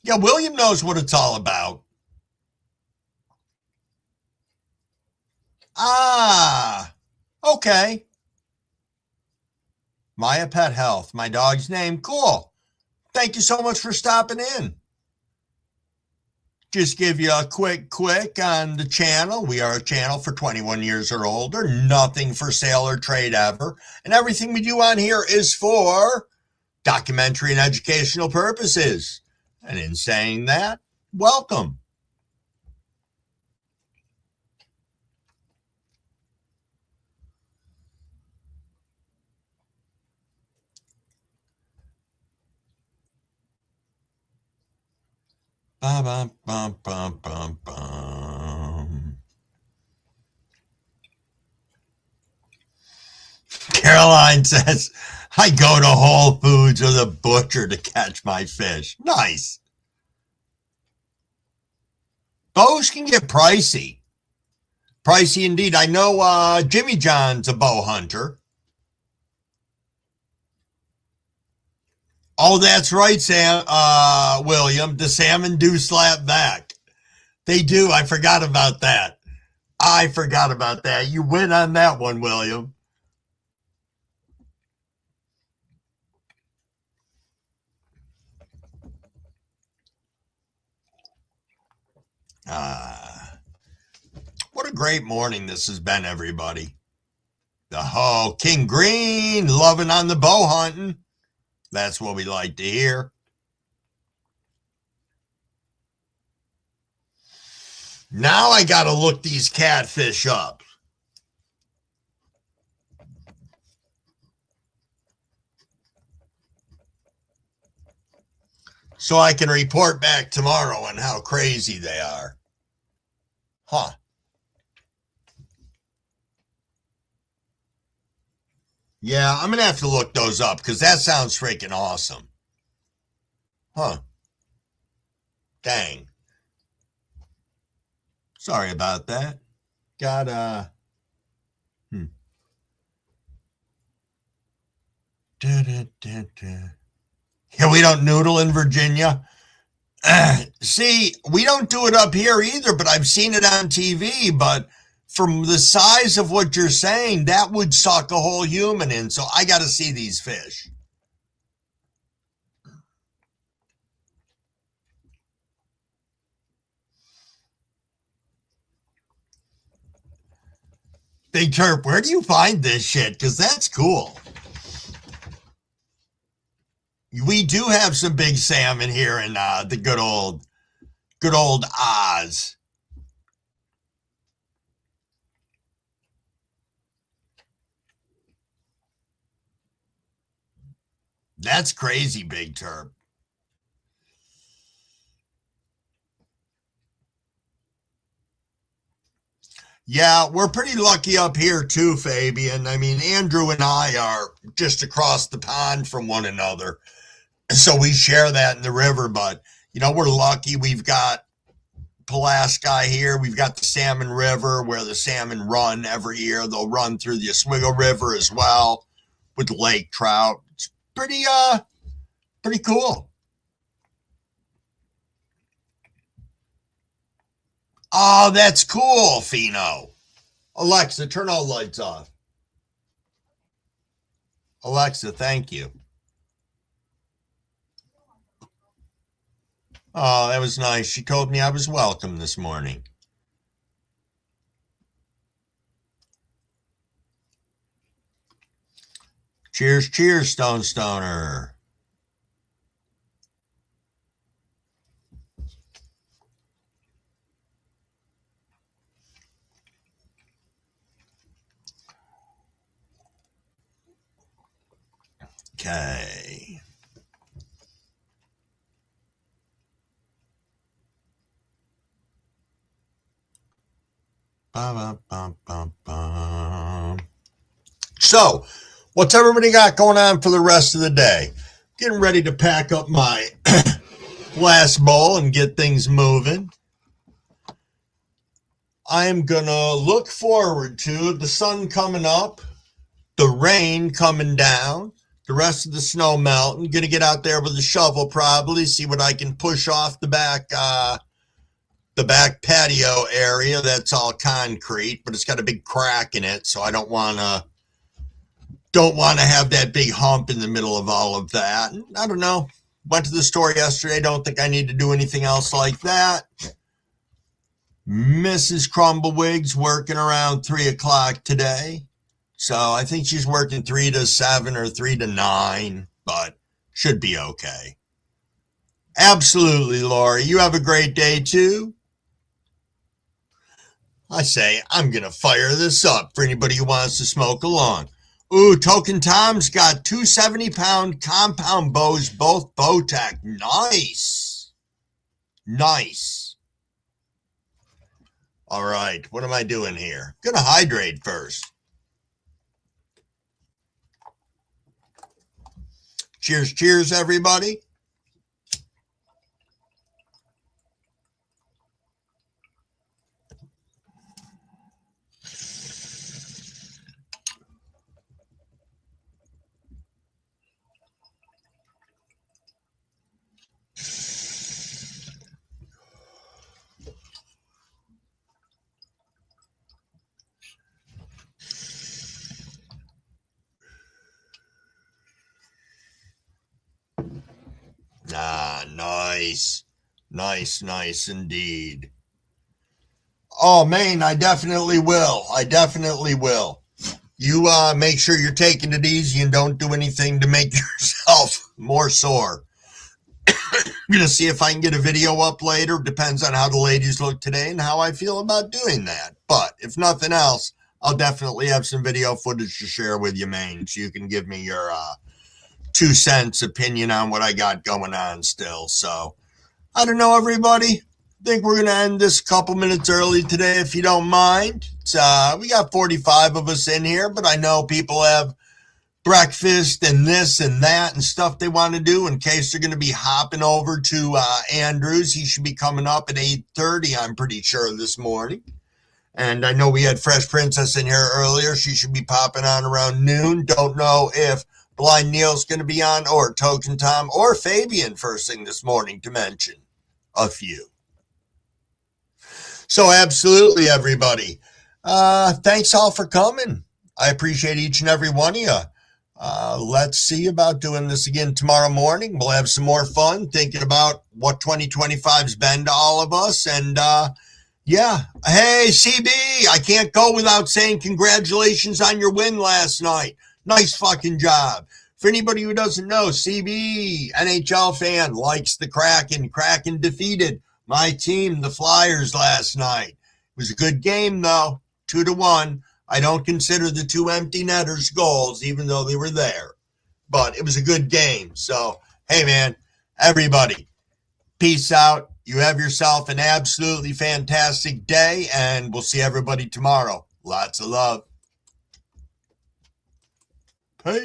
[SPEAKER 1] Yeah, William knows what it's all about. Ah, okay. Maya Pet Health, my dog's name. Cool. Thank you so much for stopping in. Just give you a quick on the channel. We are a channel for 21 years or older. Nothing for sale or trade ever. And everything we do on here is for documentary and educational purposes. And in saying that, welcome. Bum, bum, bum, bum, bum, bum. Caroline says, I go to Whole Foods or the butcher to catch my fish. Nice. Bows can get pricey. Pricey indeed. I know Jimmy John's a bow hunter. Oh, that's right, Sam. William. The salmon do slap back. They do. I forgot about that. You win on that one, William. What a great morning this has been, everybody. The King Green, loving on the bow hunting. That's what we like to hear. Now I got to look these catfish up. So I can report back tomorrow on how crazy they are. Huh. Yeah, I'm going to have to look those up because that sounds freaking awesome. Huh. Dang. Sorry about that. Got, Yeah, we don't noodle in Virginia. See, we don't do it up here either, but I've seen it on TV. But from the size of what you're saying, that would suck a whole human in. So I got to see these fish. Big Terp, where do you find this shit? Because that's cool. We do have some big salmon here in the good old Oz. That's crazy, Big Terp. Yeah, we're pretty lucky up here too, Fabian. I mean, Andrew and I are just across the pond from one another. So we share that in the river, but we're lucky. We've got Pulaski here. We've got the Salmon River where the salmon run every year. They'll run through the Oswego River as well with lake trout. It's pretty cool. Oh, that's cool, Fino. Alexa, turn all lights off. Alexa, thank you. Oh, that was nice. She told me I was welcome this morning. Cheers, cheers, Stone Stoner. Okay. So, what's everybody got going on for the rest of the day? Getting ready to pack up my last bowl and get things moving. I am going to look forward to the sun coming up, the rain coming down, the rest of the snow melting. Going to get out there with a shovel probably, see what I can push off the back patio area. That's all concrete, but it's got a big crack in it, so I don't want to have that big hump in the middle of all of that. I don't know. Went to the store yesterday. Don't think I need to do anything else like that. Mrs. Crumblewig's working around 3 o'clock today. So I think she's working 3 to 7 or 3 to 9, but should be okay. Absolutely, Lori. You have a great day too. I say, I'm going to fire this up for anybody who wants to smoke along. Ooh, Token Tom's got 2 70-pound compound bows, both Bowtech. Nice. Nice. All right, what am I doing here? Gonna hydrate first. Cheers, cheers, everybody. Ah, nice. Nice indeed. Oh, man, I definitely will. You make sure you're taking it easy and don't do anything to make yourself more sore. I'm going to see if I can get a video up later. Depends on how the ladies look today and how I feel about doing that. But if nothing else, I'll definitely have some video footage to share with you, man, so you can give me your 2 cents opinion on what I got going on still. So, I don't know, everybody. I think we're going to end this a couple minutes early today, if you don't mind. We got 45 of us in here, but I know people have breakfast and this and that and stuff they want to do in case they're going to be hopping over to Andrews. He should be coming up at 8:30, I'm pretty sure, this morning. And I know we had Fresh Princess in here earlier. She should be popping on around noon. Don't know if Blind Neil's going to be on, or Token Tom, or Fabian first thing this morning, to mention a few. So absolutely, everybody. Thanks all for coming. I appreciate each and every one of you. Let's see about doing this again tomorrow morning. We'll have some more fun thinking about what 2025's been to all of us. And yeah, hey, CB, I can't go without saying congratulations on your win last night. Nice fucking job. For anybody who doesn't know, CB, NHL fan, likes the Kraken. Kraken defeated my team, the Flyers, last night. It was a good game, though, 2-1. I don't consider the 2 empty netters goals, even though they were there. But it was a good game. So, hey, man, everybody, peace out. You have yourself an absolutely fantastic day, and we'll see everybody tomorrow. Lots of love. Peace.